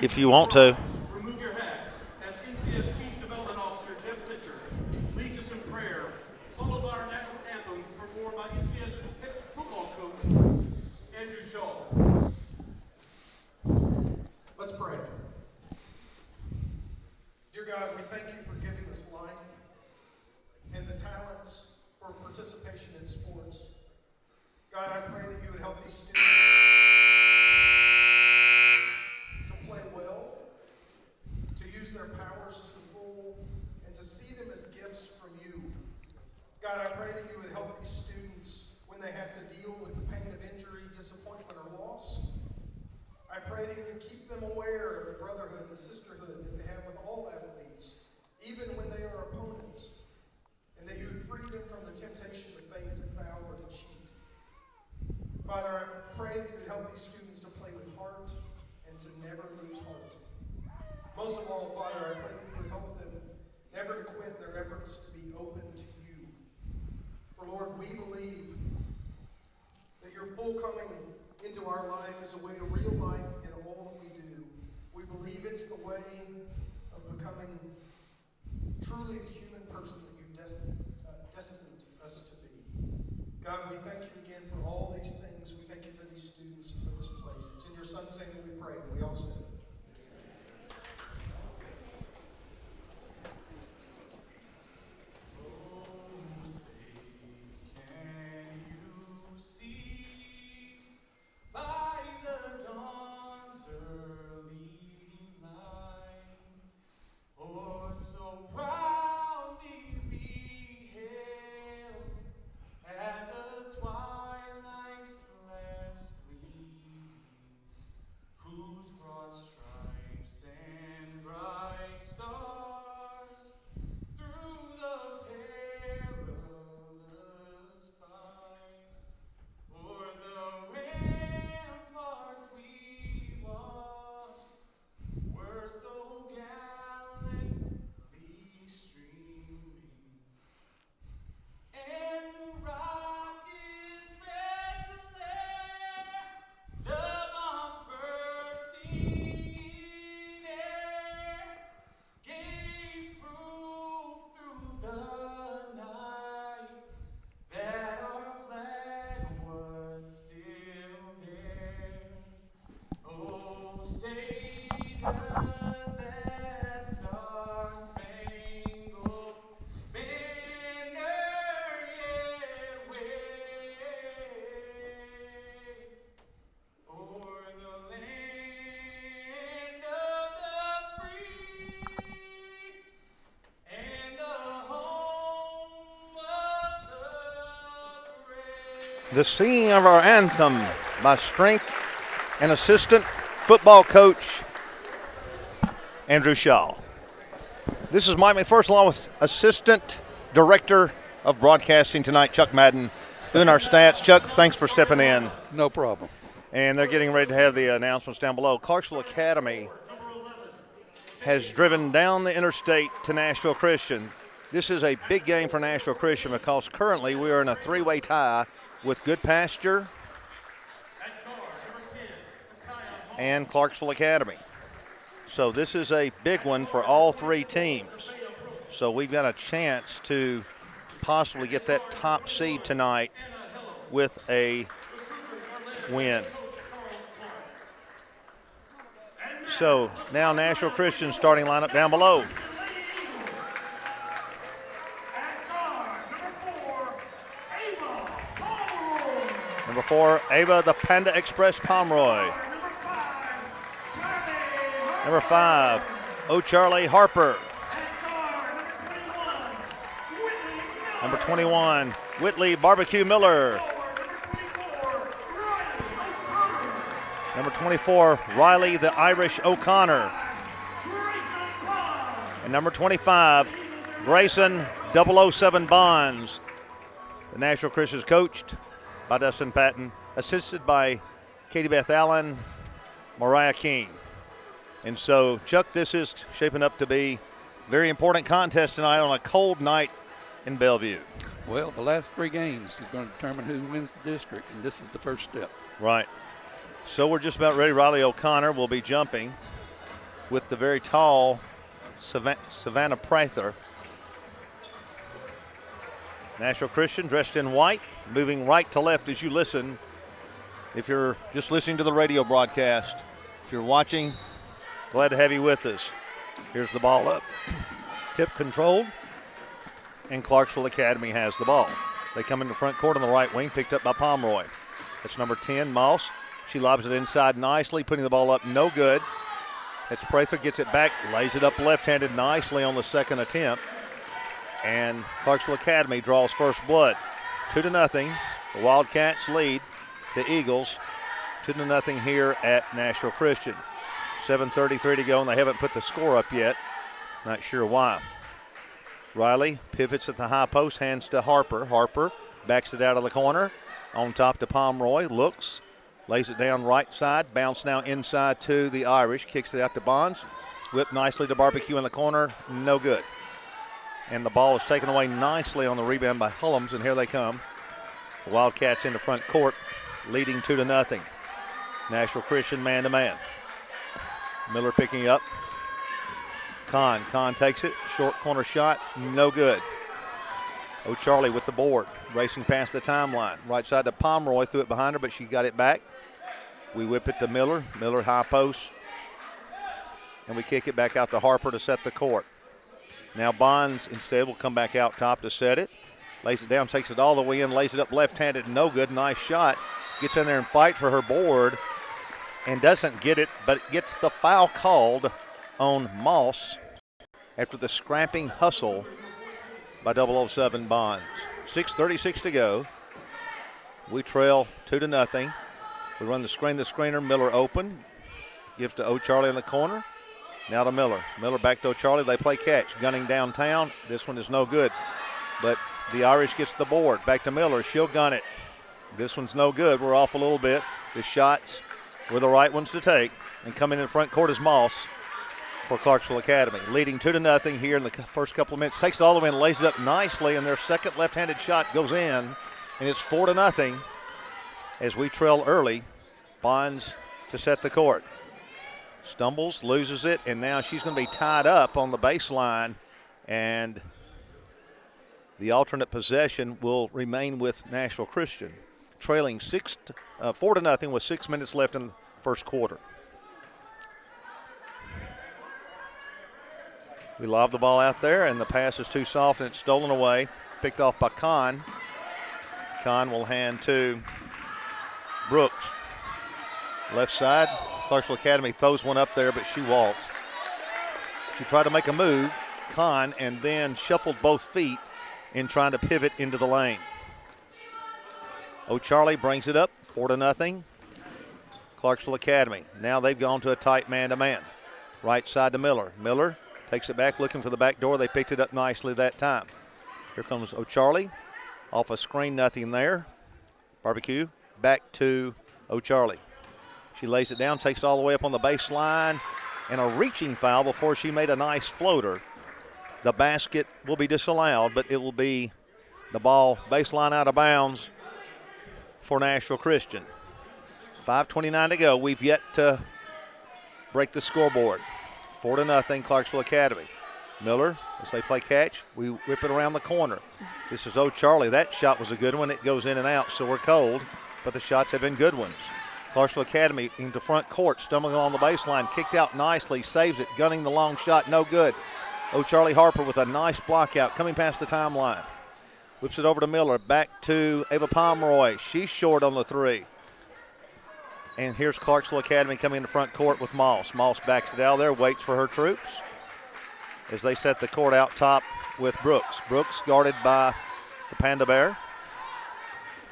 if you want to. Remove your hats as NCS Chief Development Officer Jeff Pitcher leads us in prayer, followed by our national anthem performed by NCS head football coach Andrew Shaw. Let's pray. Dear God, we thank you for giving us life and the talents for participation in sports. God, I pray that you would help these students to play well, to use their powers to the full, and to see them as gifts from you. God, I pray that you would help these students when they have to deal with the pain of injury, disappointment, or loss. I pray that you would keep them aware of the brotherhood and sisterhood that they have with all athletes, even when they are opponents, and that you would free them from the temptation to fade, to foul, or to cheat. Father, I pray that you would help these students to play with heart and to never lose heart. Most of all, Father, I pray that you would help them never to quit their efforts to be open to you. For Lord, we believe that your full coming into our life is a way to real life in all that we do. We believe it's the way of becoming truly the human person that you've destined us to be. God, we thank you again for all these things. We thank you for these students and for this place. It's in your Son's name that we pray, and we all say, The singing of our anthem by strength and assistant football coach Andrew Shaw. This is Mike McPherson along with assistant director of broadcasting tonight, Chuck Madden, doing our stats. Chuck, thanks for stepping in. No problem. And they're getting ready to have the announcements down below. Clarksville Academy has driven down the interstate to Nashville Christian. This is a big game for Nashville Christian because currently we are in a three-way tie with Good Pasture and Clarksville Academy. So this is a big one for all three teams. So we've got a chance to possibly get that top seed tonight with a win. So now Nashville Christian starting lineup down below. Number 4, Ava the Panda Express Pomeroy. Number 5, O'Charlie Harper. Number 21, Whitley Barbecue Miller. Number 24, Riley the Irish O'Connor. And number 25, Grayson 007 Bonds. The Nashville Christians coached by Dustin Patton, assisted by Katie Beth Allen, Mariah King. And so, Chuck, this is shaping up to be a very important contest tonight on a cold night in Bellevue. Well, the last three games is going to determine who wins the district, and this is the first step. Right. So we're just about ready. Riley O'Connor will be jumping. with the very tall Savannah Prather. Nashville Christian dressed in white, moving right to left as you listen. If you're just listening to the radio broadcast, if you're watching, glad to have you with us. Here's the ball up. Tip controlled, and Clarksville Academy has the ball. They come in the front court on the right wing, picked up by Pomeroy. That's number 10, Moss. She lobs it inside nicely, putting the ball up, no good. It's Prather, gets it back, lays it up left-handed nicely on the second attempt. And Clarksville Academy draws first blood. 2-0. The Wildcats lead the Eagles 2-0 here at Nashville Christian. 7:33 to go, and they haven't put the score up yet. Not sure why. Riley pivots at the high post, hands to Harper. Harper backs it out of the corner. On top to Pomeroy, looks, lays it down right side. Bounce now inside to the Irish. Kicks it out to Bonds. Whipped nicely to Barbecue in the corner. No good. And the ball is taken away nicely on the rebound by Hullums, and here they come. The Wildcats in the front court, leading 2-0. Nashville Christian man-to-man. Miller picking up. Kahn takes it. Short corner shot, no good. O'Charlie with the board, racing past the timeline. Right side to Pomeroy, threw it behind her, but she got it back. We whip it to Miller. Miller high post. And we kick it back out to Harper to set the court. Now Bonds instead will come back out top to set it. Lays it down, takes it all the way in, lays it up left-handed, no good. Nice shot. Gets in there and fight for her board and doesn't get it, but gets the foul called on Moss after the scrapping hustle by 007 Bonds. 6:36 to go. We trail 2-0. We run the screener. Miller open. Gives to O'Charlie in the corner. Now to Miller. Miller back to O'Charlie. They play catch. Gunning downtown. This one is no good. But the Irish gets the board. Back to Miller. She'll gun it. This one's no good. We're off a little bit. The shots were the right ones to take. And coming in the front court is Moss for Clarksville Academy. Leading 2-0 here in the first couple of minutes. Takes it all the way and lays it up nicely. And their second left-handed shot goes in. And it's 4-0 as we trail early. Bonds to set the court. Stumbles, loses it, and now she's going to be tied up on the baseline, and the alternate possession will remain with Nashville Christian, trailing 4-0 with 6 minutes left in the first quarter. We lob the ball out there, and the pass is too soft, and it's stolen away, picked off by Kahn. Kahn will hand to Brooks. Left side. Clarksville Academy throws one up there, but she walked. She tried to make a move, Kahn, and then shuffled both feet in trying to pivot into the lane. O'Charlie brings it up, 4-0. Clarksville Academy. Now they've gone to a tight man-to-man. Right side to Miller. Miller takes it back, looking for the back door. They picked it up nicely that time. Here comes O'Charlie. Off a screen, nothing there. Barbecue back to O'Charlie. She lays it down, takes it all the way up on the baseline, and a reaching foul before she made a nice floater. The basket will be disallowed, but it will be the ball baseline out of bounds for Nashville Christian. 5:29 to go. We've yet to break the scoreboard. 4-0 Clarksville Academy. Miller, as they play catch, we whip it around the corner. This is O'Charlie. That shot was a good one. It goes in and out, so we're cold, but the shots have been good ones. Clarksville Academy into front court, stumbling along the baseline, kicked out nicely, saves it, gunning the long shot, no good. O'Charlie Harper with a nice block out, coming past the timeline. Whips it over to Miller, back to Ava Pomeroy. She's short on the three. And here's Clarksville Academy coming into front court with Moss. Moss backs it out there, waits for her troops as they set the court out top with Brooks. Brooks guarded by the Panda Bear.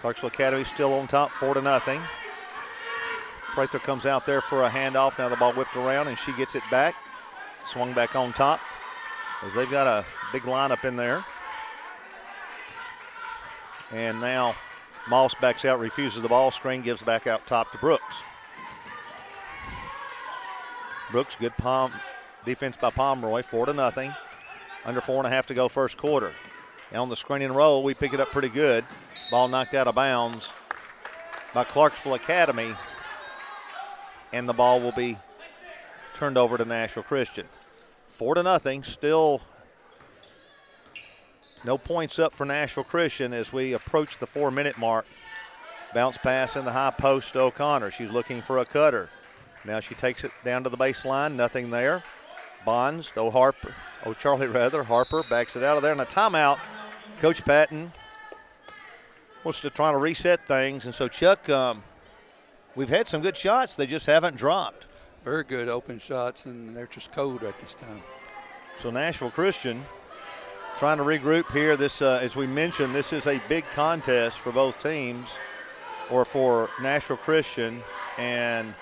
Clarksville Academy still on top, 4-0. Prather comes out there for a handoff. Now the ball whipped around, and she gets it back. Swung back on top as they've got a big lineup in there. And now Moss backs out, refuses the ball screen, gives back out top to Brooks. Brooks, good defense by Pomeroy, 4-0. Under 4.5 to go first quarter. Now on the screen and roll, we pick it up pretty good. Ball knocked out of bounds by Clarksville Academy. And the ball will be turned over to Nashville Christian. 4-0, still no points up for Nashville Christian as we approach the 4-minute mark. Bounce pass in the high post to O'Connor. She's looking for a cutter. Now she takes it down to the baseline, nothing there. Bonds, Charlie Harper backs it out of there, and a timeout. Coach Patton wants to try to reset things, and so Chuck, we've had some good shots. They just haven't dropped. Very good open shots, and they're just cold at this time. So Nashville Christian trying to regroup here. This, as we mentioned, this is a big contest for both teams, or for Nashville Christian and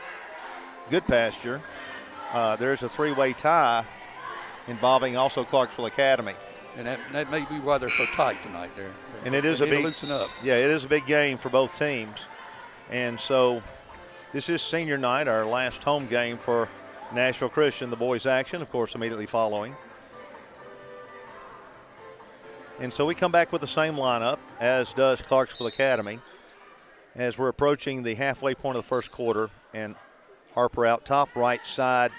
Goodpasture. There's a three-way tie involving also Clarksville Academy. And that may be why they're so tight tonight there. And it is they a need to big, loosen up. Yeah, it is a big game for both teams. And so this is senior night, our last home game for Nashville Christian, the boys action, of course, immediately following. And so we come back with the same lineup, as does Clarksville Academy, as we're approaching the halfway point of the first quarter. And Harper out top, right side.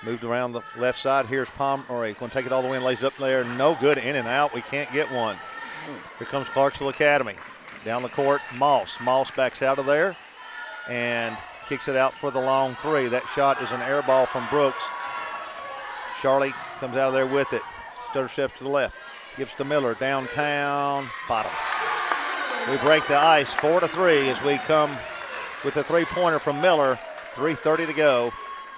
Moved around the left side. Here's Pomeroy. Going to take it all the way and lays up there. No good, in and out. We can't get one. Here comes Clarksville Academy. Down the court, Moss. Moss backs out of there and kicks it out for the long three. That shot is an air ball from Brooks. Charlie comes out of there with it. Stutter steps to the left. Gives to Miller. Downtown. Bottom. We break the ice 4-3 as we come with a three-pointer from Miller. 3:30 to go,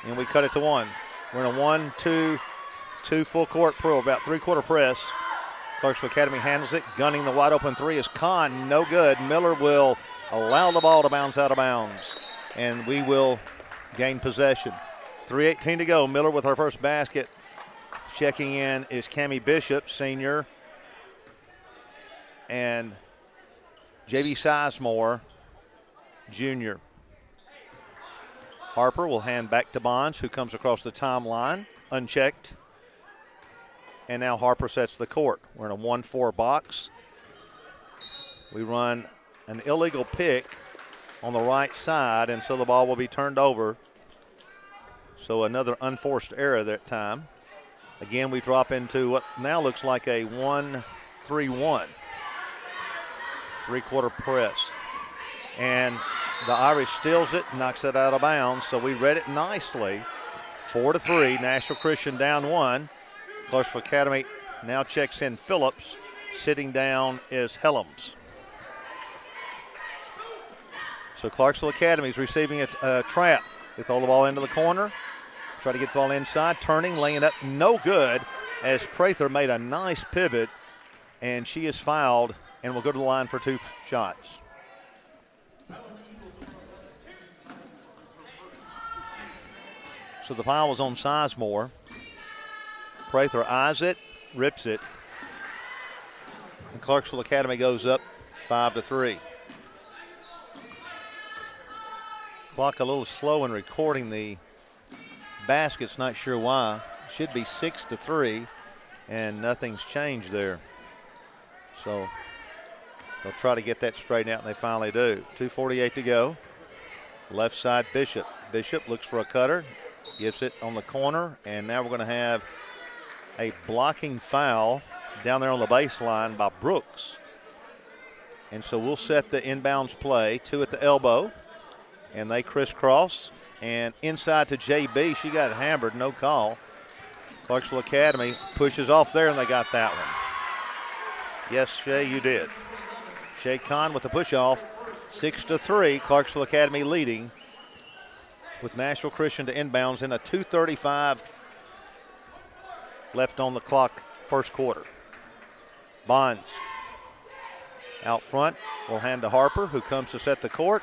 and we cut it to one. We're in a 1-2 full court pro, about three-quarter press. Clarksville Academy handles it. Gunning the wide open three is Kahn. No good. Miller will allow the ball to bounce out of bounds, and we will gain possession. 3:18 to go. Miller with her first basket. Checking in is Cammie Bishop, senior, and J.B. Sizemore, junior. Harper will hand back to Bonds, who comes across the timeline, unchecked. And now Harper sets the court. We're in a 1-4 box. We run an illegal pick on the right side, and so the ball will be turned over. So another unforced error that time. Again, we drop into what now looks like a 1-3-1. Three-quarter press. And the Irish steals it, knocks it out of bounds, so we read it nicely. 4-3, Nashville Christian down one. Clarksville Academy now checks in Phillips. Sitting down is Helms. So Clarksville Academy is receiving a trap. They throw the ball into the corner. Try to get the ball inside, turning, laying it up, no good, as Prather made a nice pivot, and she is fouled and will go to the line for two shots. So the foul was on Sizemore. Prather eyes it, rips it, and Clarksville Academy goes up 5-3. Clock a little slow in recording the baskets, not sure why. Should be 6-3, and nothing's changed there. So they'll try to get that straightened out, and they finally do. 2:48 to go. Left side, Bishop. Bishop looks for a cutter, gives it on the corner, and now we're going to have a blocking foul down there on the baseline by Brooks. And so we'll set the inbounds play, two at the elbow, and they crisscross. And inside to JB, she got hammered, no call. Clarksville Academy pushes off there, and they got that one. Yes, Shay, you did. Shay Kahn with the push off. 6-3, Clarksville Academy leading with Nashville Christian to inbounds in a 2:35 left on the clock, first quarter. Bonds out front will hand to Harper, who comes to set the court.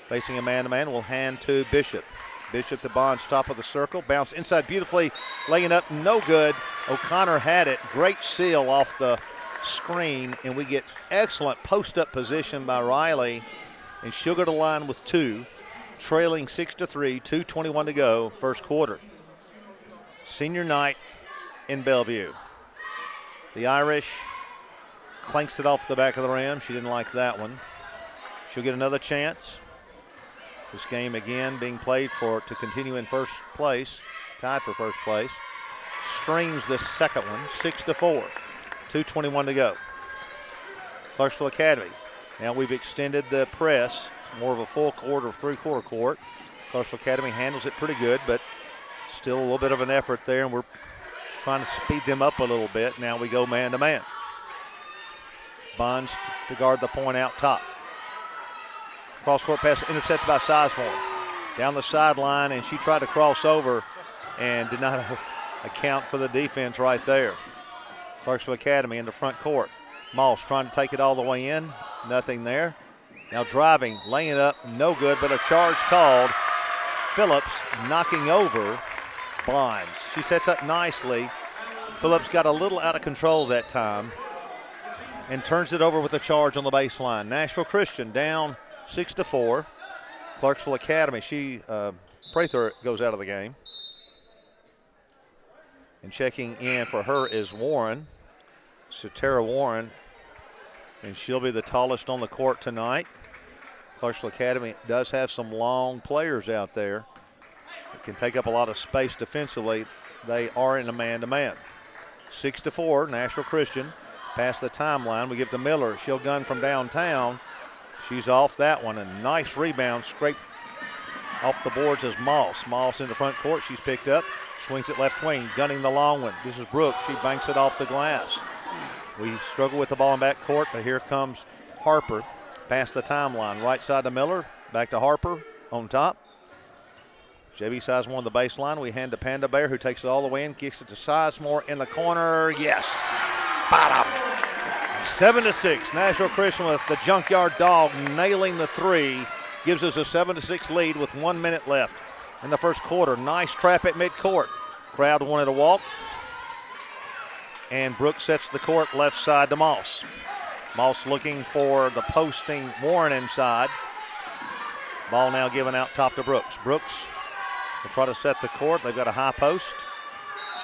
Facing a man-to-man, will hand to Bishop. Bishop to Bonds, top of the circle. Bounce inside beautifully, laying up, no good. O'Connor had it. Great seal off the screen, and we get excellent post-up position by Riley. And she'll go to the line with two, trailing 6-3, 2:21 to go, first quarter. Senior night in Bellevue. The Irish clanks it off the back of the rim. She didn't like that one. She'll get another chance. This game again being played to continue in first place, tied for first place. Streams the second one, 6-4. 2:21 to go. Clarksville Academy. Now we've extended the press, more of a full court or three-quarter court. Clarksville Academy handles it pretty good, but still a little bit of an effort there, and we're trying to speed them up a little bit. Now we go man-to-man. Bonds to guard the point out top. Cross-court pass intercepted by Sizemore. Down the sideline, and she tried to cross over and did not account for the defense right there. Clarksville Academy in the front court. Moss trying to take it all the way in. Nothing there. Now driving, laying it up, no good, but a charge called. Phillips knocking over Bonds. She sets up nicely. Phillips got a little out of control that time and turns it over with a charge on the baseline. Nashville Christian down 6-4. Clarksville Academy, Prather goes out of the game. And checking in for her is Warren. So Tara Warren, and she'll be the tallest on the court tonight. Clarksville Academy does have some long players out there that can take up a lot of space defensively. They are in a man-to-man. 6-4, Nashville Christian. Past the timeline, we give to Miller. She'll gun from downtown. She's off that one. A nice rebound, scraped off the boards as Moss. Moss in the front court, she's picked up. Swings it left wing, gunning the long one. This is Brooks. She banks it off the glass. We struggle with the ball in back court, but here comes Harper past the timeline. Right side to Miller, back to Harper on top. JB Sizemore on the baseline. We hand to Panda Bear, who takes it all the way in, kicks it to Sizemore in the corner. Yes. Bottom. 7-6. Nashville Christian with the Junkyard Dog nailing the three. Gives us a 7-6 lead with 1 minute left in the first quarter. Nice trap at midcourt. Crowd wanted to walk. And Brooks sets the court left side to Moss. Moss looking for the posting Warren inside. Ball now given out top to Brooks. Brooks will try to set the court. They've got a high post.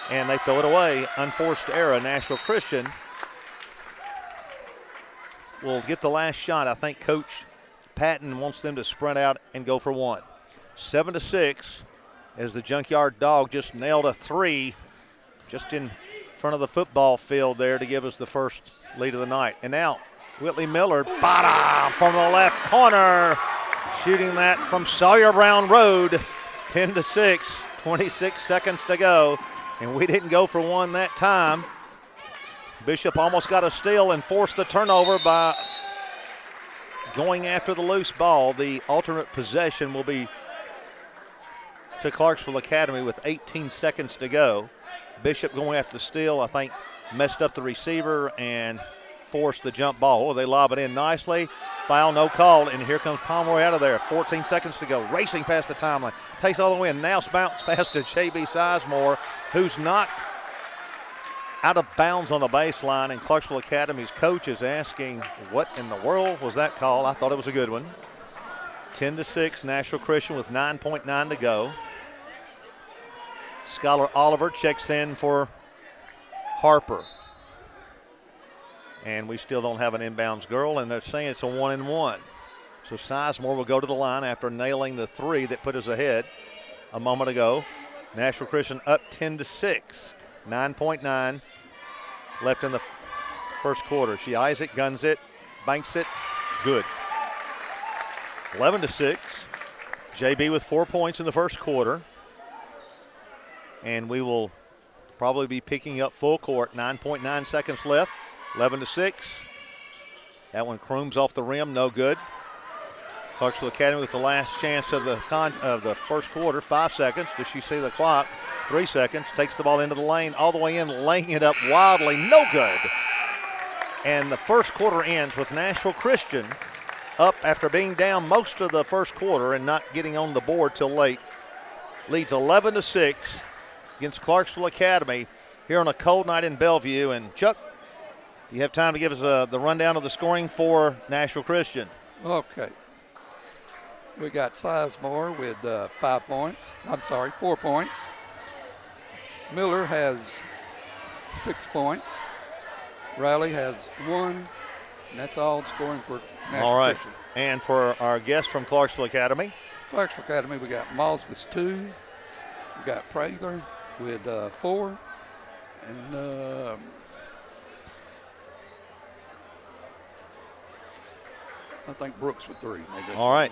And they throw it away. Unforced error. Nashville Christian will get the last shot. I think Coach Patton wants them to sprint out and go for one. 7-6 as the Junkyard Dog just nailed a three just in front of the football field there to give us the first lead of the night. And now Whitley Miller, bottom from the left corner, shooting that from Sawyer Brown Road. 10-6, 26 seconds to go, and we didn't go for one that time. Bishop almost got a steal and forced the turnover by going after the loose ball. The alternate possession will be to Clarksville Academy with 18 seconds to go. Bishop going after the steal, I think, messed up the receiver and forced the jump ball. Oh, they lob it in nicely. Foul, no call, and here comes Pomeroy out of there. 14 seconds to go, racing past the timeline. Takes all the way in, now bounce pass to J.B. Sizemore, who's knocked out of bounds on the baseline, and Clarksville Academy's coach is asking, what in the world was that call? I thought it was a good one. 10-6, Nashville Christian with 9.9 to go. Skylar Oliver checks in for Harper. And we still don't have an inbounds girl, and they're saying it's a 1-and-1. So Sizemore will go to the line after nailing the three that put us ahead a moment ago. Nashville Christian up 10-6. 9.9 left in the first quarter. She eyes it, guns it, banks it, good. 11-6. JB with 4 points in the first quarter. And we will probably be picking up full court. 9.9 seconds left. 11-6. That one crooms off the rim, no good. Clarksville Academy with the last chance of the first quarter. 5 seconds. Does she see the clock? 3 seconds. Takes the ball into the lane, all the way in, laying it up wildly, no good. And the first quarter ends with Nashville Christian up after being down most of the first quarter and not getting on the board till late. Leads 11-6 against Clarksville Academy here on a cold night in Bellevue. And Chuck, you have time to give us the rundown of the scoring for Nashville Christian. Okay. We got Sizemore with 5 points. 4 points. Miller has 6 points. Riley has 1. And that's all scoring for Nashville all right. Christian. And for our guest from Clarksville Academy, Clarksville Academy, we got Moss with 2. We got Prather with 4. And I think Brooks with 3. Maybe. All right.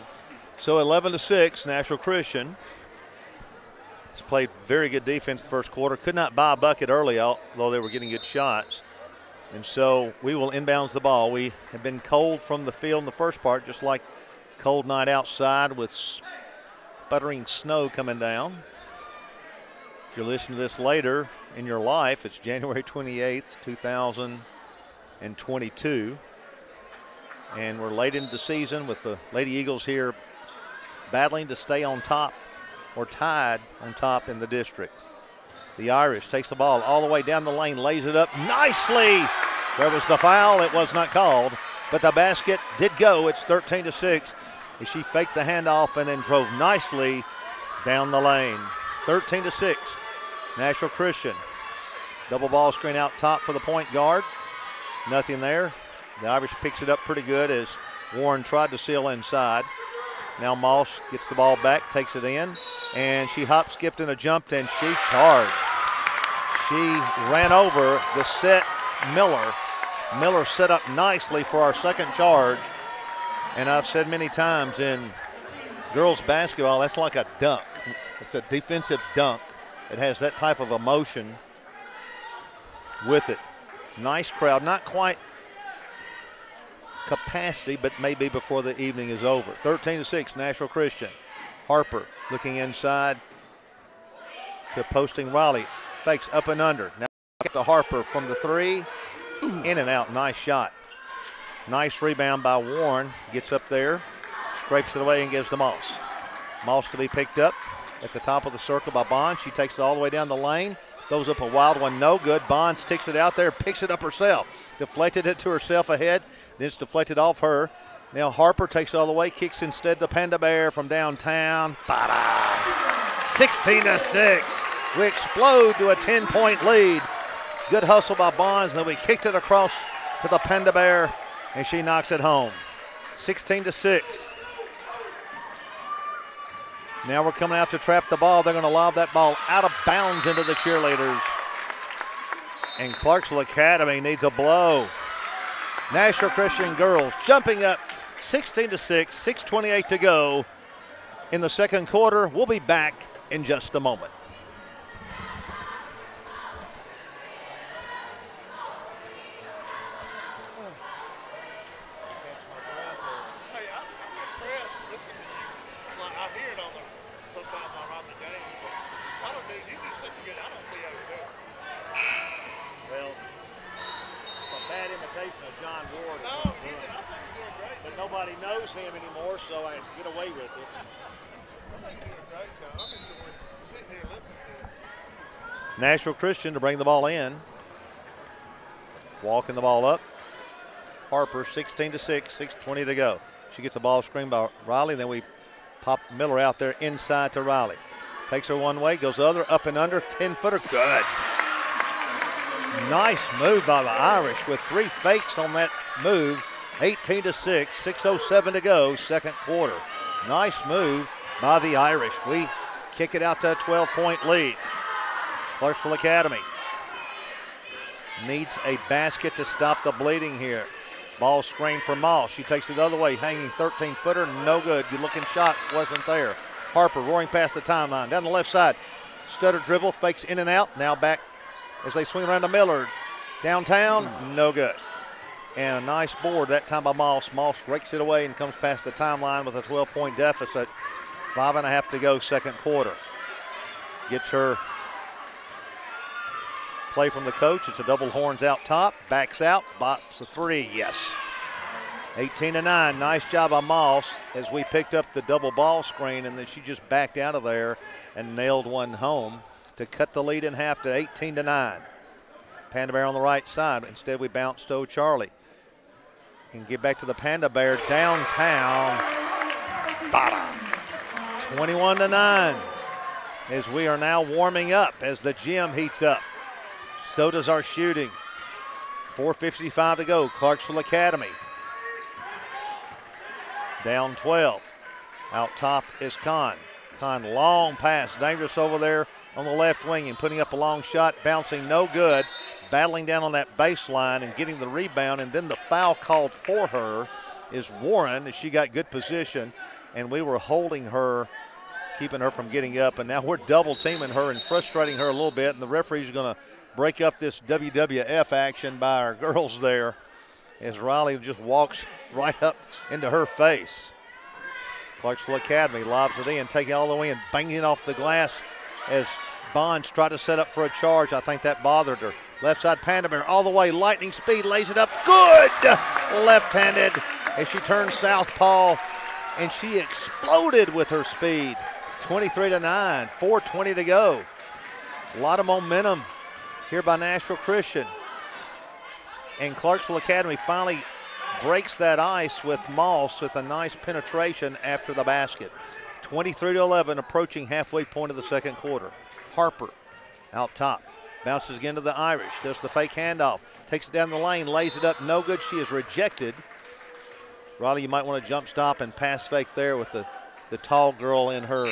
So 11-6, Nashville Christian has played very good defense the first quarter. Could not buy a bucket early, although they were getting good shots. And so we will inbounds the ball. We have been cold from the field in the first part, just like cold night outside with sputtering snow coming down. If you're listening to this later in your life, it's January 28th, 2022. And we're late into the season with the Lady Eagles here battling to stay on top or tied on top in the district. The Irish takes the ball all the way down the lane, lays it up nicely. There was the foul. It was not called, but the basket did go. It's 13-6. She faked the handoff and then drove nicely down the lane. 13-6. Nashville Christian. Double ball screen out top for the point guard. Nothing there. The Irish picks it up pretty good as Warren tried to seal inside. Now Moss gets the ball back, takes it in, and she hop, skipped, and a jumped, and she charged. She ran over the set Miller. Miller set up nicely for our second charge. And I've said many times in girls basketball, that's like a dunk. It's a defensive dunk. It has that type of emotion with it. Nice crowd, not quite capacity, but maybe before the evening is over. 13-6, Nashville Christian. Harper looking inside to posting Riley. Fakes up and under. Now to Harper from the 3. In and out, nice shot. Nice rebound by Warren. Gets up there, scrapes it away and gives to Moss. Moss to be picked up at the top of the circle by Bond. She takes it all the way down the lane. Throws up a wild one, no good. Bond sticks it out there, picks it up herself. Deflected it to herself ahead, then it's deflected off her. Now Harper takes it all the way, kicks instead the Panda Bear from downtown. 16-6. We explode to a 10-point lead. Good hustle by Bonds, and then we kicked it across to the Panda Bear, and she knocks it home. 16-6. Now we're coming out to trap the ball. They're going to lob that ball out of bounds into the cheerleaders. And Clarksville Academy needs a blow. Nashville Christian girls jumping up 16-6, 6:28 to go in the second quarter. We'll be back in just a moment. Nobody knows him anymore, so I get away with it. Nashville Christian to bring the ball in. Walking the ball up. Harper 16-6, 6:20 to go. She gets the ball screened by Riley, then we pop Miller out there inside to Riley. Takes her one way, goes the other, up and under, 10-footer, good. Nice move by the Irish with 3 fakes on that move. 18-6, 6:07 to go, second quarter. Nice move by the Irish. We kick it out to a 12-point lead. Clarksville Academy needs a basket to stop the bleeding here. Ball screen for Moss. She takes it the other way, hanging 13-footer, no good. Good looking shot wasn't there. Harper roaring past the timeline. Down the left side, stutter dribble, fakes in and out. Now back as they swing around to Miller. Downtown, no good. And a nice board that time by Moss. Moss rakes it away and comes past the timeline with a 12-point deficit. 5.5 to go, second quarter. Gets her play from the coach. It's a double horns out top. Backs out, bops a 3, yes. 18-9, nice job by Moss as we picked up the double ball screen, and then she just backed out of there and nailed one home to cut the lead in half to 18-9. Panda Bear on the right side. Instead, we bounce to Charlie. And get back to the Panda Bear downtown. Bada. 21-9 as we are now warming up as the gym heats up. So does our shooting. 4:55 to go. Clarksville Academy down 12. Out top is Kahn. Kahn, long pass, dangerous over there on the left wing and putting up a long shot, bouncing no good, battling down on that baseline and getting the rebound, and then the foul called for her is Warren, as she got good position, and we were holding her, keeping her from getting up, and now we're double teaming her and frustrating her a little bit, and the referees are going to break up this WWF action by our girls there as Riley just walks right up into her face. Clarksville Academy lobs it in, taking it all the way and banging it off the glass as Bonds tried to set up for a charge. I think that bothered her. Left side Panderbear all the way, lightning speed, lays it up, good! Left-handed as she turns southpaw, and she exploded with her speed. 23-9, 4:20 to go. A lot of momentum here by Nashville Christian. And Clarksville Academy finally breaks that ice with Moss with a nice penetration after the basket. 23-11, approaching halfway point of the second quarter. Harper out top, bounces again to the Irish, does the fake handoff, takes it down the lane, lays it up, no good. She is rejected. Riley, you might want to jump stop and pass fake there with the tall girl in her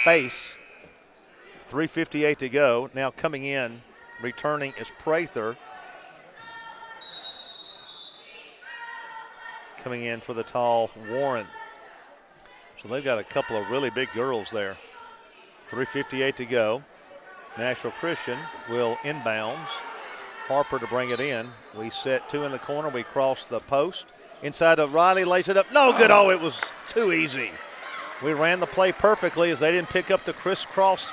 face. 3:58 to go. Now coming in, returning is Prather. Coming in for the tall Warren. So they've got a couple of really big girls there. 3:58 to go. Nashville Christian will inbounds. Harper to bring it in. We set two in the corner. We cross the post. Inside of Riley, lays it up. No good. Oh, it was too easy. We ran the play perfectly as they didn't pick up the crisscross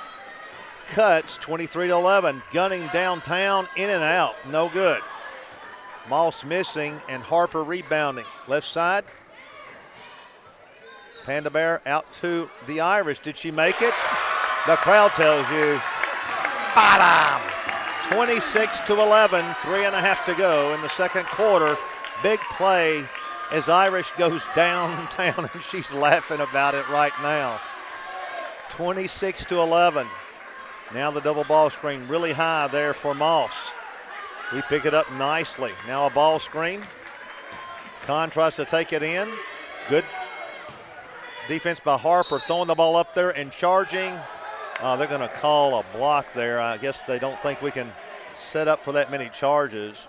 cuts. 23-11. Gunning downtown, in and out. No good. Moss missing and Harper rebounding. Left side. Panderbear out to the Irish. Did she make it? The crowd tells you. Bottom. 26-11, 3.5 to go in the second quarter. Big play as Irish goes downtown, and she's laughing about it right now. 26-11. Now the double ball screen really high there for Moss. We pick it up nicely. Now a ball screen. Kahn tries to take it in. Good defense by Harper, throwing the ball up there and charging. They're going to call a block there. I guess they don't think we can set up for that many charges.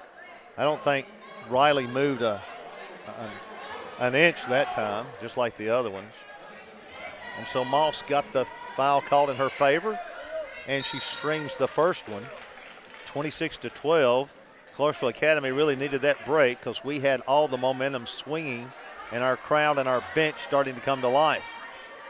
I don't think Riley moved an inch that time, just like the other ones. And so Moss got the foul called in her favor, and she strings the first one. 26-12. Clarksville Academy really needed that break because we had all the momentum swinging and our crowd and our bench starting to come to life.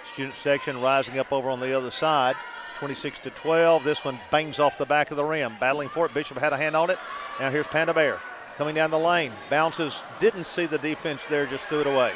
Student section rising up over on the other side. 26-12. This one bangs off the back of the rim. Battling for it. Bishop had a hand on it. Now here's Panderbear coming down the lane. Bounces. Didn't see the defense there. Just threw it away.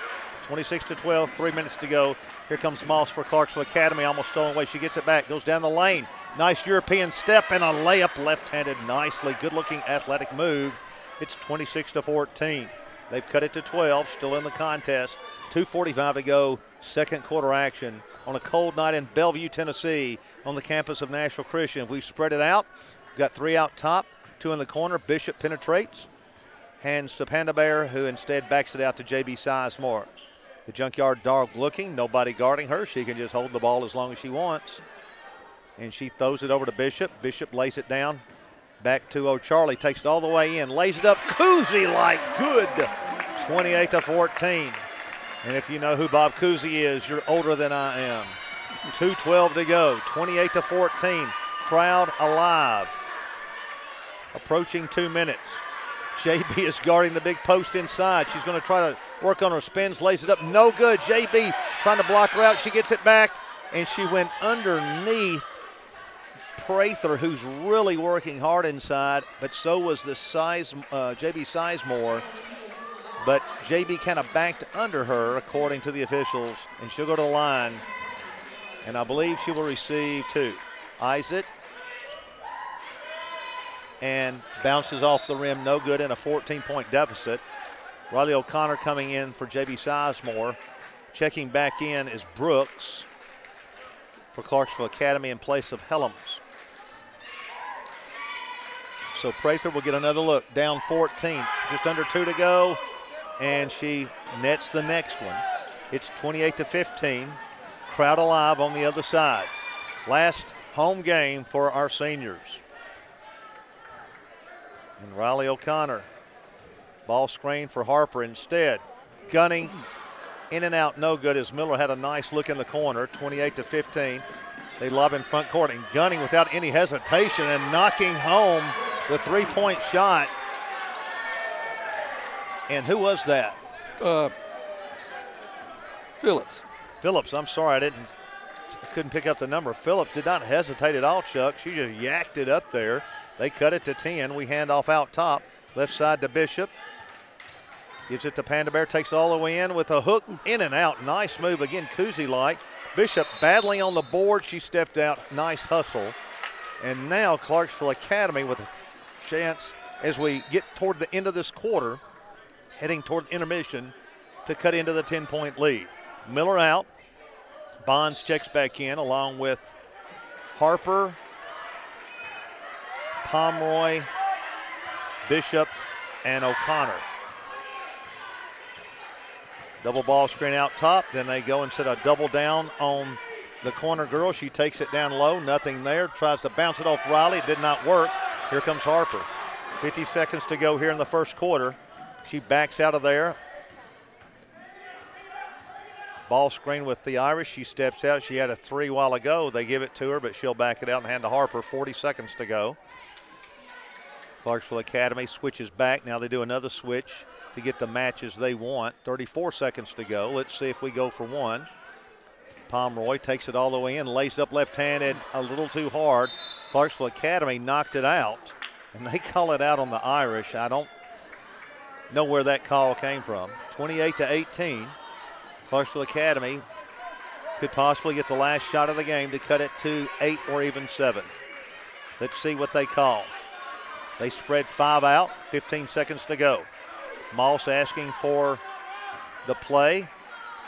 26-12. 3 minutes to go. Here comes Moss for Clarksville Academy. Almost stolen away. She gets it back. Goes down the lane. Nice European step and a layup left-handed nicely. Good-looking athletic move. It's 26-14. They've cut it to 12. Still in the contest. 2:45 to go. Second quarter action on a cold night in Bellevue, Tennessee, on the campus of Nashville Christian. We've spread it out. We've got three out top, two in the corner. Bishop penetrates, hands to Panderbear, who instead backs it out to J.B. Sizemore. The junkyard dog looking, nobody guarding her. She can just hold the ball as long as she wants. And she throws it over to Bishop. Bishop lays it down. Back to O'Charlie, takes it all the way in, lays it up. Kuzi like good. 28-14. And if you know who Bob Cousy is, you're older than I am. 2:12 to go, 28-14. Crowd alive. Approaching 2 minutes. JB is guarding the big post inside. She's going to try to work on her spins, lays it up. No good. JB trying to block her out. She gets it back, and she went underneath Prather, who's really working hard inside, but so was the JB Sizemore. But JB kind of backed under her, according to the officials, and she'll go to the line. And I believe she will receive two. Eyes it. And bounces off the rim, no good, in a 14-point deficit. Riley O'Connor coming in for JB Sizemore. Checking back in is Brooks for Clarksville Academy in place of Helms. So Prather will get another look, down 14, just under 2 to go. And she nets the next one. It's 28-15. Crowd alive on the other side. Last home game for our seniors. And Riley O'Connor. Ball screen for Harper instead. Gunning in and out, no good, as Miller had a nice look in the corner. 28-15. They lob in front court, and Gunning without any hesitation and knocking home the three-point shot. And who was that? Phillips. Phillips, I'm sorry, I couldn't pick up the number. Phillips did not hesitate at all, Chuck. She just yacked it up there. They cut it to 10. We hand off out top. Left side to Bishop. Gives it to Panda Bear, takes it all the way in with a hook in and out. Nice move again, Kuzi-like. Bishop battling on the board. She stepped out. Nice hustle. And now Clarksville Academy with a chance as we get toward the end of this quarter, heading toward intermission to cut into the 10-point lead. Miller out. Bonds checks back in along with Harper, Pomeroy, Bishop, and O'Connor. Double ball screen out top. Then they go and set a double down on the corner girl. She takes it down low. Nothing there. Tries to bounce it off Riley. It did not work. Here comes Harper. 50 seconds to go here in the first quarter. She backs out of there. Ball screen with the Irish. She steps out. She had a three a while ago. They give it to her, but she'll back it out and hand to Harper. 40 seconds to go. Clarksville Academy switches back. Now they do another switch to get the matches they want. 34 seconds to go. Let's see if we go for one. Pomeroy takes it all the way in, lays up left-handed a little too hard. Clarksville Academy knocked it out, and they call it out on the Irish. I don't know where that call came from. 28-18. Clarksville Academy could possibly get the last shot of the game to cut it to 8 or even 7. Let's see what they call. They spread 5 out, 15 seconds to go. Moss asking for the play.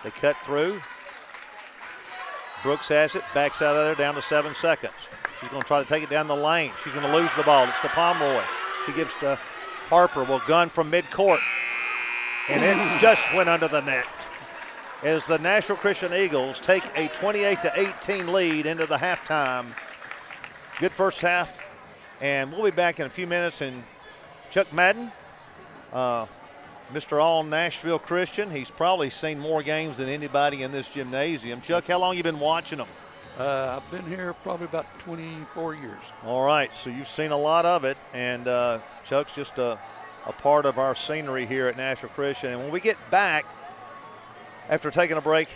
They cut through. Brooks has it, backs out of there down to 7 seconds. She's going to try to take it down the lane. She's going to lose the ball. It's to Pomeroy. She gives to Harper. Will gun from midcourt. And it just went under the net as the Nashville Christian Eagles take a 28-18 lead into the halftime. Good first half. And we'll be back in a few minutes. And Chuck Madden, Mr. All Nashville Christian, he's probably seen more games than anybody in this gymnasium. Chuck, how long you been watching them? I've been here probably about 24 years. All right, so you've seen a lot of it. And Chuck's just a part of our scenery here at Nashville Christian. And when we get back, after taking a break,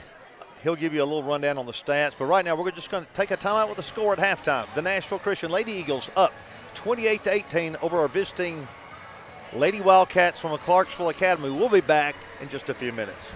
he'll give you a little rundown on the stats. But right now, we're just going to take a timeout with the score at halftime. The Nashville Christian Lady Eagles up 28-18 over our visiting Lady Wildcats from the Clarksville Academy. We'll be back in just a few minutes.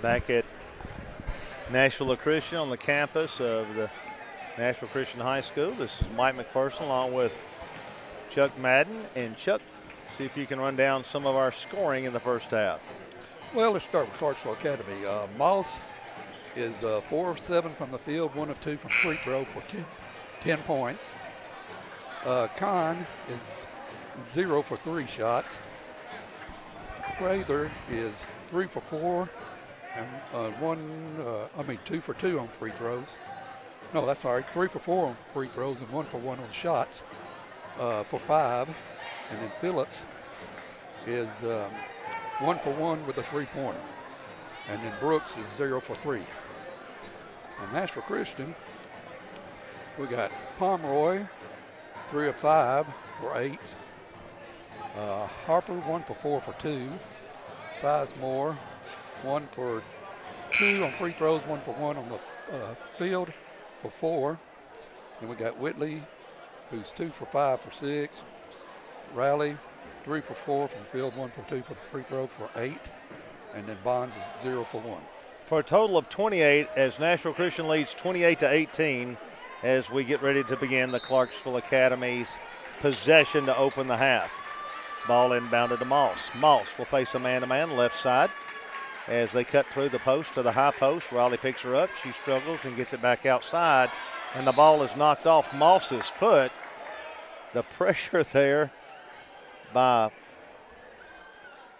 Back at Nashville Christian on the campus of the Nashville Christian High School. This is Mike McPherson along with Chuck Madden. And Chuck, see if you can run down some of our scoring in the first half. Well, let's start with Clarksville Academy. Moss is 4 of 7 from the field, 1 of 2 from free throw for 10 points. Kahn is 0 for 3 shots. Prather is 3 for 4 and 2 for 2 on free throws. No, that's all right. 3 for 4 on free throws and 1 for 1 on shots for 5. And then Phillips is 1 for 1 with a 3-pointer. And then Brooks is 0 for 3. On Nashville Christian, we got Pomeroy, 3 of 5 for 8. Harper, 1 for 4 for 2. Sizemore, 1 for 2 on free throws, 1 for 1 on the field for 4. And we got Whitley, who's 2 for 5 for 6. Raleigh, 3 for 4 from the field, 1 for 2 for the free throw for 8. And then Bonds is 0 for 1. For a total of 28 as Nashville Christian leads 28-18 as we get ready to begin the Clarksville Academy's possession to open the half. Ball inbounded to Moss. Moss will face a man-to-man left side as they cut through the post to the high post. Raleigh picks her up. She struggles and gets it back outside, and the ball is knocked off Moss's foot. The pressure there by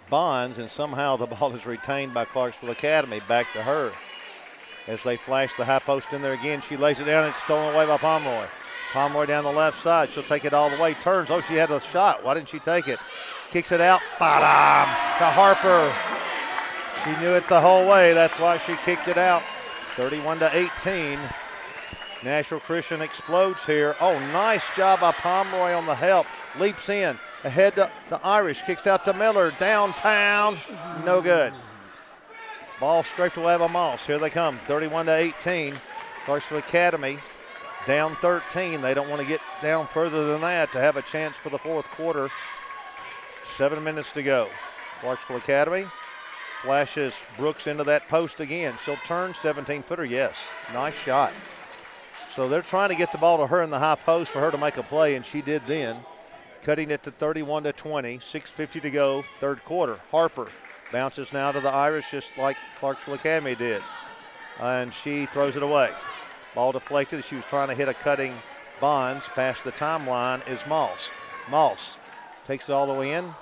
Bonds, and somehow the ball is retained by Clarksville Academy. Back to her as they flash the high post in there again. She lays it down and it's stolen away by Pomeroy. Pomeroy down the left side. She'll take it all the way. Turns. Oh, she had a shot. Why didn't she take it? Kicks it out. Bottom to Harper. She knew it the whole way. That's why she kicked it out. 31-18. Nashville Christian explodes here. Oh, nice job by Pomeroy on the help. Leaps in. Ahead to the Irish. Kicks out to Miller. Downtown. No good. Ball scraped away by Moss. Here they come. 31-18. Clarksville Academy down 13. They don't want to get down further than that to have a chance for the fourth quarter. 7 minutes to go. Clarksville Academy flashes Brooks into that post again. She'll turn 17-footer. Yes. Nice shot. So they're trying to get the ball to her in the high post for her to make a play, and she did then. Cutting it to 31-20, 6:50 to go, third quarter. Harper bounces now to the Irish just like Clarksville Academy did. And she throws it away. Ball deflected. She was trying to hit a cutting Bonds. Past the timeline is Moss. Moss takes it all the way in.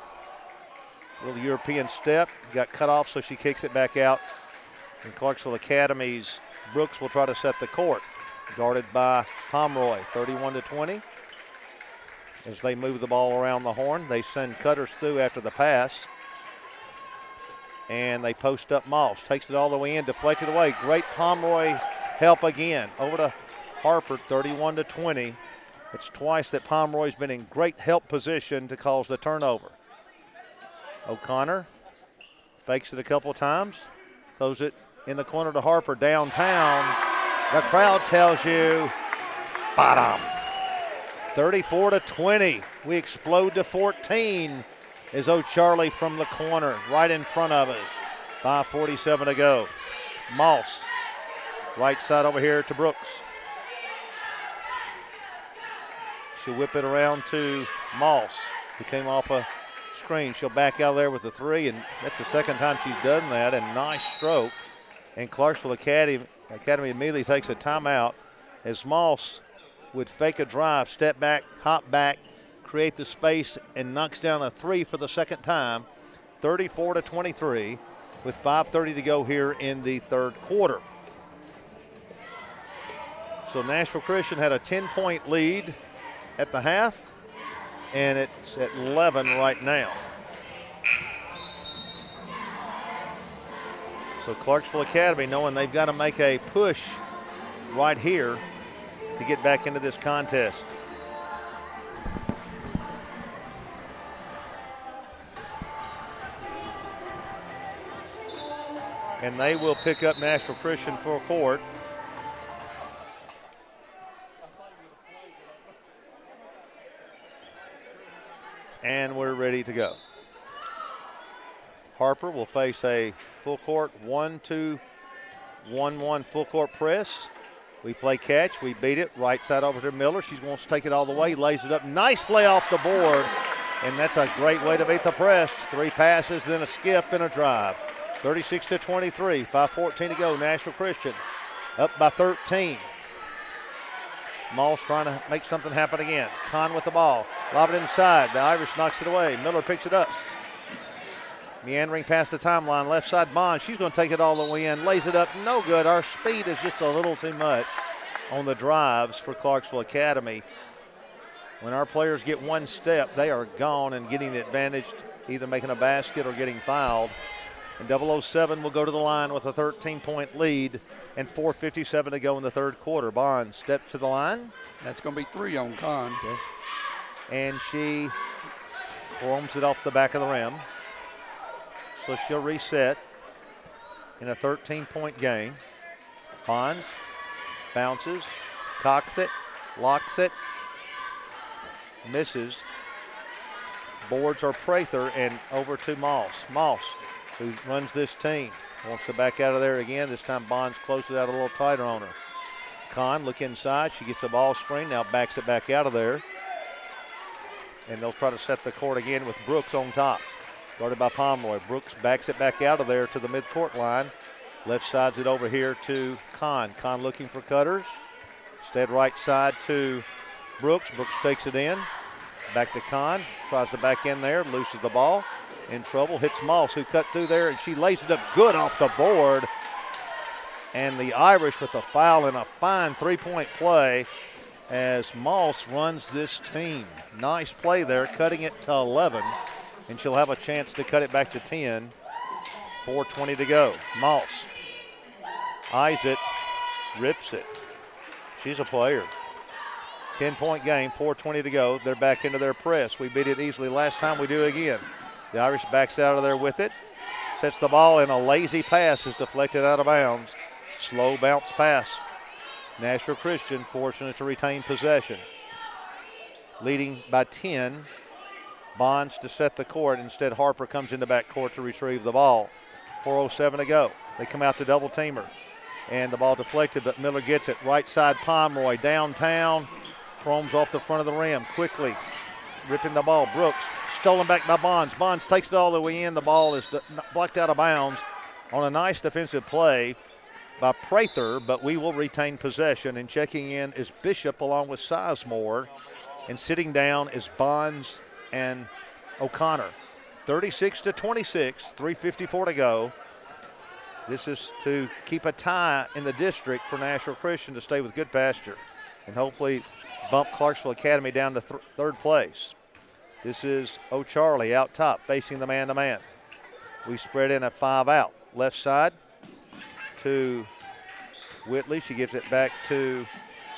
Little European step. Got cut off, so she kicks it back out. And Clarksville Academy's Brooks will try to set the court. Guarded by Pomeroy, 31-20. As they move the ball around the horn, they send cutters through after the pass. And they post up Moss. Takes it all the way in, deflected away. Great Pomeroy help again. Over to Harper, 31-20. It's twice that Pomeroy's been in great help position to cause the turnover. O'Connor fakes it a couple times. Throws it in the corner to Harper downtown. The crowd tells you, bottom. 34-20. We explode to 14 as O'Charlie from the corner right in front of us. 5:47 to go. Moss, right side over here to Brooks. She'll whip it around to Moss, who came off a screen. She'll back out there with the three, and that's the second time she's done that, and nice stroke. And Clarksville Academy immediately takes a timeout as Moss would fake a drive, step back, hop back, create the space, and knocks down a three for the second time. 34-23 with 5:30 to go here in the third quarter. So Nashville Christian had a 10-point lead at the half, and it's at 11 right now. So Clarksville Academy, knowing they've got to make a push right here to get back into this contest. And they will pick up Nashville Christian full court. And we're ready to go. Harper will face a full court 1-2-1-1 full court press. We play catch. We beat it. Right side over to Miller. She wants to take it all the way. Lays it up. Nice lay off the board. And that's a great way to beat the press. 3 passes, then a skip and a drive. 36-23. 5:14 to go. Nashville Christian up by 13. Moss trying to make something happen again. Kahn with the ball. Lob it inside. The Irish knocks it away. Miller picks it up. Meandering past the timeline. Left side Bond. She's going to take it all the way in. Lays it up. No good. Our speed is just a little too much on the drives for Clarksville Academy. When our players get one step, they are gone and getting the advantage, either making a basket or getting fouled. And 007 will go to the line with a 13-point lead and 4:57 to go in the third quarter. Bond steps to the line. That's going to be 3 on Kahn. Okay. And she roams it off the back of the rim. So she'll reset in a 13-point game. Bonds bounces, cocks it, locks it, misses. Boards are Prather and over to Moss. Moss, who runs this team, wants to back out of there again. This time Bonds closes out a little tighter on her. Kahn, look inside. She gets the ball screen, now backs it back out of there. And they'll try to set the court again with Brooks on top. Guarded by Pomeroy. Brooks backs it back out of there to the midcourt line. Left sides it over here to Kahn. Kahn looking for cutters. Instead right side to Brooks. Brooks takes it in. Back to Kahn. Tries to back in there. Loses the ball. In trouble. Hits Moss, who cut through there, and she lays it up good off the board. And the Irish with a foul and a fine 3-point play as Moss runs this team. Nice play there, cutting it to 11. And she'll have a chance to cut it back to 10. 4:20 to go. Moss eyes it, rips it. She's a player. 10-point game, 4:20 to go. They're back into their press. We beat it easily last time. We do it again. The Irish backs out of there with it. Sets the ball, and a lazy pass is deflected out of bounds. Slow bounce pass. Nashville Christian fortunate to retain possession. Leading by 10. Bonds to set the court. Instead, Harper comes in the backcourt to retrieve the ball. 4:07 to go. They come out to double teamer. And the ball deflected, but Miller gets it. Right side Pomeroy downtown. Chromes off the front of the rim quickly. Ripping the ball. Brooks stolen back by Bonds. Bonds takes it all the way in. The ball is blocked out of bounds on a nice defensive play by Prather, but we will retain possession. And checking in is Bishop along with Sizemore. And sitting down is Bonds and O'Connor. 36-26, 3:54 to go. This is to keep a tie in the district for Nashville Christian to stay with good pasture and hopefully bump Clarksville Academy down to third place. This is O'Charlie out top facing the man-to-man. We spread in a 5 out. Left side to Whitley. She gives it back to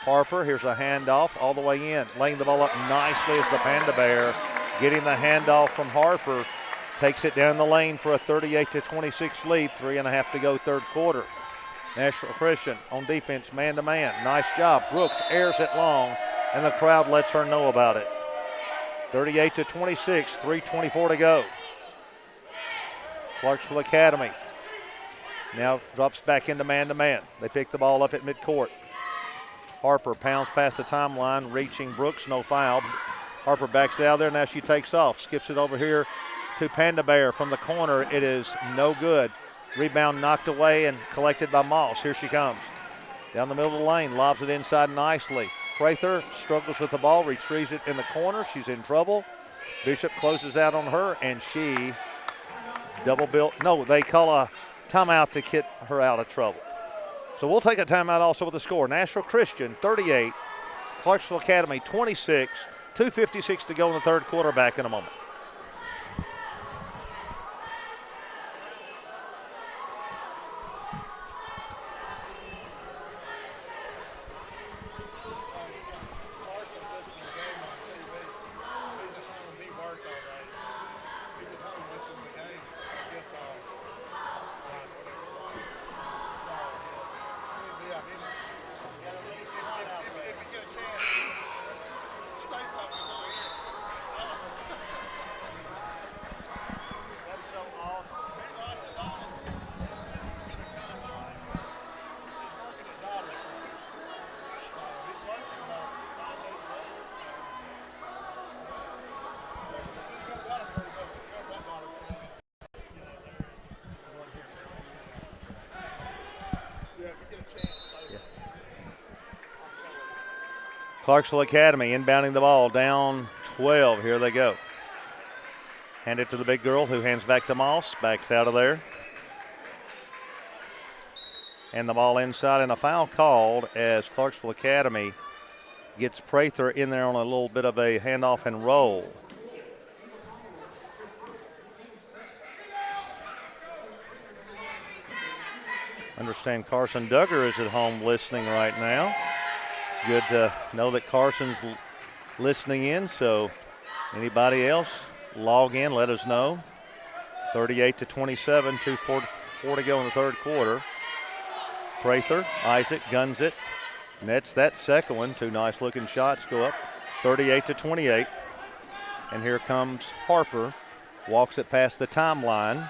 Harper. Here's a handoff all the way in. Laying the ball up nicely is the Panda Bear. Getting the handoff from Harper. Takes it down the lane for a 38-26 lead. 3.5 to go third quarter. Nashville Christian on defense, man-to-man. Nice job. Brooks airs it long, and the crowd lets her know about it. 38-26, 3:24 to go. Clarksville Academy now drops back into man-to-man. They pick the ball up at midcourt. Harper pounds past the timeline, reaching Brooks, no foul. Harper backs out there, now she takes off, skips it over here to Panda Bear from the corner. It is no good. Rebound knocked away and collected by Moss. Here she comes. Down the middle of the lane, lobs it inside nicely. Prather struggles with the ball, retrieves it in the corner. She's in trouble. Bishop closes out on her, and she double bill. No, they call a timeout to get her out of trouble. So we'll take a timeout also with the score. Nashville Christian 38, Clarksville Academy 26, 2:56 to go in the third quarter. Back in a moment. Clarksville Academy inbounding the ball, down 12. Here they go. Hand it to the big girl who hands back to Moss. Backs out of there. And the ball inside, and a foul called as Clarksville Academy gets Prather in there on a little bit of a handoff and roll. Understand Carson Duggar is at home listening right now. It's good to know that Carson's listening in, so anybody else, log in, let us know. 38-27, 2:44 to go in the third quarter. Prather, Isaac guns it, nets that second one. Two nice looking shots go up, 38-28. And here comes Harper, walks it past the timeline.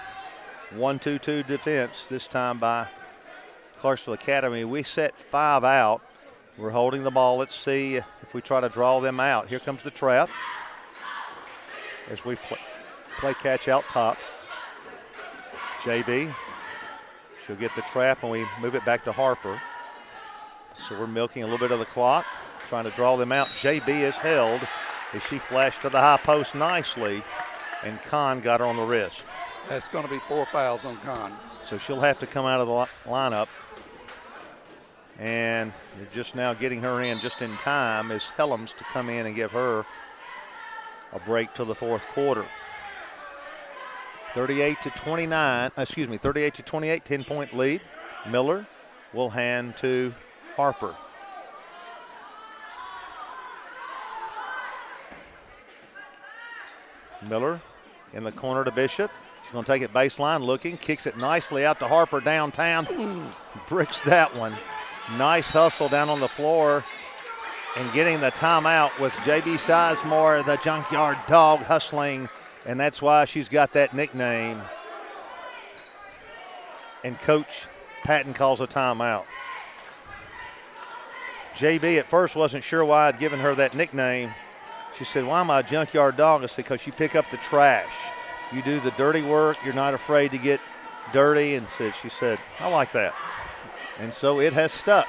1-2-2 defense, this time by Clarksville Academy. We set 5 out. We're holding the ball. Let's see if we try to draw them out. Here comes the trap as we play catch out top. JB. She'll get the trap, and we move it back to Harper. So we're milking a little bit of the clock, trying to draw them out. JB is held as she flashed to the high post nicely, and Kahn got her on the wrist. That's going to be 4 fouls on Kahn. So she'll have to come out of the lineup. And you're just now getting her in just in time is Helms to come in and give her a break till the fourth quarter. 38-28, 10-point lead. Miller will hand to Harper. Miller in the corner to Bishop. She's going to take it baseline, looking, kicks it nicely out to Harper downtown. Bricks that one. Nice hustle down on the floor and getting the timeout with J.B. Sizemore, the junkyard dog, hustling, and that's why she's got that nickname. And Coach Patton calls a timeout. J.B. at first wasn't sure why I'd given her that nickname. She said, why am I a junkyard dog? I said, because you pick up the trash. You do the dirty work. You're not afraid to get dirty. And she said, I like that. And so it has stuck.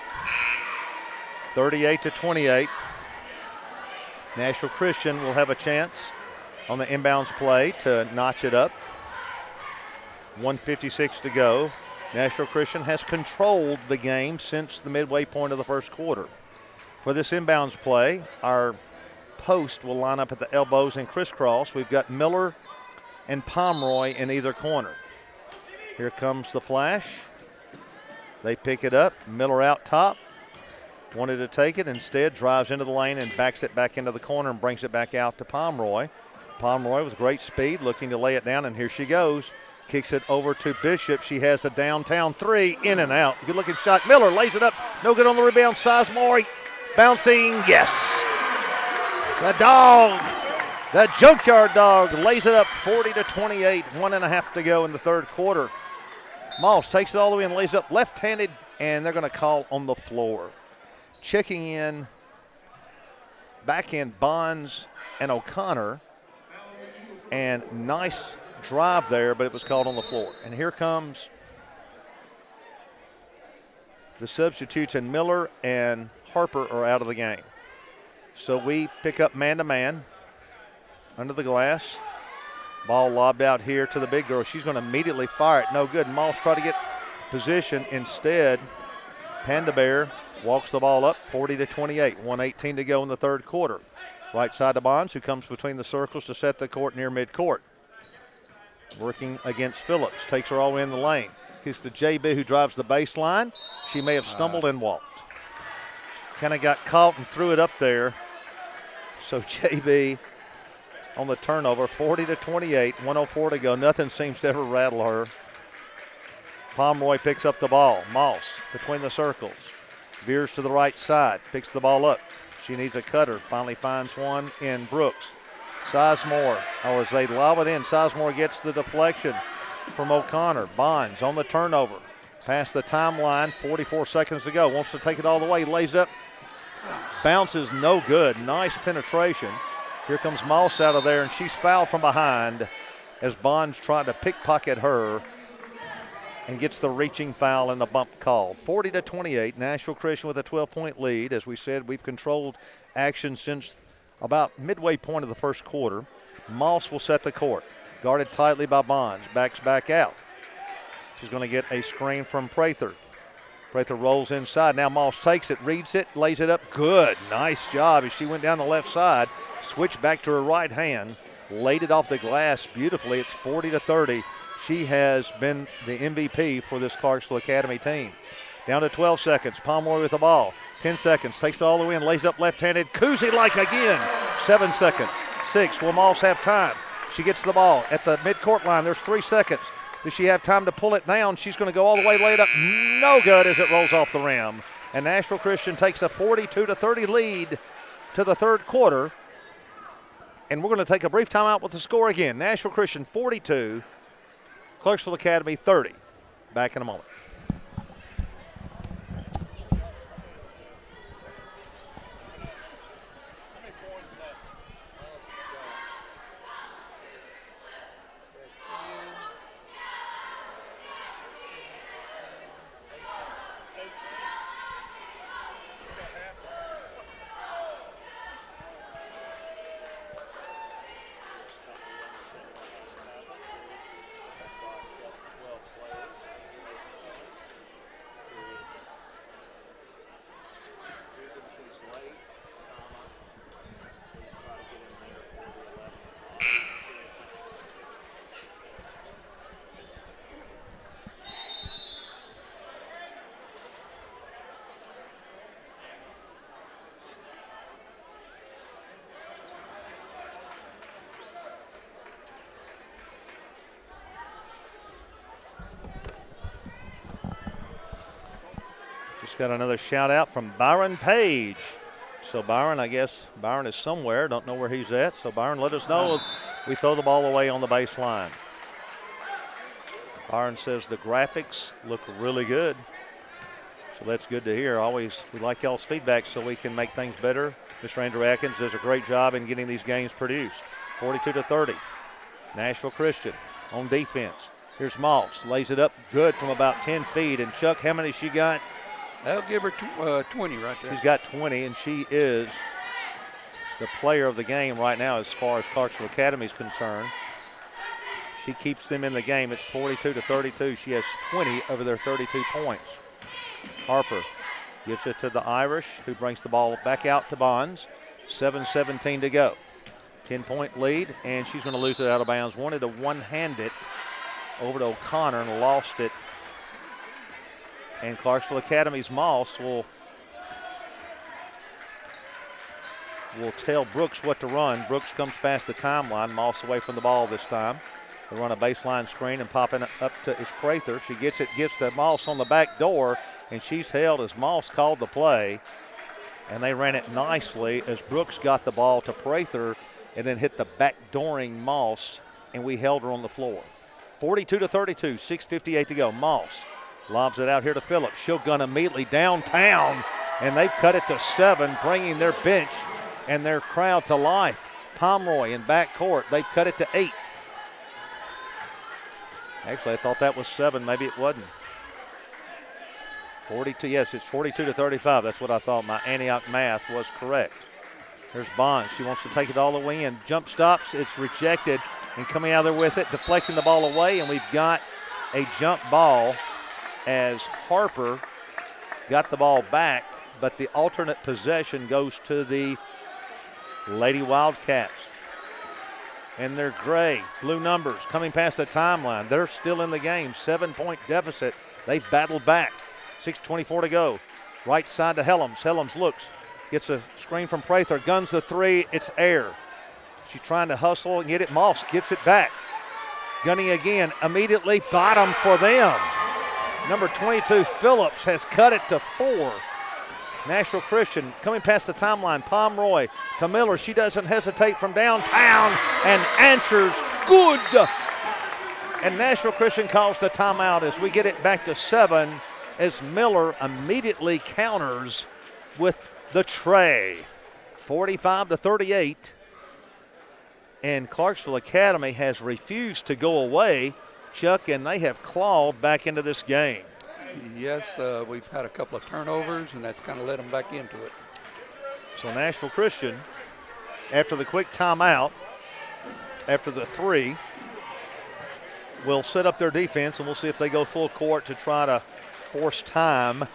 38-28. Nashville Christian will have a chance on the inbounds play to notch it up. 1:56 to go. Nashville Christian has controlled the game since the midway point of the first quarter. For this inbounds play, our post will line up at the elbows and crisscross. We've got Miller and Pomeroy in either corner. Here comes the flash. They pick it up. Miller out top. Wanted to take it. Instead, drives into the lane and backs it back into the corner and brings it back out to Pomeroy. Pomeroy with great speed looking to lay it down, and here she goes. Kicks it over to Bishop. She has a downtown three, in and out. Good looking shot. Miller lays it up. No good on the rebound. Sizemore bouncing. Yes. The dog, the junkyard dog, lays it up 40-28. 1.5 to go in the third quarter. Moss takes it all the way and lays up left-handed, and they're going to call on the floor. Checking in, back in Bonds and O'Connor. And nice drive there, but it was called on the floor. And here comes the substitutes, and Miller and Harper are out of the game. So we pick up man-to-man under the glass. Ball lobbed out here to the big girl. She's going to immediately fire it. No good. Moss tried to get position. Instead, Panda Bear walks the ball up 40-28. 1:18 to go in the third quarter. Right side to Bonds, who comes between the circles to set the court near midcourt. Working against Phillips. Takes her all the way in the lane. Kicks to JB, who drives the baseline. She may have stumbled and walked. Kind of got caught and threw it up there. So JB on the turnover, 40-28, 1:04 to go. Nothing seems to ever rattle her. Pomeroy picks up the ball. Moss between the circles. Veers to the right side. Picks the ball up. She needs a cutter. Finally finds one in Brooks. Sizemore, as they lob it in, Sizemore gets the deflection from O'Connor. Bonds on the turnover. Past the timeline, 44 seconds to go. Wants to take it all the way. Lays up. Bounces no good. Nice penetration. Here comes Moss out of there, and she's fouled from behind as Bonds tried to pickpocket her and gets the reaching foul and the bump called. 40-28, Nashville Christian with a 12-point lead. As we said, we've controlled action since about midway point of the first quarter. Moss will set the court. Guarded tightly by Bonds. Backs back out. She's going to get a screen from Prather. Prather rolls inside. Now Moss takes it, reads it, lays it up. Good. Nice job as she went down the left side. Switched back to her right hand. Laid it off the glass beautifully. It's 40-30. She has been the MVP for this Clarksville Academy team. Down to 12 seconds. Pomeroy with the ball. 10 seconds. Takes it all the way in. Lays up left-handed. Kuzi-like again. 7 seconds. 6. Will Moss have time? She gets the ball at the midcourt line. There's 3 seconds. Does she have time to pull it down? She's going to go all the way, lay it up. No good as it rolls off the rim. And Nashville Christian takes a 42-30 lead to the third quarter. And we're going to take a brief timeout with the score again. Nashville Christian 42, Clarksville Academy 30. Back in a moment. Just got another shout out from Byron Page. So Byron, I guess Byron is somewhere. Don't know where he's at. So Byron, let us know. We throw the ball away on the baseline. Byron says the graphics look really good. So that's good to hear. Always, we like y'all's feedback so we can make things better. Mr. Andrew Atkins does a great job in getting these games produced. 42-30. Nashville Christian on defense. Here's Moss. Lays it up good from about 10 feet. And Chuck, how many she got? That'll give her 20 right there. She's got 20, and she is the player of the game right now as far as Clarksville Academy is concerned. She keeps them in the game. It's 42-32. She has 20 over their 32 points. Harper gives it to the Irish, who brings the ball back out to Bonds. 7:17 to go. 10-point lead, and she's going to lose it out of bounds. Wanted to one-hand it over to O'Connor and lost it. And Clarksville Academy's Moss will tell Brooks what to run. Brooks comes past the timeline. Moss away from the ball this time. They run a baseline screen and popping up to Prather. She gets to Moss on the back door, and she's held as Moss called the play. And they ran it nicely as Brooks got the ball to Prather and then hit the backdooring Moss, and we held her on the floor. 42-32, 6:58 to go. Moss lobs it out here to Phillips. She'll gun immediately downtown, and they've cut it to 7, bringing their bench and their crowd to life. Pomeroy in backcourt. They've cut it to 8. Actually, I thought that was 7. Maybe it wasn't. 42. Yes, it's 42-35. That's what I thought. My Antioch math was correct. Here's Bonds. She wants to take it all the way in. Jump stops. It's rejected, and coming out there with it, deflecting the ball away, and we've got a jump ball as Harper got the ball back, but the alternate possession goes to the Lady Wildcats. And they're gray, blue numbers coming past the timeline. They're still in the game, 7-point deficit. They've battled back. 6:24 to go. Right side to Helms. Helms looks, gets a screen from Prather, guns the 3, it's air. She's trying to hustle and get it. Moss gets it back. Gunning again, immediately bottom for them. Number 22, Phillips, has cut it to 4. Nashville Christian coming past the timeline. Pomeroy to Miller. She doesn't hesitate from downtown and answers good. And Nashville Christian calls the timeout as we get it back to 7 as Miller immediately counters with the tray. 45-38. And Clarksville Academy has refused to go away, Chuck, and they have clawed back into this game. Yes, we've had a couple of turnovers, and that's kind of led them back into it. So Nashville Christian, after the quick timeout, after the 3, will set up their defense, and we'll see if they go full court to try to force time.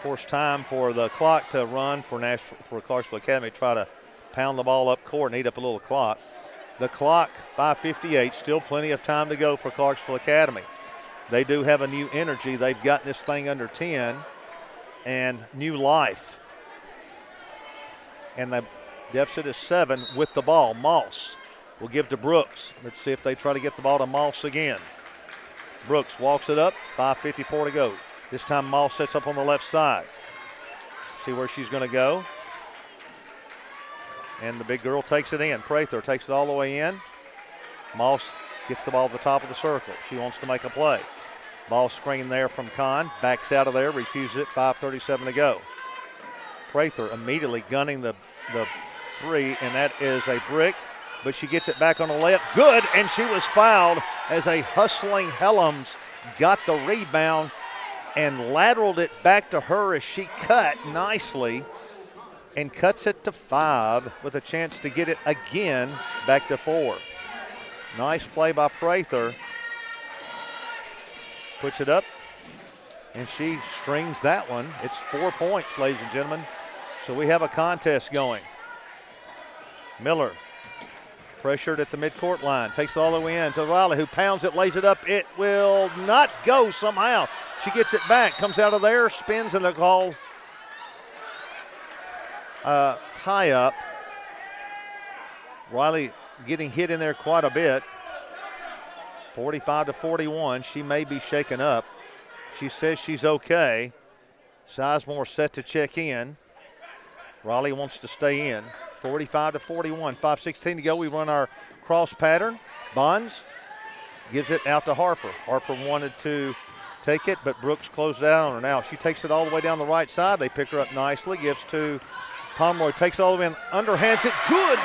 Force time for the clock to run for Clarksville Academy, try to pound the ball up court and eat up a little clock. The clock, 5:58, still plenty of time to go for Clarksville Academy. They do have a new energy. They've gotten this thing under 10 and new life. And the deficit is 7 with the ball. Moss will give to Brooks. Let's see if they try to get the ball to Moss again. Brooks walks it up, 5:54 to go. This time Moss sets up on the left side. See where she's going to go. And the big girl takes it in. Prather takes it all the way in. Moss gets the ball at the top of the circle. She wants to make a play. Ball screen there from Kahn. Backs out of there, refuses it, 5:37 to go. Prather immediately gunning the 3, and that is a brick. But she gets it back on the layup. Good, and she was fouled as a hustling Helms got the rebound and lateraled it back to her as she cut nicely and cuts it to 5 with a chance to get it again back to 4. Nice play by Prather. Puts it up, and she strings that one. It's 4 points, ladies and gentlemen. So we have a contest going. Miller pressured at the midcourt line. Takes it all the way in to Riley, who pounds it, lays it up. It will not go somehow. She gets it back, comes out of there, spins, and they're called tie up. Riley getting hit in there quite a bit. 45-41. She may be shaken up. She says she's okay. Sizemore set to check in. Riley wants to stay in. 45-41. 5:16 to go. We run our cross pattern. Bonds gives it out to Harper. Harper wanted to take it, but Brooks closed out on her. Now she takes it all the way down the right side. They pick her up nicely. Gives to Pomeroy. Takes it all the way in. Underhands it. Good.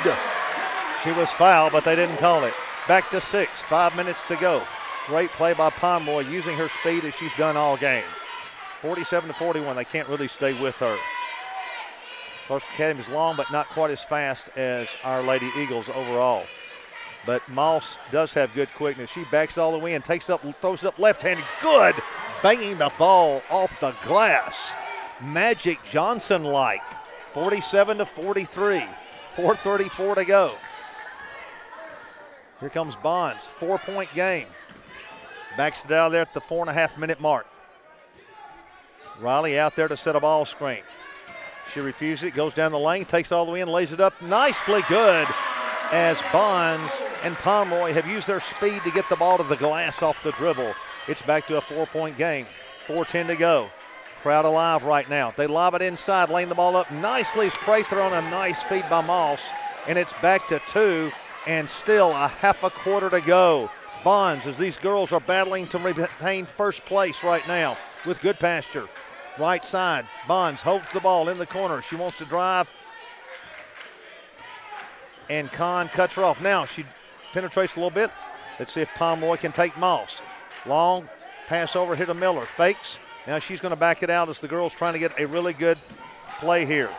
She was fouled, but they didn't call it. Back to 6. 5 minutes to go. Great play by Pomeroy, using her speed as she's done all game. 47-41. They can't really stay with her. Clarksville Academy is long, but not quite as fast as Our Lady Eagles overall. But Moss does have good quickness. She backs it all the way in, takes it up, throws it up left-handed. Good! Banging the ball off the glass. Magic Johnson-like. 47-43. 4:34 to go. Here comes Bonds. 4-point game. Backs it out of there at the 4.5-minute mark. Riley out there to set a ball screen. She refuses it, goes down the lane, takes it all the way in, lays it up nicely. Good, as Bonds and Pomeroy have used their speed to get the ball to the glass off the dribble. It's back to a 4-point game. 4:10 to go. Crowd alive right now. They lob it inside, laying the ball up nicely as Prather on a nice feed by Moss. And it's back to 2, and still a half a quarter to go. Bonds, as these girls are battling to retain first place right now with good pasture. Right side, Bonds holds the ball in the corner. She wants to drive, and Kahn cuts her off. Now she penetrates a little bit. Let's see if Pomeroy can take Moss. Long pass over here to Miller. Fakes. Now she's going to back it out as the girls trying to get a really good play here.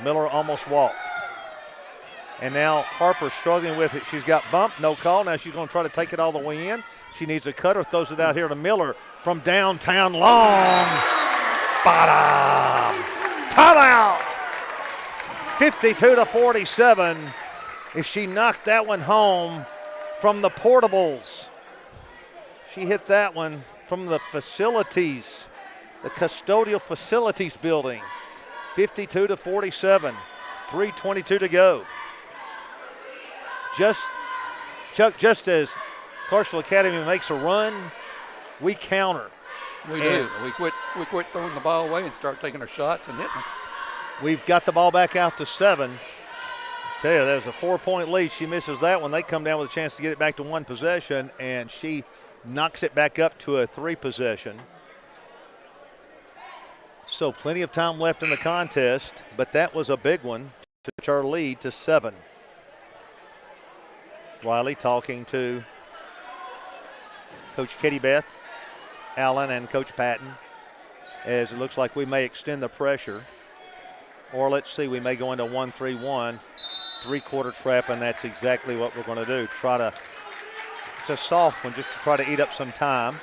Miller almost walked. And now Harper struggling with it. She's got bumped, no call. Now she's going to try to take it all the way in. She needs a cutter, throws it out here to Miller from downtown. Long. Bottom. Timeout. 52-47. If she knocked that one home from the portables. She hit that one from the facilities, the custodial facilities building. 52-47. 3:22 to go. Just as Clarksville Academy makes a run, we counter. We do. We quit throwing the ball away and start taking our shots and hitting them. We've got the ball back out to 7. I tell you, there's a 4-point lead. She misses that one. They come down with a chance to get it back to 1 possession, and she knocks it back up to a 3 possession. So plenty of time left in the contest, but that was a big one to push our lead to 7. Riley talking to Coach Katie Beth. Allen and Coach Patton, as it looks like we may extend the pressure. Or let's see, we may go into 1-3-1, three-quarter trap, and that's exactly what we're going to do. It's a soft one just to try to eat up some time.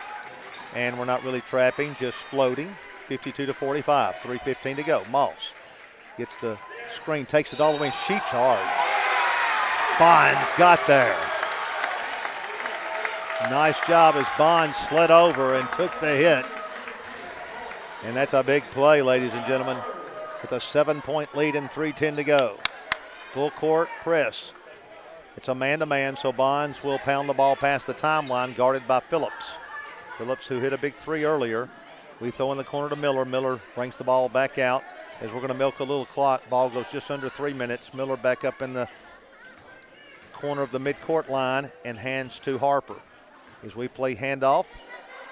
And we're not really trapping, just floating. 52-45, 3:15 to go. Moss gets the screen, takes it all the way, and she charged. Bonds got there. Nice job as Bonds slid over and took the hit. And that's a big play, ladies and gentlemen, with a 7-point lead and 3:10 to go. Full court press. It's a man-to-man, so Bonds will pound the ball past the timeline, guarded by Phillips. Phillips, who hit a big three earlier. We throw in the corner to Miller. Miller brings the ball back out as we're going to milk a little clock. Ball goes just under 3 minutes. Miller back up in the corner of the midcourt line and hands to Harper. As we play handoff,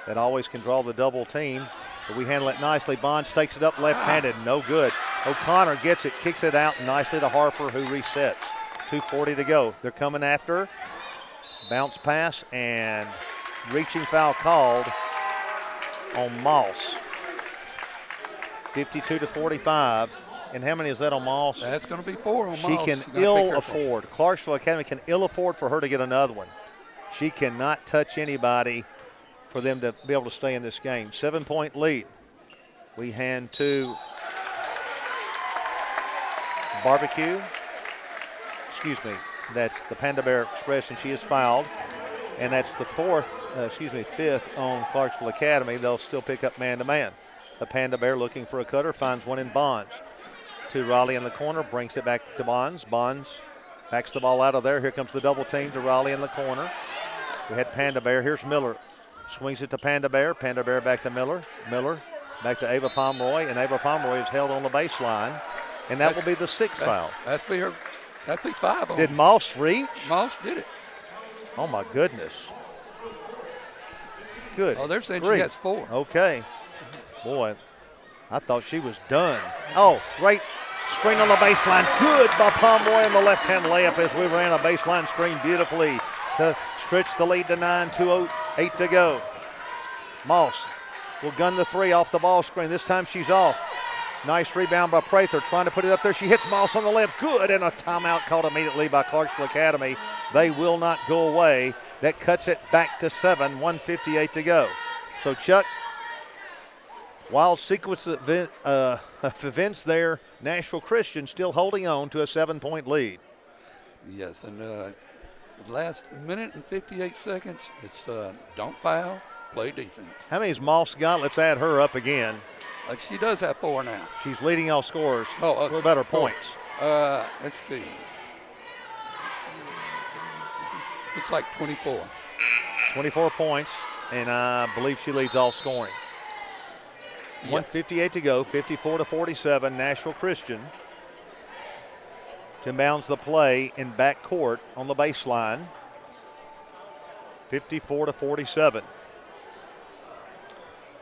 that always can draw the double team, but we handle it nicely. Bonds takes it up left-handed, no good. O'Connor gets it, kicks it out nicely to Harper, who resets. 2:40 to go. They're coming after. Bounce pass and reaching foul called on Moss. 52-45. And how many is that on Moss? That's going to be 4 on Moss. She can ill afford. Clarksville Academy can ill afford for her to get another one. She cannot touch anybody for them to be able to stay in this game. 7-point lead. We hand to Barbecue. Excuse me. That's the Panda Bear Express, and she is fouled. And that's the fifth on Clarksville Academy. They'll still pick up man-to-man. The Panda Bear looking for a cutter, finds one in Bonds. To Raleigh in the corner, brings it back to Bonds. Bonds backs the ball out of there. Here comes the double team to Raleigh in the corner. We had Panda Bear. Here's Miller. Swings it to Panda Bear. Panda Bear back to Miller. Miller back to Ava Pomeroy. And Ava Pomeroy is held on the baseline. And that will be the sixth foul. That'd be 5 on. Did Moss reach? Moss did it. Oh, my goodness. Good. Oh, they're saying grief. she has 4. Okay. Boy, I thought she was done. Oh, great screen on the baseline. Good by Pomeroy on the left-hand layup as we ran a baseline screen beautifully to stretch the lead to 9, 2:08 to go. Moss will gun the three off the ball screen. This time she's off. Nice rebound by Prather, trying to put it up there. She hits Moss on the left. Good, and a timeout called immediately by Clarksville Academy. They will not go away. That cuts it back to 7, 1:58 to go. So, Chuck, wild sequence of events there. Nashville Christian still holding on to a 7-point lead. Yes, and the last minute and 58 seconds, it's don't foul, play defense. How many's Moss got? Let's add her up again. She does have 4 now. She's leading all scorers. Oh, what about her points? Let's see. Looks like 24. 24 points, and I believe she leads all scoring. Yes. 1:58 to go, 54-47, Nashville Christian. To inbounds the play in backcourt on the baseline. 54-47.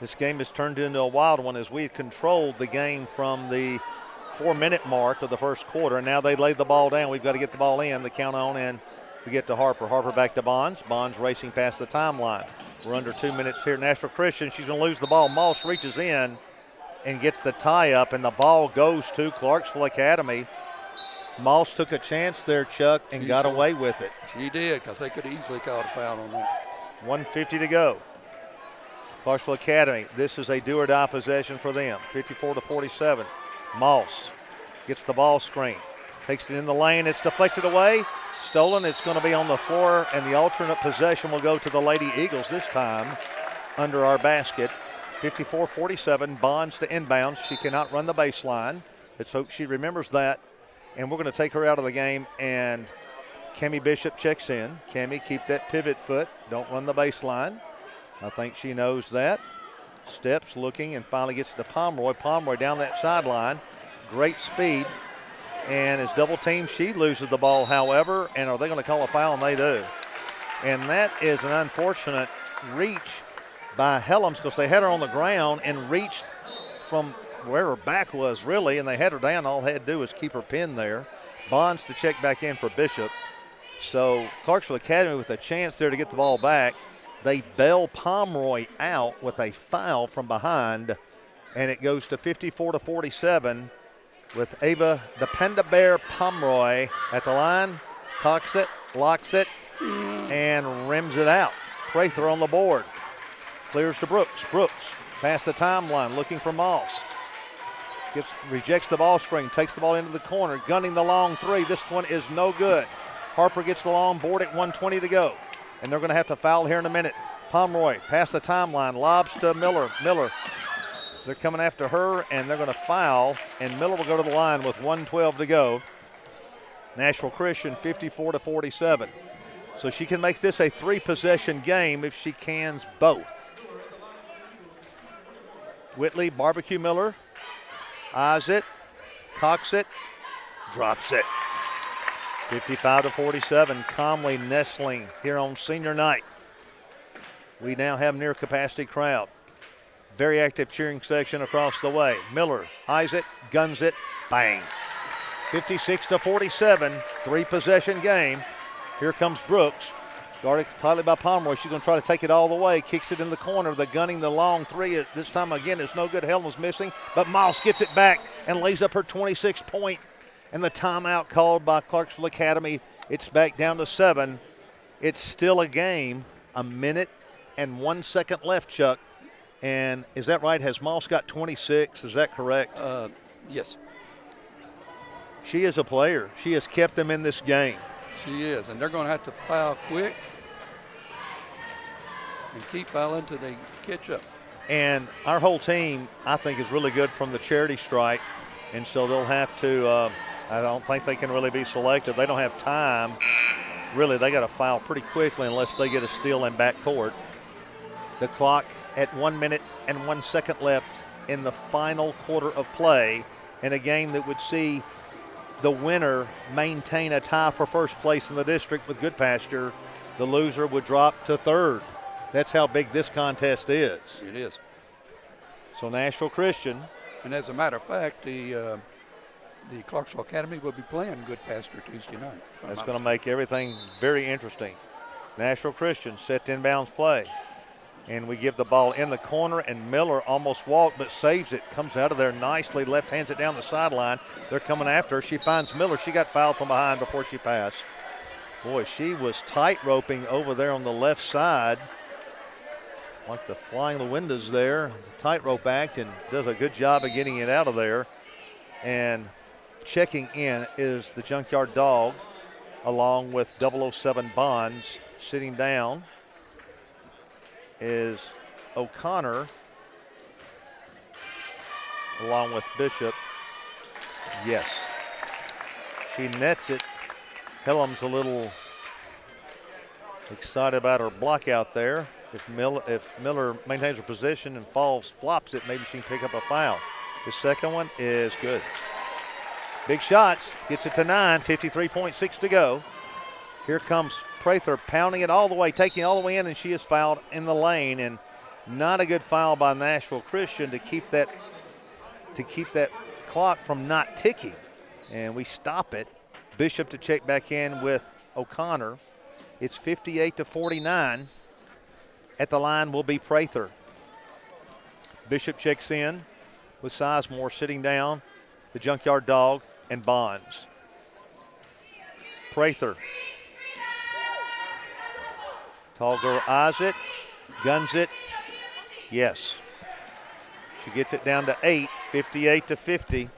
This game has turned into a wild one as we controlled the game from the 4-minute mark of the first quarter, and now they laid the ball down. We've got to get the ball in, the count on, and we get to Harper. Harper back to Bonds. Bonds racing past the timeline. We're under 2 minutes here. Nashville Christian, she's going to lose the ball. Moss reaches in and gets the tie up, and the ball goes to Clarksville Academy. Moss took a chance there, Chuck, and got away with it. She did, because they could have easily called a foul on that. 1:50 to go. Clarksville Academy, this is a do-or-die possession for them. 54-47. Moss gets the ball screen. Takes it in the lane. It's deflected away. Stolen. It's going to be on the floor, and the alternate possession will go to the Lady Eagles this time under our basket. 54-47. Bonds to inbounds. She cannot run the baseline. Let's hope she remembers that. And we're going to take her out of the game, and Cammie Bishop checks in. Cammie, keep that pivot foot. Don't run the baseline. I think she knows that. Steps, looking, and finally gets to Pomeroy. Pomeroy down that sideline. Great speed. And as double teamed, she loses the ball, however. And are they going to call a foul? And they do. And that is an unfortunate reach by Helms, because they had her on the ground and reached from where her back was, really, and they had her down. All they had to do was keep her pinned there. Bonds to check back in for Bishop. So Clarksville Academy with a chance there to get the ball back. they bail Pomeroy out with a foul from behind, and it goes to 54-47 with Ava the Panda Bear Pomeroy at the line. Cocks it, locks it, and rims it out. Prather on the board. Clears to Brooks. Brooks past the timeline looking for Moss. Rejects the ball screen, takes the ball into the corner, gunning the long three. This one is no good. Harper gets the long board at 1:20 to go. And they're going to have to foul here in a minute. Pomeroy past the timeline, lobs to Miller. Miller, they're coming after her, and they're going to foul, and Miller will go to the line with 1:12 to go. Nashville Christian 54-47. So she can make this a 3-possession game if she cans both. Whitley, barbecue Miller, eyes it, cocks it, drops it. 55-47, calmly nestling here on senior night. We now have near capacity crowd. Very active cheering section across the way. Miller eyes it, guns it, bang. 56-47, 3-possession game. Here comes Brooks, guarded tightly by Pomeroy. She's going to try to take it all the way, kicks it in the corner. The gunning the long three. This time again, it's no good. Helm's missing, but Moss gets it back and lays up her 26-point. And the timeout called by Clarksville Academy. It's back down to 7. It's still a game. 1 minute and 1 second left, Chuck. And is that right? Has Moss got 26? Is that correct? Yes. She is a player. She has kept them in this game. She is, and they're going to have to foul quick and keep fouling until they catch up. And our whole team, I think, is really good from the charity stripe, and so they'll have to I don't think they can really be selective. They don't have time. Really, they got to foul pretty quickly unless they get a steal in backcourt. The clock at 1 minute and 1 second left in the final quarter of play in a game that would see the winner maintain a tie for first place in the district with Goodpasture. The loser would drop to third. That's how big this contest is. It is. So Nashville Christian. And as a matter of fact, the Clarksville Academy will be playing Goodpasture Tuesday night. That's going to make everything very interesting. Nashville Christian set to inbounds play. And we give the ball in the corner, and Miller almost walked but saves it. Comes out of there nicely, left hands it down the sideline. They're coming after her. She finds Miller. She got fouled from behind before she passed. Boy, she was tight roping over there on the left side. Like the flying the windows there. The tightrope act, and does a good job of getting it out of there. And checking in is the Junkyard Dog along with 007 Bonds. Sitting down is O'Connor along with Bishop. Yes. She nets it. Hellam's a little excited about her block out there. If Miller maintains her position and flops it, maybe she can pick up a foul. The second one is good. Big shots, gets it to 9, 53.6 to go. Here comes Prather pounding it all the way, taking it all the way in, and she is fouled in the lane. And not a good foul by Nashville Christian to keep that clock from not ticking. And we stop it. Bishop to check back in with O'Connor. It's 58-49. At the line will be Prather. Bishop checks in with Sizemore sitting down, the Junkyard Dog, and Bonds. Prather. Tall girl eyes it, guns it. Yes. She gets it down to 8, 58-50.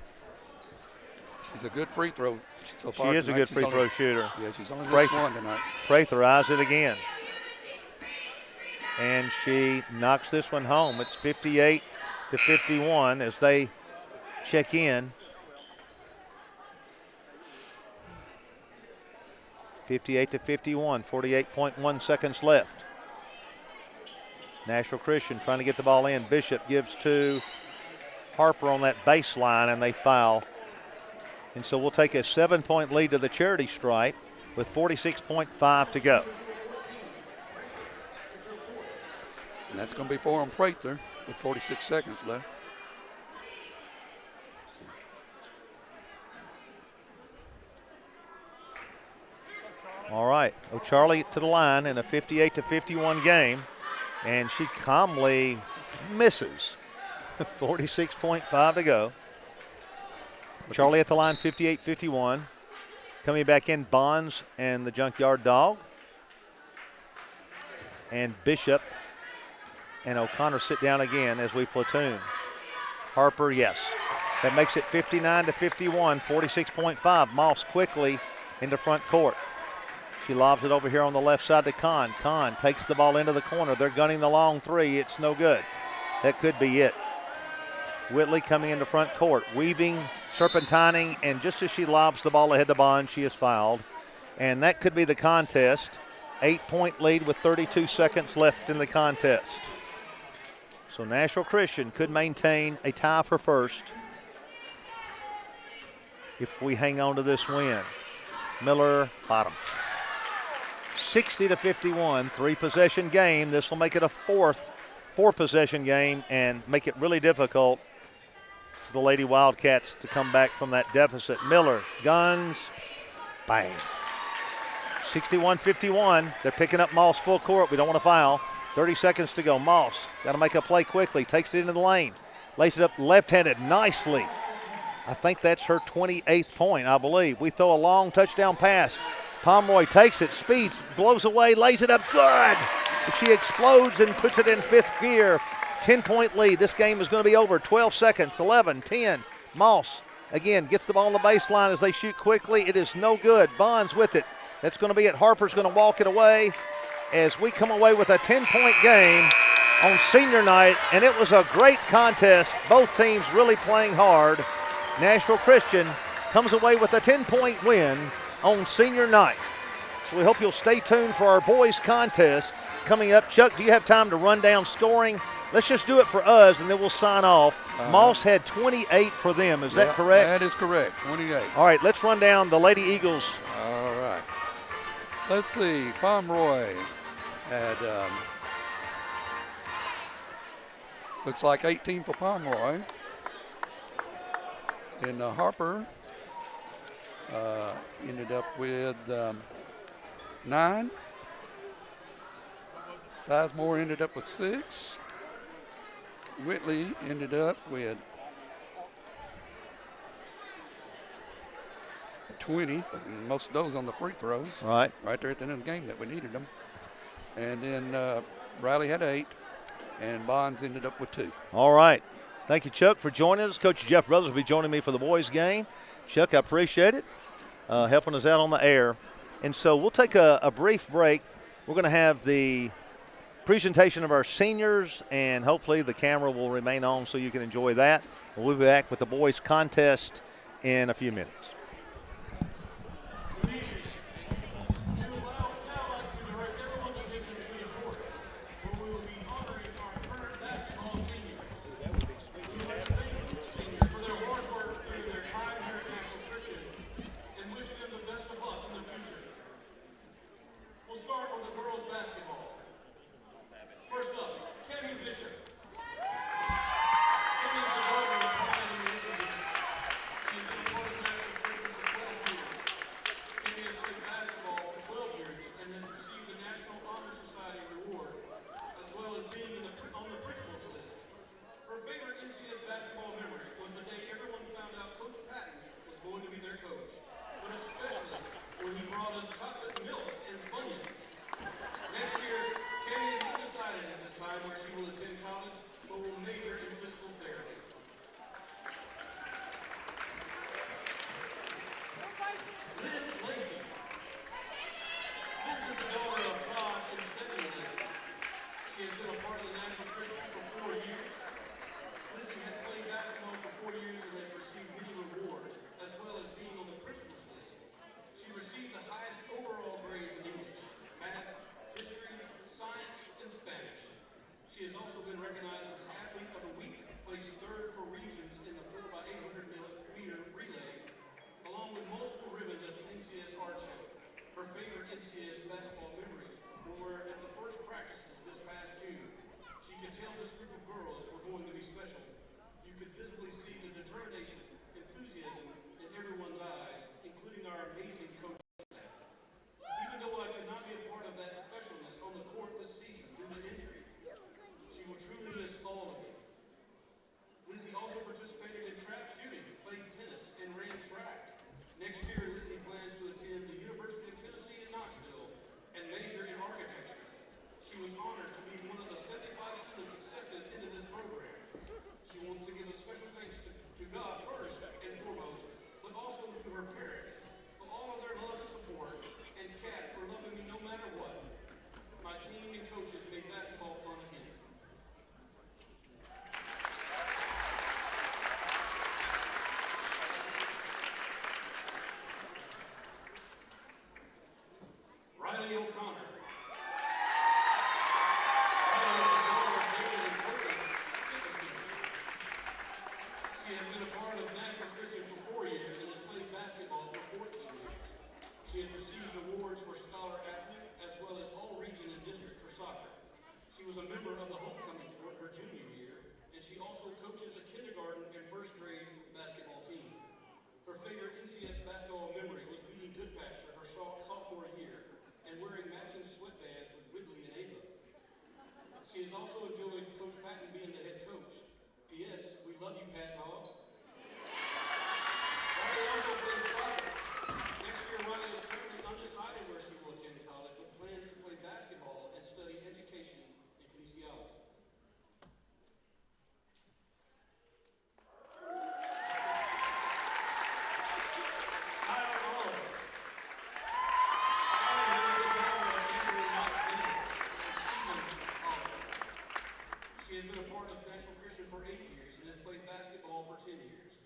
She's a good free throw. So far she is a good free throw shooter. Yeah, she's only missed one tonight. Prather eyes it again. And she knocks this one home. It's 58-51 as they check in. 58-51, 48.1 seconds left. Nashville Christian trying to get the ball in. Bishop gives to Harper on that baseline, and they foul. And so we'll take a 7-point lead to the charity stripe with 46.5 to go. And that's going to be for him, Prather, with 46 seconds left. All right, O'Charlie to the line in a 58-51 game, and she calmly misses. 46.5 to go. Charlie at the line, 58-51. Coming back in, Bonds and the Junkyard Dog. And Bishop and O'Connor sit down again as we platoon. Harper, yes. That makes it 59-51, 46.5. Moss quickly into front court. She lobs it over here on the left side to Kahn. Kahn takes the ball into the corner. They're gunning the long three. It's no good. That could be it. Whitley coming into front court, weaving, serpentining, and just as she lobs the ball ahead to Bond, she is fouled. And that could be the contest. 8-point lead with 32 seconds left in the contest. So Nashville Christian could maintain a tie for first if we hang on to this win. Miller, bottom. 60-51, three-possession game. This will make it a four-possession game and make it really difficult for the Lady Wildcats to come back from that deficit. Miller, guns, bang. 61-51. They're picking up Moss full court. We don't want to foul. 30 seconds to go. Moss got to make a play quickly. Takes it into the lane. Lays it up left-handed nicely. I think that's her 28th point, I believe. We throw a long touchdown pass. Pomeroy takes it, speeds, blows away, lays it up, good. She explodes and puts it in fifth gear. 10-point lead. This game is going to be over. 12 seconds, 11, 10. Moss, again, gets the ball on the baseline as they shoot quickly. It is no good. Bonds with it. That's going to be it. Harper's going to walk it away as we come away with a 10-point game on senior night, and it was a great contest. Both teams really playing hard. Nashville Christian comes away with a 10-point win on senior night. So we hope you'll stay tuned for our boys contest coming up. Chuck, do you have time to run down scoring? Let's just do it for us, and then we'll sign off. Moss had 28 for them. Is that correct? That is correct, 28. All right, let's run down the Lady Eagles. All right. Let's see. Pomeroy had, looks like 18 for Pomeroy. And Harper ended up with 9. Sizemore ended up with 6. Whitley ended up with 20, and most of those on the free throws. Right there at the end of the game that we needed them. And then Riley had 8, and Bonds ended up with 2. All right. Thank you, Chuck, for joining us. Coach Jeff Brothers will be joining me for the boys' game. Chuck, I appreciate it, helping us out on the air. And so we'll take a brief break. We're going to have the presentation of our seniors, and hopefully the camera will remain on so you can enjoy that. We'll be back with the boys' contest in a few minutes. Enthusiasm in everyone's eyes, including our amazing coaching staff. Even though also enjoyed Coach Patton being the head coach. P.S. We love you, Pat Dog. Riley also played soccer. Next year, Riley is currently undecided where she will attend college, but plans to play basketball and study education in kinesiology. She has been a part of National Christian for 8 years and has played basketball for 10 years.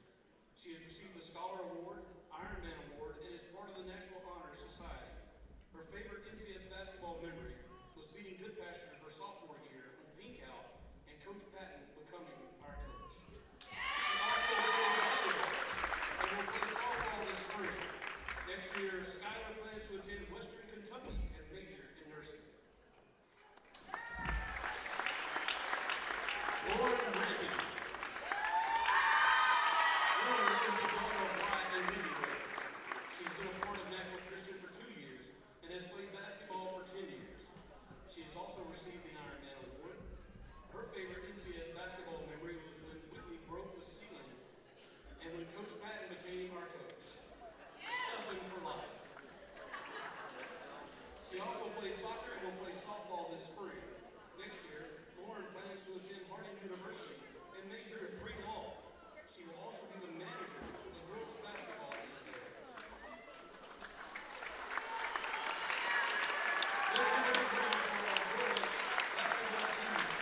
She has received the Scholar Award, Ironman Award, and is part of the National Honor Society. Her favorite NCS basketball memory was beating Good Pasture her sophomore year with Pink Out and Coach Patton becoming our coach. She also played volleyball and will play softball this spring. Next year, Skylar plans to attend Western Kentucky and major in nursing. Lauren Randy. Lauren is the daughter of Wyatt and Mindy Ray. She's been a part of National Christian for 2 years and has played basketball for 10 years. She has also received the Ironman Award. Her favorite NCS basketball memory was when Whitney broke the ceiling and when Coach Patton became our coach. Stuffing for life. She also played soccer and will play softball this spring. Next year, Lauren plans to attend Harding University and major in pre-law. She will also be the manager for the girls' basketball team there. Let's give it a round for our girls' basketball seniors.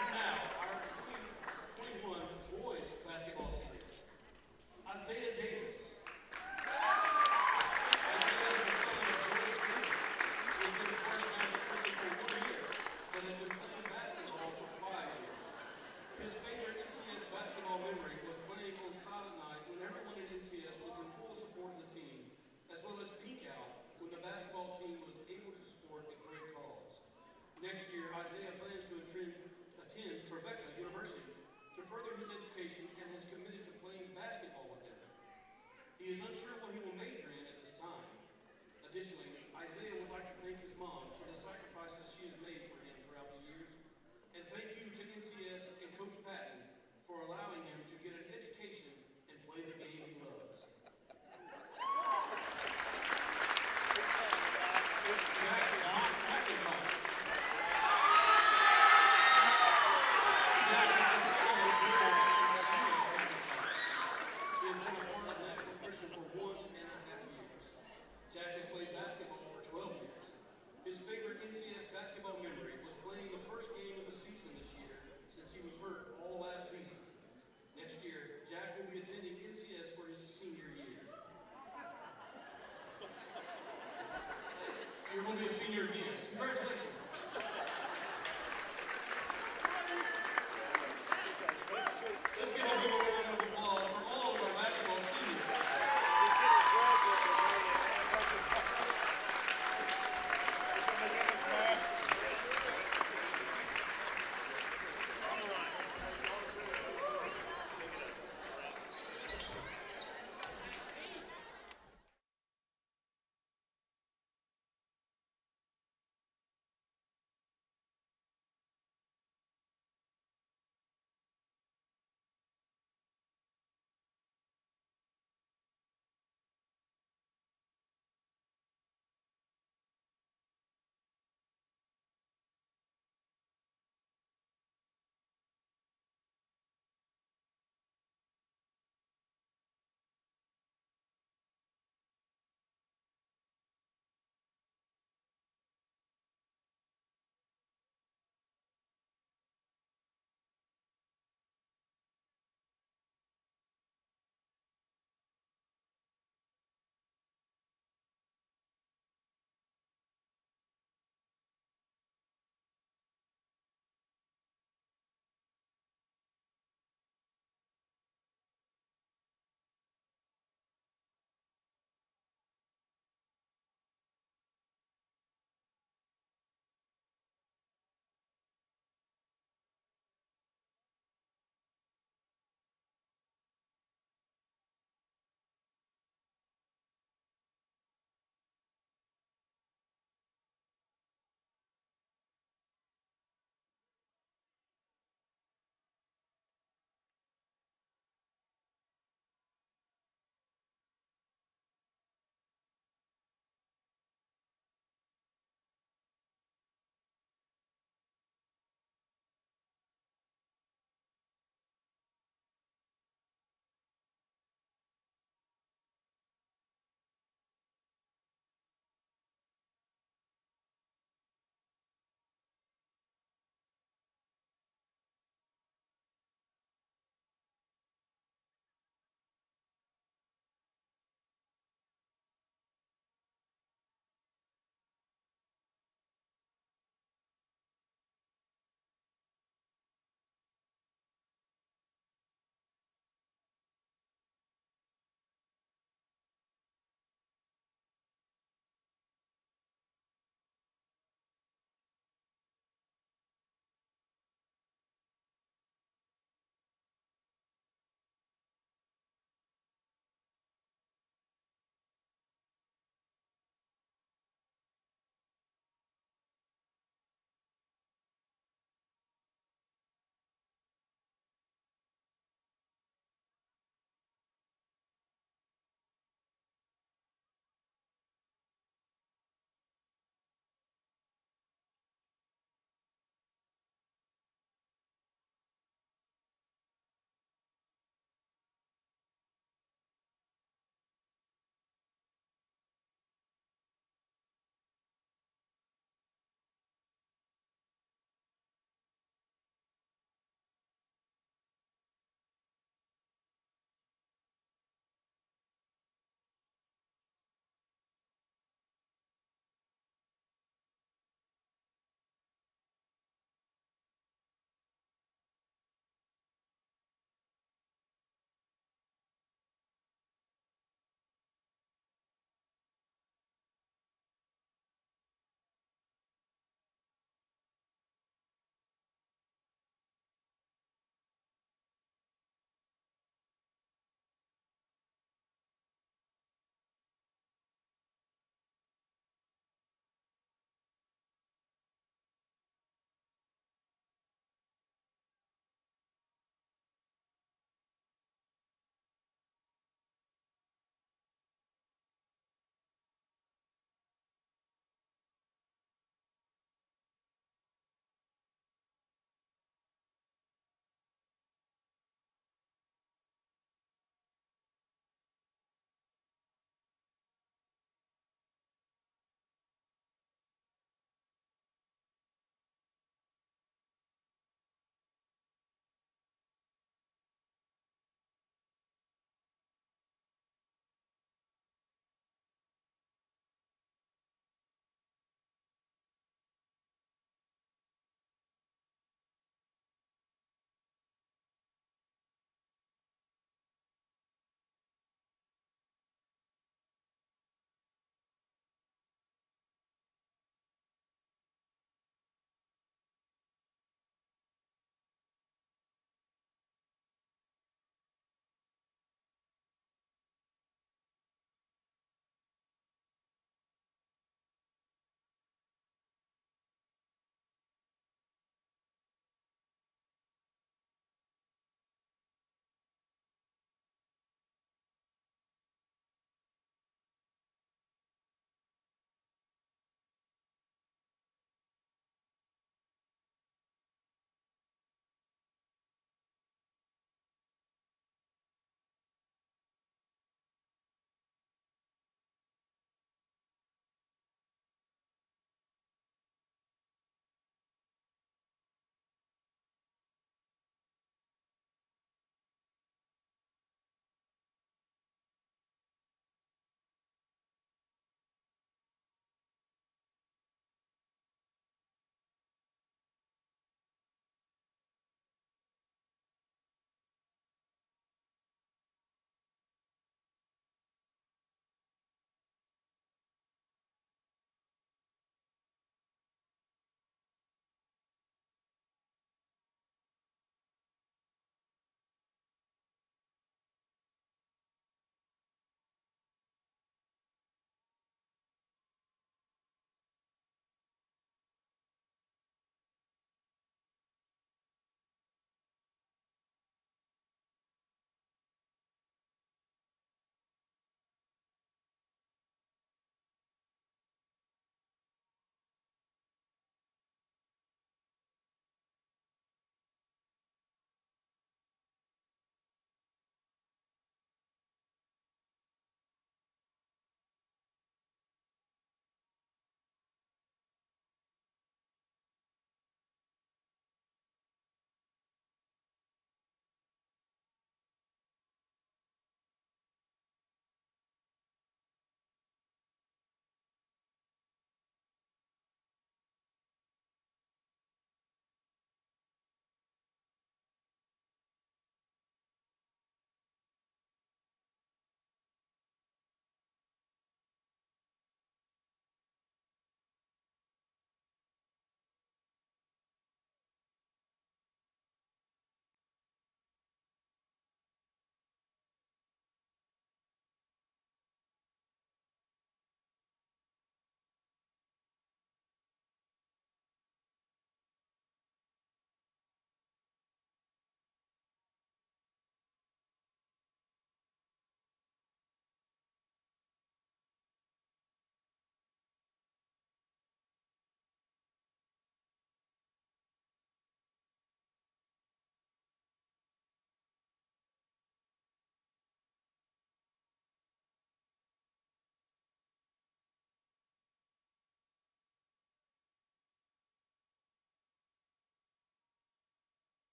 And now, our 2021 boys basketball seniors. Isaiah Davis. Isaiah is the son of Joyce Green. He has been a part of National Christian for 1 year, but has been playing basketball for 5 years. His favorite NCS basketball memory was playing on Silent Night when everyone in NCS was in full support of the team, as well as Peak Out when the basketball team was able to support a great cause. Next year, Isaiah plans to attend Trevecca University to further his education and has committed to playing basketball with them. He is unsure what he will major in at this time. Additionally, Isaiah would like to thank his mom for the sacrifices she has made for him throughout the years, and thank you to NCS and Coach Patton for allowing him to get an education and play the game he loves. Jack McIntosh. Jack is the son of Bill McIntosh. He has been a part of National Christian for 1.5 years. Jack has played basketball for 12 years. His favorite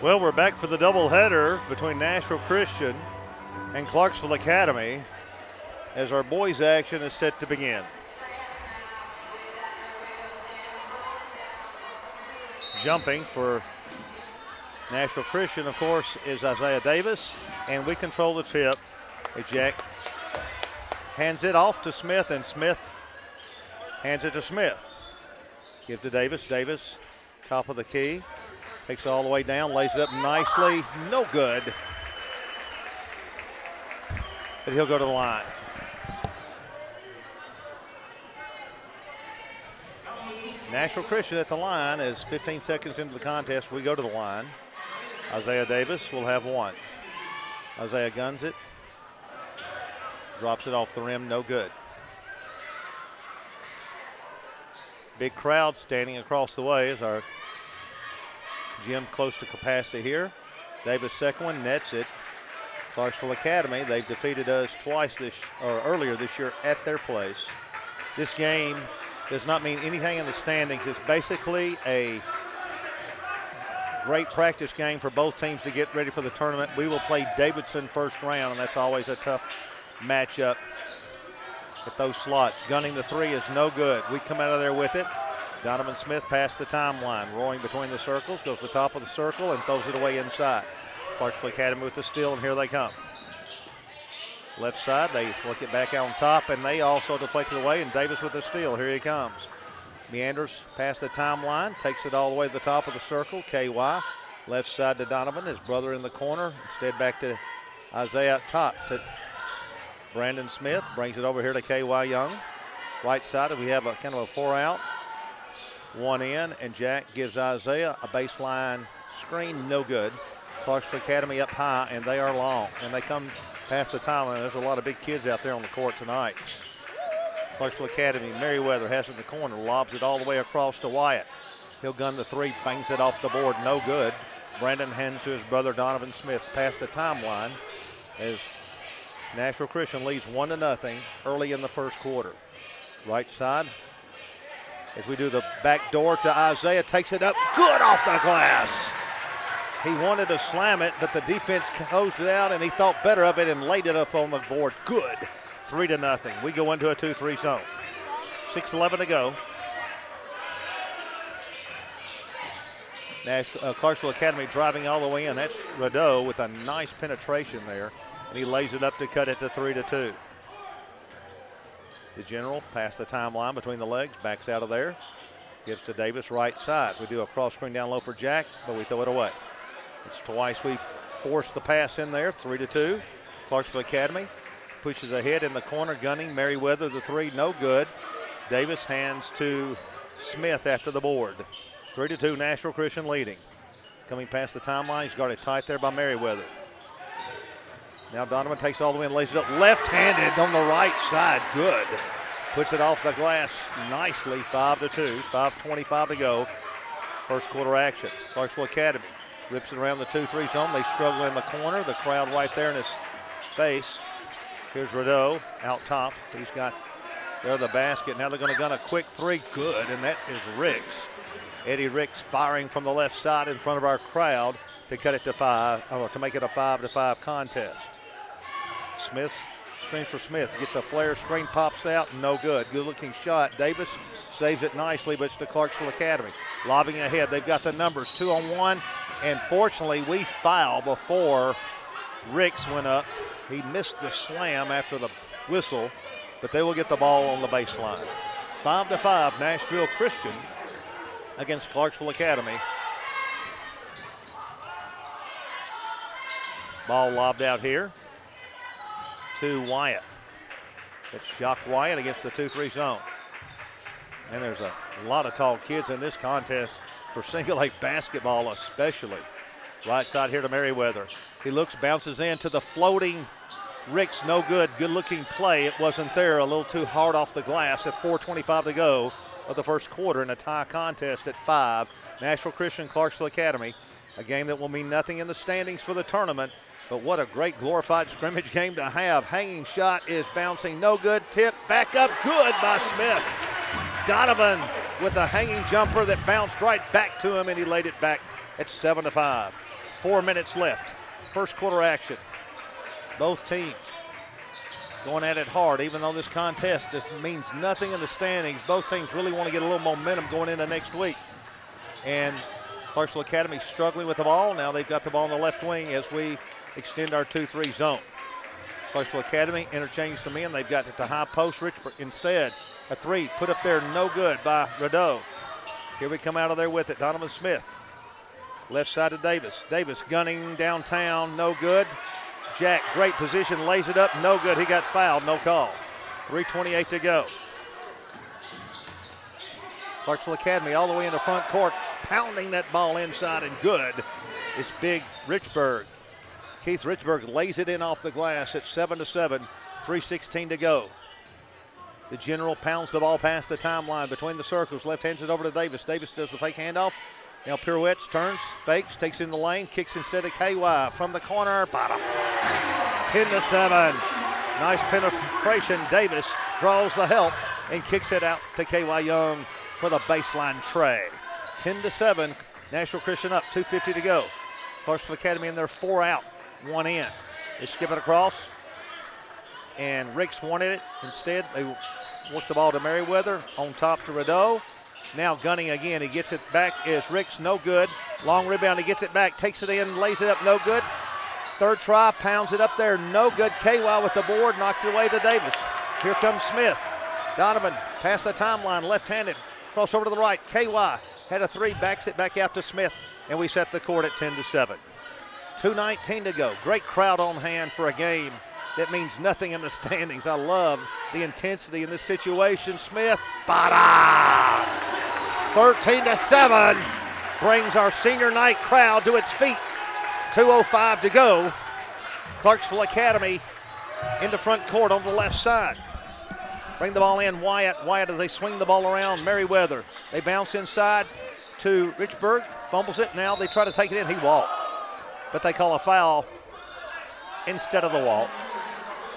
Well, we're back for the doubleheader between Nashville Christian and Clarksville Academy as our boys' action is set to begin. Jumping for Nashville Christian, of course, is Isaiah Davis, and we control the tip. Jack hands it off to Smith, and Smith hands it to Smith. Give to Davis. Davis, top of the key. Takes it all the way down, lays it up nicely. No good. But he'll go to the line. Nashville Christian at the line as 15 seconds into the contest. We go to the line. Isaiah Davis will have one. Isaiah guns it. Drops it off the rim, no good. Big crowd standing across the way as our gym close to capacity here. Davis second one, nets it. Clarksville Academy, they've defeated us twice earlier this year at their place. This game does not mean anything in the standings. It's basically a great practice game for both teams to get ready for the tournament. We will play Davidson first round, and that's always a tough matchup at those slots. Gunning the three is no good. We come out of there with it. Donovan Smith past the timeline, roaring between the circles, goes to the top of the circle and throws it away inside. Clarksville Academy with the steal, and here they come. Left side, they work it back out on top, and they also deflect it away, and Davis with the steal. Here he comes. Meanders past the timeline, takes it all the way to the top of the circle. KY, left side to Donovan, his brother in the corner. Instead back to Isaiah up top to Brandon Smith. Brings it over here to KY Young. Right side, we have a kind of a 4-out. One in, and Jack gives Isaiah a baseline screen, no good. Clarksville Academy up high, and they are long, and they come past the timeline. There's a lot of big kids out there on the court tonight. Clarksville Academy, Merriweather has it in the corner, lobs it all the way across to Wyatt. He'll gun the three, bangs it off the board, no good. Brandon hands to his brother Donovan Smith past the timeline as Nashville Christian leads 1-0 early in the first quarter. Right side, as we do the back door to Isaiah, takes it up, good off the glass. He wanted to slam it, but the defense closed it out, and he thought better of it and laid it up on the board. Good, 3-0. We go into a 2-3 zone. 6:11 to go. Clarksville Academy driving all the way in. That's Radeau with a nice penetration there, and he lays it up to cut it to 3-2. The general past the timeline between the legs, backs out of there, gives to Davis right side. We do a cross screen down low for Jack, but we throw it away. It's twice we've forced the pass in there, 3-2. Clarksville Academy pushes ahead in the corner, gunning. Merriweather the three, no good. Davis hands to Smith after the board. 3-2, Nashville Christian leading. Coming past the timeline, he's guarded tight there by Merriweather. Now Donovan takes all the way and lays it up left-handed on the right side. Good. Puts it off the glass nicely, 5-2. 5:25 to go. First quarter action. Clarksville Academy rips it around the 2-3 zone. They struggle in the corner. The crowd right there in his face. Here's Radeau out top. He's got there the basket. Now they're going to gun a quick three. Good, and that is Ricks. Eddie Ricks firing from the left side in front of our crowd to cut it to 5, to make it a 5-5 contest. Smith screens for Smith, gets a flare screen, pops out, no good. Good looking shot. Davis saves it nicely, but it's to Clarksville Academy. Lobbing ahead, they've got the numbers, 2-on-1, and fortunately we foul before Ricks went up. He missed the slam after the whistle, but they will get the ball on the baseline. 5-5, Nashville Christian against Clarksville Academy. Ball lobbed out here to Wyatt. It's Jacques Wyatt against the 2-3 zone. And there's a lot of tall kids in this contest for single A basketball especially. Right side here to Merriweather. He looks, bounces into the floating Ricks, no good. Good looking play. It wasn't there. A little too hard off the glass at 4:25 to go of the first quarter in a tie contest at 5. Nashville Christian, Clarksville Academy. A game that will mean nothing in the standings for the tournament, but what a great glorified scrimmage game to have. Hanging shot is bouncing, no good. Tip back up, good by Smith. Donovan with a hanging jumper that bounced right back to him, and he laid it back at 7-5. 4 minutes left. First quarter action. Both teams going at it hard, even though this contest just means nothing in the standings. Both teams really want to get a little momentum going into next week. And Clarksville Academy struggling with the ball. Now they've got the ball in the left wing as we extend our 2-3 zone. Clarksville Academy interchanging some in. They've got at the high post. Richburg instead. A three put up there, no good by Rideau. Here we come out of there with it. Donovan Smith. Left side to Davis. Davis gunning downtown, no good. Jack, great position, lays it up, no good. He got fouled, no call. 3:28 to go. Clarksville Academy all the way in the front court, pounding that ball inside, and good. It's big Richburg. Keith Richburg lays it in off the glass at 7-7, 3:16 to go. The general pounds the ball past the timeline between the circles, left hands it over to Davis. Davis does the fake handoff. Now pirouettes, turns, fakes, takes in the lane, kicks instead of KY from the corner, bottom. 10-7. Nice penetration. Davis draws the help and kicks it out to KY Young for the baseline tray. 10-7. Nashville Christian up, 2:50 to go. Clarksville Academy in there, 4 out, 1 in. They skip it across, and Ricks wanted it. Instead, they work the ball to Merriweather, on top to Rideau. Now gunning again. He gets it back is Ricks, no good. Long rebound, he gets it back, takes it in, lays it up, no good. Third try, pounds it up there, no good. KY with the board, knocked it away to Davis. Here comes Smith. Donovan past the timeline, left-handed, cross over to the right. KY had a three, backs it back out to Smith, and we set the court at 10-7. 2:19 to go. Great crowd on hand for a game that means nothing in the standings. I love the intensity in this situation. Smith, bada! 13-7 brings our senior night crowd to its feet. 2:05 to go. Clarksville Academy into front court on the left side. Bring the ball in, Wyatt. Wyatt, as they swing the ball around, Merriweather. They bounce inside to Richburg, fumbles it. Now they try to take it in. He walked, but they call a foul instead of the walk.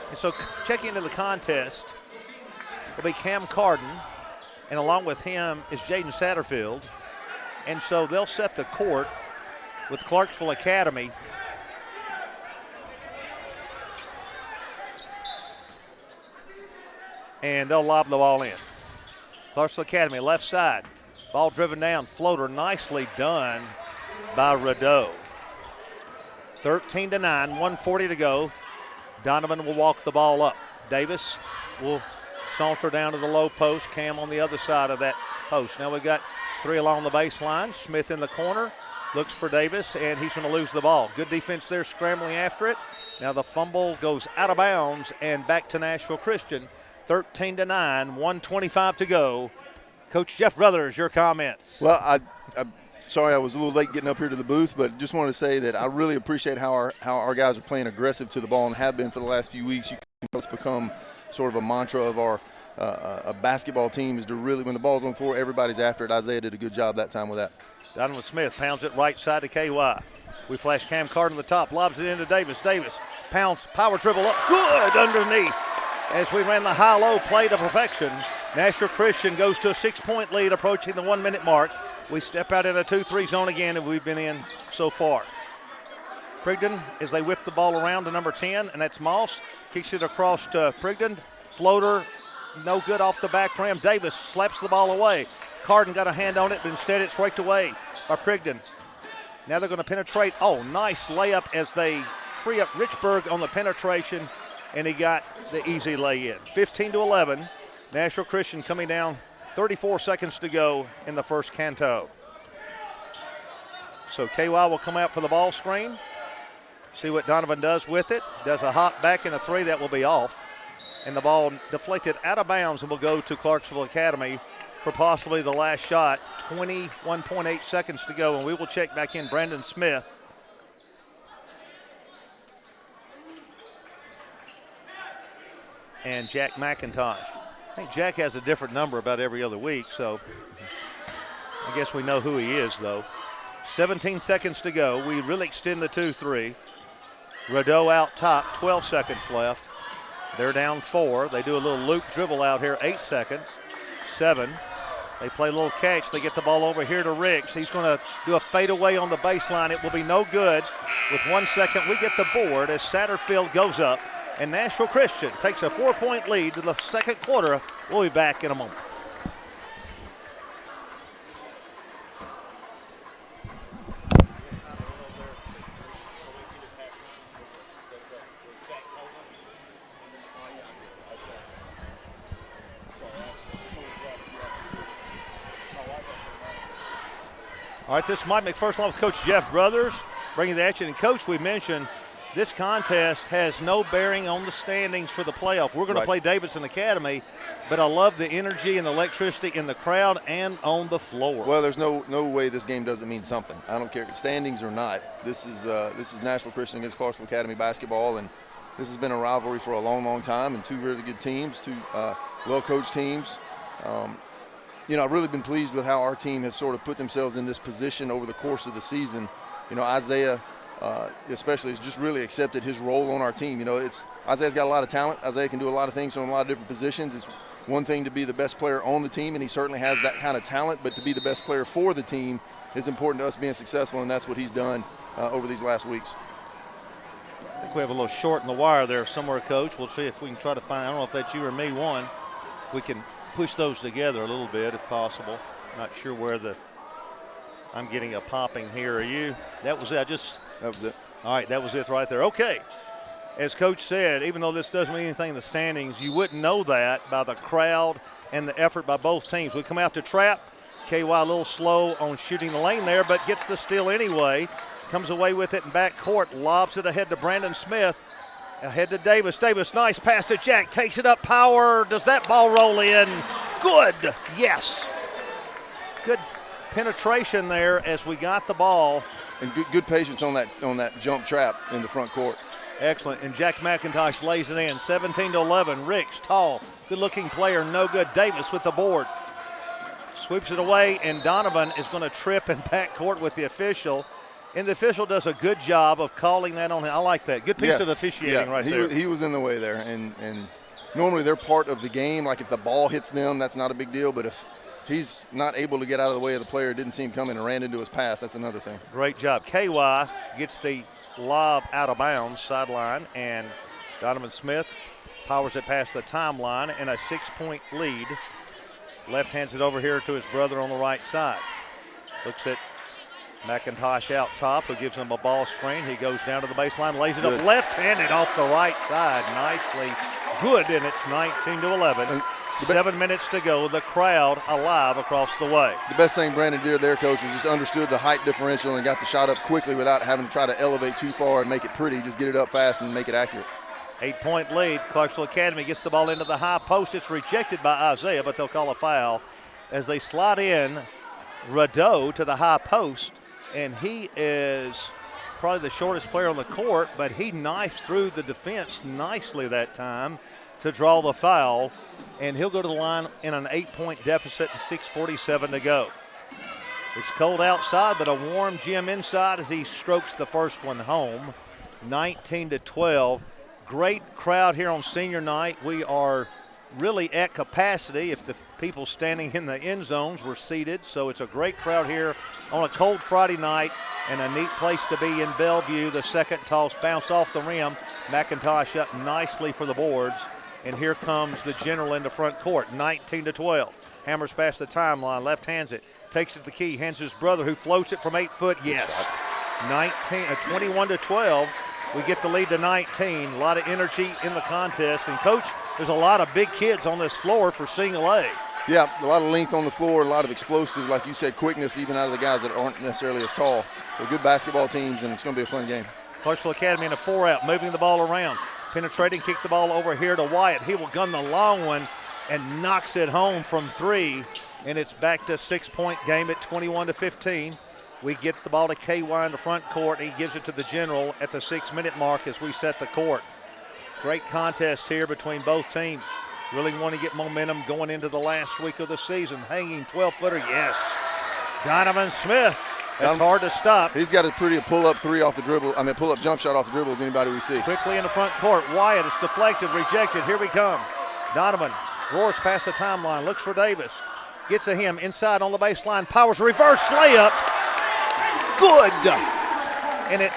And so checking into the contest will be Cam Carden, and along with him is Jaden Satterfield. And so they'll set the court with Clarksville Academy. And they'll lob the ball in. Clarksville Academy, left side. Ball driven down, floater nicely done by Rideau. 13-9, 1:40 to go. Donovan will walk the ball up. Davis will saunter down to the low post. Cam on the other side of that post. Now we've got three along the baseline. Smith in the corner. Looks for Davis, and he's going to lose the ball. Good defense there, scrambling after it. Now the fumble goes out of bounds and back to Nashville Christian. 13-9, 1:25 to go. Coach Jeff Brothers, your comments. Well, I'm sorry I was a little late getting up here to the booth, but just wanted to say that I really appreciate how our guys are playing aggressive to the ball and have been for the last few weeks. It's become sort of a mantra of our a basketball team is to really, when the ball's on the floor, everybody's after it. Isaiah did a good job that time with that. Donovan Smith pounds it right side to KY. We flash Cam Carter on the top, lobs it into Davis. Davis pounds, power dribble up, good underneath. As we ran the high-low play to perfection, Nashville Christian goes to a 6-point lead approaching the 1 minute mark. We step out in a 2-3 zone again, and we've been in so far. Prigden, as they whip the ball around to number 10, and that's Moss, kicks it across to Prigden. Floater, no good off the back rim. Davis slaps the ball away. Carden got a hand on it, but instead it's raked away by Prigden. Now they're going to penetrate. Oh, nice layup as they free up Richburg on the penetration, and he got the easy lay in. 15-11. Nashville Christian coming down. 34 seconds to go in the first canto. So KY will come out for the ball screen. See what Donovan does with it. Does a hop back and a three. That will be off. And the ball deflected out of bounds and will go to Clarksville Academy for possibly the last shot. 21.8 seconds to go, and we will check back in Brandon Smith. And Jack McIntosh. I think Jack has a different number about every other week, so I guess we know who he is, though. 17 seconds to go. We really extend the 2-3. Rideau out top, 12 seconds left. They're down 4. They do a little loop dribble out here, 8 seconds. 7, They play a little catch. They get the ball over here to Ricks. He's going to do a fadeaway on the baseline. It will be no good. With 1 second, we get the board as Satterfield goes up, and Nashville Christian takes a 4-point lead to the second quarter. We'll be back in a moment. All right, this is Mike McPherson with Coach Jeff Brothers bringing the action. And, Coach, we mentioned this contest has no bearing on the standings for the playoff. We're going to play Davidson Academy, but I love the energy and the electricity in the crowd and on the floor. Well, there's no way this game doesn't mean something. I don't care if it's standings or not. This is Nashville Christian against Clarksville Academy basketball, and this has been a rivalry for a long, long time, and two really good teams, two well-coached teams. I've really been pleased with how our team has sort of put themselves in this position over the course of the season. Isaiah especially has just really accepted his role on our team. Isaiah's got a lot of talent. Isaiah can do a lot of things from a lot of different positions. It's one thing to be the best player on the team, and he certainly has that kind of talent, but to be the best player for the team is important to us being successful, and that's what he's done over these last weeks. I think we have a little short in the wire there somewhere, Coach. We'll see if we can try to find, I don't know if that's you or me, one. We can push those together a little bit if possible. Not sure where I'm getting a popping here. Are you? That was it. That was it. All right, that was it right there. Okay. As Coach said, even though this doesn't mean anything in the standings, you wouldn't know that by the crowd and the effort by both teams. We come out to trap. KY a little slow on shooting the lane there, but gets the steal anyway. Comes away with it in back court, lobs it ahead to Brandon Smith. Ahead to Davis. Davis, nice pass to Jack. Takes it up, power. Does that ball roll in? Good. Yes. Good penetration there as we got the ball. And good patience on that jump trap in the front court. Excellent. And Jack McIntosh lays it in. 17-11. Ricks, tall, good-looking player, no good. Davis with the board. Sweeps it away, and Donovan is going to trip in backcourt with the official. And the official does a good job of calling that on him. I like that. Good piece of officiating right there. He was in the way there. And normally they're part of the game. Like if the ball hits them, that's not a big deal. But if he's not able to get out of the way of the player, didn't see him coming and ran into his path, that's another thing. Great job. KY gets the lob out of bounds, sideline, and Donovan Smith powers it past the timeline and a 6-point lead. Left hands it over here to his brother on the right side. Looks at McIntosh out top, who gives him a ball screen. He goes down to the baseline, lays it up left-handed off the right side. Nicely good, and it's 19-11. 7 minutes to go. The crowd alive across the way. The best thing Brandon did there, Coach, was just understood the height differential and got the shot up quickly without having to try to elevate too far and make it pretty. Just get it up fast and make it accurate. 8-point lead. Clarksville Academy gets the ball into the high post. It's rejected by Isaiah, but they'll call a foul as they slide in Radeau to the high post. And he is probably the shortest player on the court, but he knifes through the defense nicely that time to draw the foul. And he'll go to the line in an 8-point deficit and 6:47 to go. It's cold outside, but a warm gym inside as he strokes the first one home. 19-12. Great crowd here on senior night. We are really at capacity. If the people standing in the end zones were seated, so it's a great crowd here on a cold Friday night and a neat place to be in Bellevue. The second toss bounce off the rim. McIntosh up nicely for the boards, and here comes the general into front court. 19-12. Hammers past the timeline, left hands it, takes it to the key, hands his brother who floats it from 8 foot. Yes. 21-12. We get the lead to 19. A lot of energy in the contest. And, Coach, there's a lot of big kids on this floor for single A. Yeah, a lot of length on the floor, a lot of explosive, like you said, quickness even out of the guys that aren't necessarily as tall. They're good basketball teams, and it's going to be a fun game. Clarksville Academy in a 4-out, moving the ball around. Penetrating, kick the ball over here to Wyatt. He will gun the long one and knocks it home from 3. And it's back to a 6-point game at 21-15. We get the ball to KY in the front court. He gives it to the general at the 6-minute mark as we set the court. Great contest here between both teams. Really want to get momentum going into the last week of the season. Hanging 12-footer, yes. Donovan Smith. That's hard to stop. He's got a pretty pull-up three off the dribble. I mean, pull-up jump shot off the dribble as anybody we see. Quickly in the front court. Wyatt, it's deflected, rejected. Here we come. Donovan roars past the timeline, looks for Davis. gets to him inside on the baseline. Powers reverse layup. Good. And it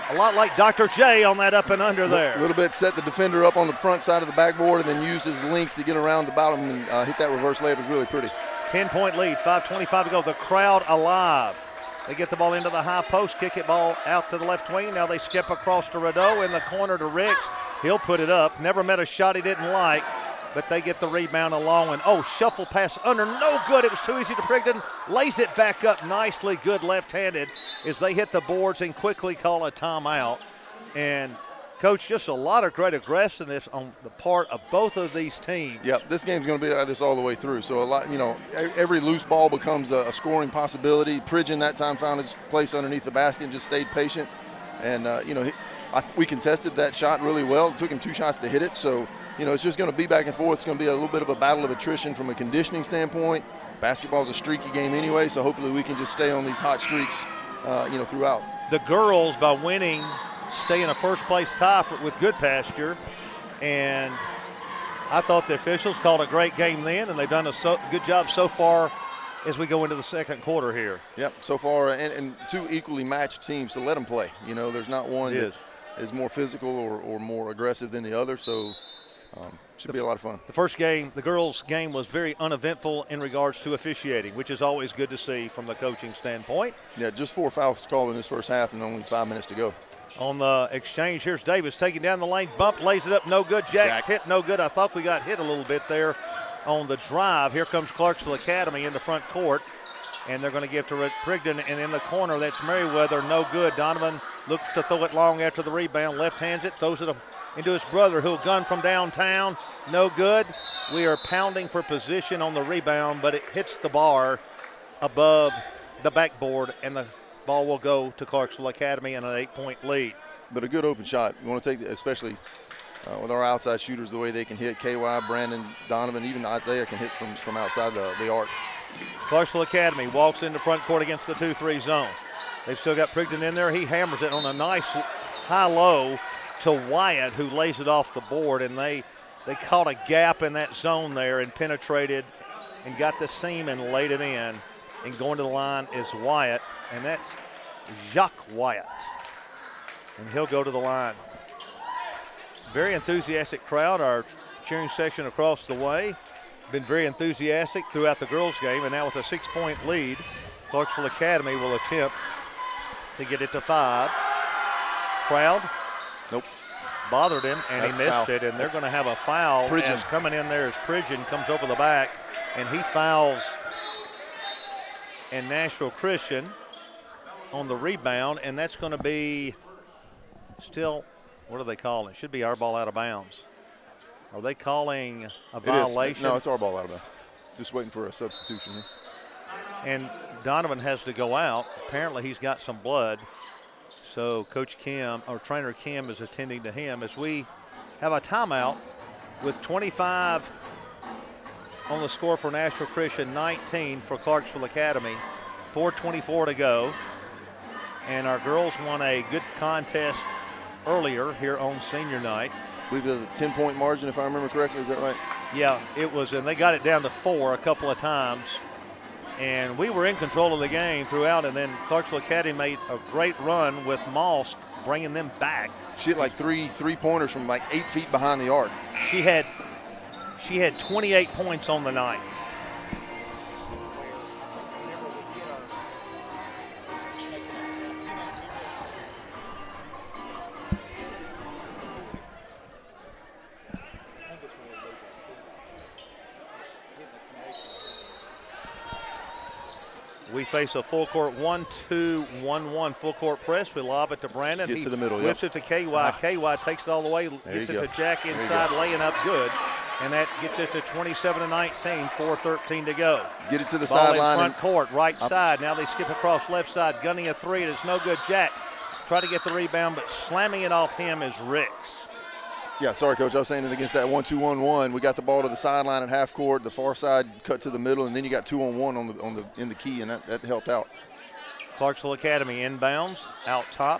a lot like Dr. J on that up and under there. A little bit set the defender up on the front side of the backboard and then use his length to get around the bottom and hit that reverse layup. Is really pretty. 10-point lead, 5:25 to go. The crowd alive. They get the ball into the high post, kick it ball out to the left wing. Now they skip across to Rideau in the corner to Ricks. He'll put it up. Never met a shot he didn't like, but they get the rebound along. And, shuffle pass under. No good. It was too easy to Prigden. Lays it back up nicely. Good left-handed as they hit the boards and quickly call a timeout. And, Coach, just a lot of great aggressiveness on the part of both of these teams. Yep, this game's going to be like this all the way through. So, every loose ball becomes a scoring possibility. Pridgeon that time found his place underneath the basket and just stayed patient. And, we contested that shot really well. It took him 2 shots to hit it. So, it's just going to be back and forth. It's going to be a little bit of a battle of attrition from a conditioning standpoint. Basketball's a streaky game anyway, so hopefully we can just stay on these hot streaks, throughout. The girls, by winning, stay in a first-place tie with Good Pasture, and I thought the officials called a great game then, and they've done a good job so far as we go into the second quarter here. Yep, so far, and 2 equally matched teams, so let them play. There's not one that is more physical or more aggressive than the other, so should be a lot of fun. The first game, the girls' game, was very uneventful in regards to officiating, which is always good to see from the coaching standpoint. Yeah, just 4 fouls called in this first half and only 5 minutes to go. On the exchange, here's Davis taking down the lane, bump, lays it up, no good. Jack hit, no good. I thought we got hit a little bit there on the drive. Here comes Clarksville Academy in the front court, and they're going to give to Prigden, and in the corner, that's Merriweather, no good. Donovan looks to throw it long after the rebound, left hands it, throws it into his brother, who'll gun from downtown, no good. We are pounding for position on the rebound, but it hits the bar above the backboard, and the ball will go to Clarksville Academy in an 8-point lead. But a good open shot. You want to take, especially with our outside shooters, the way they can hit. KY, Brandon, Donovan, even Isaiah can hit from outside the arc. Clarksville Academy walks into front court against the 2-3 zone. They've still got Prigden in there. He hammers it on a nice high-low to Wyatt, who lays it off the board, and they caught a gap in that zone there and penetrated and got the seam and laid it in. And going to the line is Wyatt, and that's Jacques Wyatt. And he'll go to the line. Very enthusiastic crowd. Our cheering section across the way been very enthusiastic throughout the girls' game, and now with a 6-point lead, Clarksville Academy will attempt to get it to 5. Crowd bothered him, and he missed it, and they're going to have a foul. As coming in there as Pridgeon comes over the back, and he fouls and Nashville Christian on the rebound, and that's going to be still, what are they calling? It should be our ball out of bounds. Are they calling a violation? No, it's our ball out of bounds. Just waiting for a substitution here. And Donovan has to go out. Apparently he's got some blood. So Coach Kim, or Trainer Kim, is attending to him as we have a timeout with 25 on the score for Nashville Christian, 19 for Clarksville Academy, 4:24 to go. And our girls won a good contest earlier here on senior night. I believe there's a 10-point margin, if I remember correctly. Is that right? Yeah, it was, and they got it down to 4 a couple of times. And we were in control of the game throughout, and then Clarksville Academy made a great run with Moss bringing them back. She had like three-pointers from like 8 feet behind the arc. She had 28 points on the night. We face a full court 1-2-1-1 full court press. We lob it to Brandon. Get to the middle. Whips it to KY. KY takes it all the way. Gets it to Jack inside, laying up good. And that gets it to 27-19, 4:13 to go. Get it to the Ball sideline. in front court, right side. Now they skip across left side, gunning a three. It is no good. Jack try to get the rebound, but slamming it off him is Ricks. Yeah, sorry, Coach. I was saying that against that 1-2-1-1, we got the ball to the sideline at half court, the far side cut to the middle, and then you got 2-on-1 in the key, and that helped out. Clarksville Academy inbounds out top,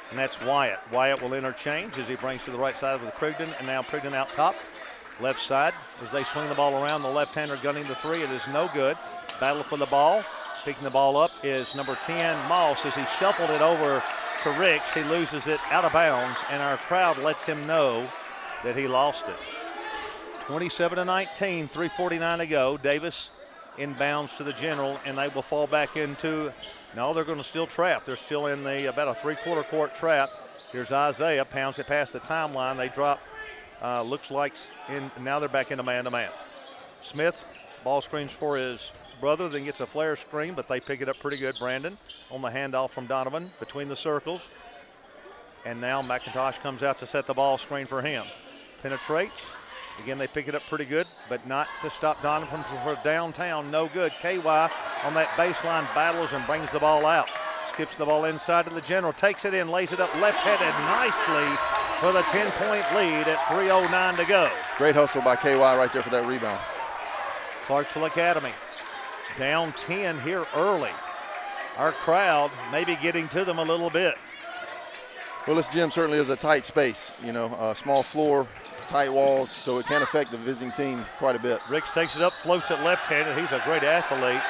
and that's Wyatt. Wyatt will interchange as he brings to the right side with Prigden, and now Prigden out top. Left side as they swing the ball around. The left-hander gunning the three. It is no good. Battle for the ball. Picking the ball up is number 10, Moss. As he shuffled it over to Ricks, he loses it out of bounds, and our crowd lets him know that he lost it. 27-19, 3:49 to go. Davis inbounds to the general, and they will fall back into, no, they're going to still trap. They're still in the about a three-quarter court trap. Here's Isaiah, pounds it past the timeline. They drop, looks like, now they're back into man-to-man. Smith, ball screens for his brother, then gets a flare screen, but they pick it up pretty good. Brandon on the handoff from Donovan between the circles. And now McIntosh comes out to set the ball screen for him. Penetrates. Again, they pick it up pretty good, but not to stop Donovan from downtown. No good. KY on that baseline battles and brings the ball out. Skips the ball inside to the general. Takes it in, lays it up left-handed nicely for the 10-point lead at 3:09 to go. Great hustle by KY right there for that rebound. Clarksville Academy down 10 here early. Our crowd maybe getting to them a little bit. Well, this gym certainly is a tight space, small floor, tight walls, so it can affect the visiting team quite a bit. Ricks takes it up, floats it left-handed. He's a great athlete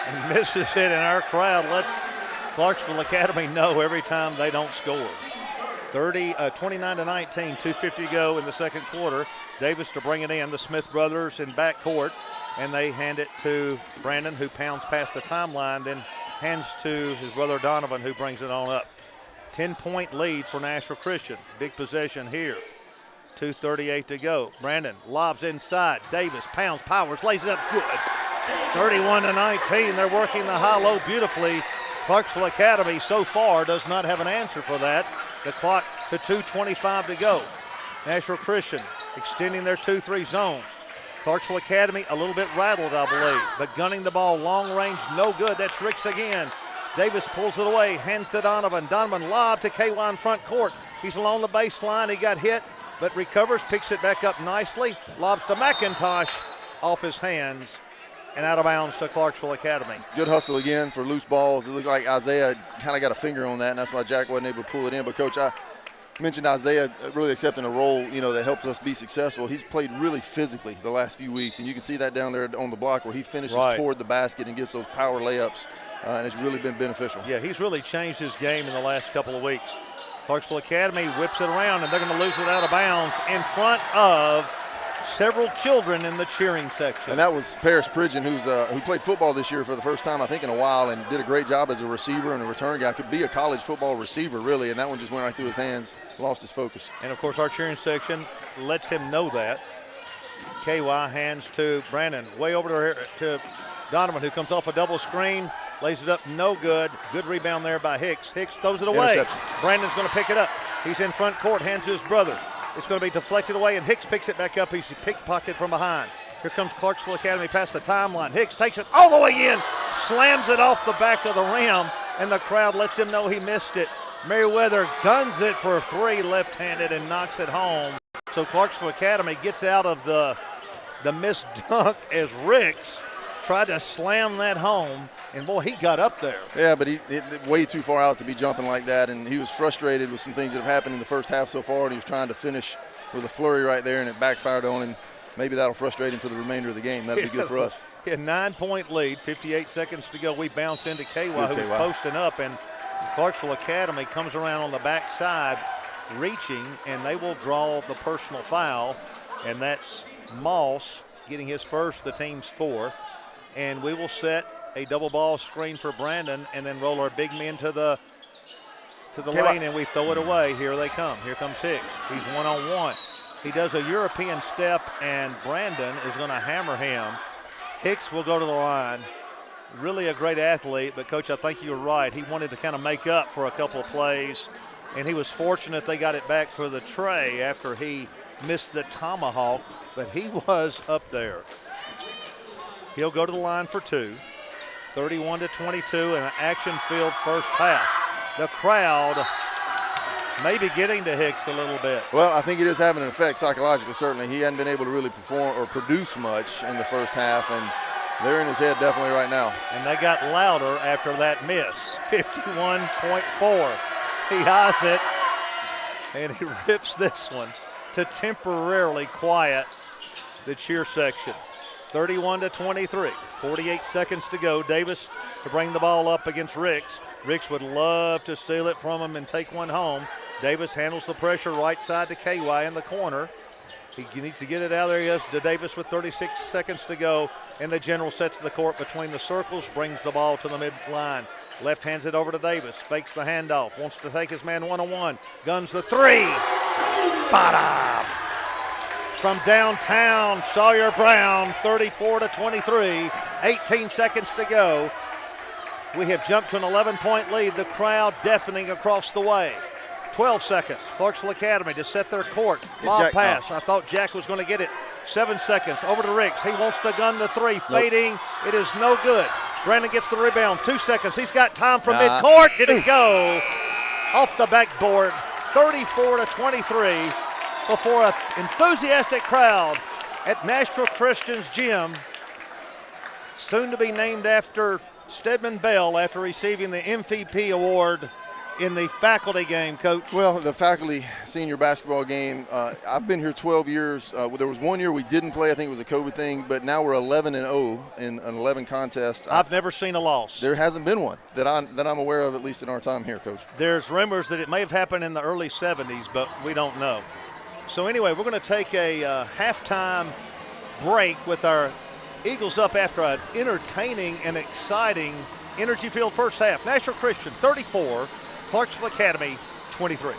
and misses it, and our crowd lets Clarksville Academy know every time they don't score. 29-19, 2:50 to go in the second quarter. Davis to bring it in, the Smith brothers in backcourt, and they hand it to Brandon, who pounds past the timeline, then hands to his brother Donovan, who brings it on up. 10-point lead for Nashville Christian. Big possession here. 2:38 to go. Brandon lobs inside. Davis pounds, powers, lays it up good. 31-19. They're working the high-low beautifully. Clarksville Academy so far does not have an answer for that. The clock to 2:25 to go. Nashville Christian extending their 2-3 zone. Clarksville Academy a little bit rattled, I believe, but gunning the ball long range, no good. That's Ricks again. Davis pulls it away, hands to Donovan. Donovan lob to KY in front court. He's along the baseline. He got hit, but recovers, picks it back up nicely. Lobs to McIntosh off his hands and out of bounds to Clarksville Academy. Good hustle again for loose balls. It looked like Isaiah kind of got a finger on that, and that's why Jack wasn't able to pull it in. But, Coach, I mentioned Isaiah really accepting a role, that helps us be successful. He's played really physically the last few weeks, and you can see that down there on the block where he finishes toward the basket and gets those power layups. And it's really been beneficial. Yeah, he's really changed his game in the last couple of weeks. Clarksville Academy whips it around, and they're going to lose it out of bounds in front of several children in the cheering section. And that was Paris Pridgeon, who played football this year for the first time, I think, in a while, and did a great job as a receiver and a return guy. Could be a college football receiver, really, and that one just went right through his hands, lost his focus. And, of course, our cheering section lets him know that. KY hands to Brandon, way over to Donovan, who comes off a double screen. Lays it up, no good. Good rebound there by Hicks. Hicks throws it away. Brandon's going to pick it up. He's in front court, hands to his brother. It's going to be deflected away, and Hicks picks it back up. He's pickpocket from behind. Here comes Clarksville Academy past the timeline. Hicks takes it all the way in, slams it off the back of the rim, and the crowd lets him know he missed it. Merriweather guns it for three left-handed and knocks it home. So Clarksville Academy gets out of the missed dunk as Ricks tried to slam that home, and boy, he got up there. Yeah, but he way too far out to be jumping like that, and he was frustrated with some things that have happened in the first half so far, and he was trying to finish with a flurry right there, and it backfired on him. Maybe that'll frustrate him for the remainder of the game. That'll be good for us. A 9-point lead, 58 seconds to go. We bounce into KY, who was posting up, and Clarksville Academy comes around on the backside, reaching, and they will draw the personal foul, and that's Moss getting his first, the team's fourth. And we will set a double ball screen for Brandon and then roll our big men to the lane, and we throw it away. Here they come. Here comes Hicks. He's one-on-one. He does a European step, and Brandon is going to hammer him. Hicks will go to the line. Really a great athlete, but, Coach, I think you were right. He wanted to kind of make up for a couple of plays, and he was fortunate they got it back for the tray after he missed the tomahawk, but he was up there. He'll go to the line for two. 31-22 in an action-filled first half. The crowd may be getting to Hicks a little bit. Well, I think it is having an effect psychologically, certainly. He hadn't been able to really perform or produce much in the first half, and they're in his head definitely right now. And they got louder after that miss. 51.4. He eyes it, and he rips this one. to temporarily quiet the cheer section. 31-23, 48 seconds to go. Davis to bring the ball up against Ricks. Ricks would love to steal it from him and take one home. Davis handles the pressure right side to KY in the corner. He needs to get it out there. He has to Davis with 36 seconds to go, and the general sets the court between the circles, brings the ball to the midline. Left hands it over to Davis, fakes the handoff, wants to take his man one-on-one, guns the three. Bada! From downtown, Sawyer Brown, 34-23, 18 seconds to go. We have jumped to an 11-point lead, the crowd deafening across the way. 12 seconds, Clarksville Academy to set their court. Lob pass, I thought Jack was going to get it. 7 seconds, over to Ricks. He wants to gun the three, fading. It is no good. Brandon gets the rebound, 2 seconds. He's got time from midcourt. Did it go? Off the backboard, 34-23 before an enthusiastic crowd at Nashville Christian's gym, soon to be named after Stedman Bell after receiving the MVP award in the faculty game, Coach. Well, the faculty senior basketball game, I've been here 12 years. There was 1 year we didn't play. I think it was a COVID thing, but now we're 11-0 in an 11 contest. I've never seen a loss. There hasn't been one that I'm aware of, at least in our time here, Coach. There's rumors that it may have happened in the early 70s, but we don't know. So anyway, we're going to take a halftime break with our Eagles up after an entertaining and exciting Energy Field first half. Nashville Christian 34, Clarksville Academy 23.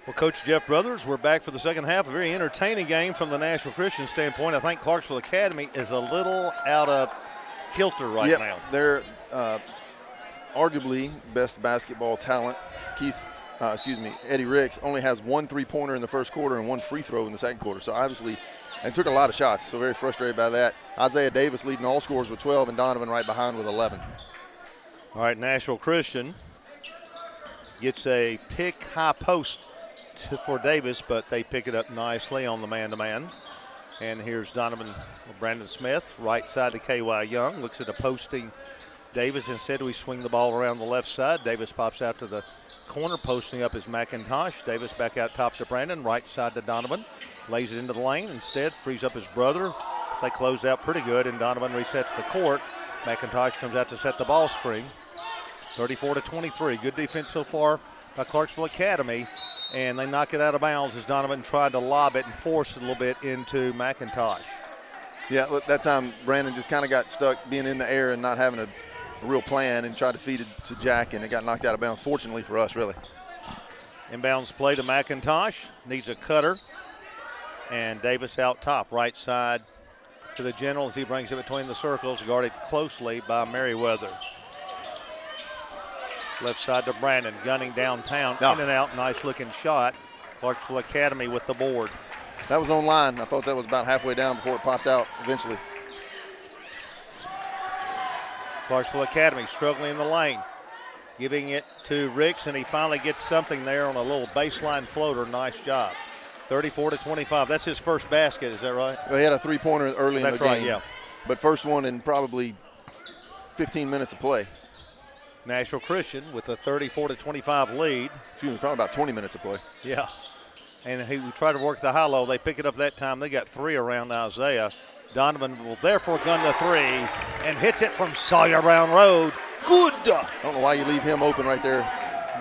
Well, Coach Jeff Brothers, we're back for the second half. A very entertaining game from the National Christian standpoint. I think Clarksville Academy is a little out of kilter right now. They're arguably best basketball talent. Eddie Ricks only has 1 3-pointer in the first quarter and 1 free throw in the second quarter. So obviously, and took a lot of shots. So very frustrated by that. Isaiah Davis leading all scorers with 12, and Donovan right behind with 11. All right, National Christian gets a pick high post for Davis, but they pick it up nicely on the man-to-man. And here's Brandon Smith, right side to KY Young. Looks at a posting Davis. Instead, we swing the ball around the left side. Davis pops out to the corner, posting up is McIntosh. Davis back out top to Brandon, right side to Donovan. Lays it into the lane. Instead, frees up his brother. They closed out pretty good, and Donovan resets the court. McIntosh comes out to set the ball screen. 34-23. Good defense so far by Clarksville Academy. And they knock it out of bounds as Donovan tried to lob it and force it a little bit into McIntosh. Yeah, look, that time Brandon just kind of got stuck being in the air and not having a real plan and tried to feed it to Jack, and it got knocked out of bounds, fortunately for us, really. Inbounds play to McIntosh. Needs a cutter. And Davis out top, right side to the general as he brings it between the circles, guarded closely by Merriweather. Left side to Brandon, gunning downtown, in and out, nice looking shot. Clarksville Academy with the board. That was on line. I thought that was about halfway down before it popped out eventually. Clarksville Academy struggling in the lane, giving it to Ricks, and he finally gets something there on a little baseline floater. Nice job. 34-25. That's his first basket, is that right? Well, he had a 3-pointer early in the game. That's right, yeah. But first one in probably 15 minutes of play. National Christian with a 34-25 lead. Excuse me, probably about 20 minutes of play. Yeah. And he tried to work the high-low. They pick it up that time. They got 3 around Isaiah. Donovan will therefore gun the 3 and hits it from Sawyer Brown Road. Good. I don't know why you leave him open right there.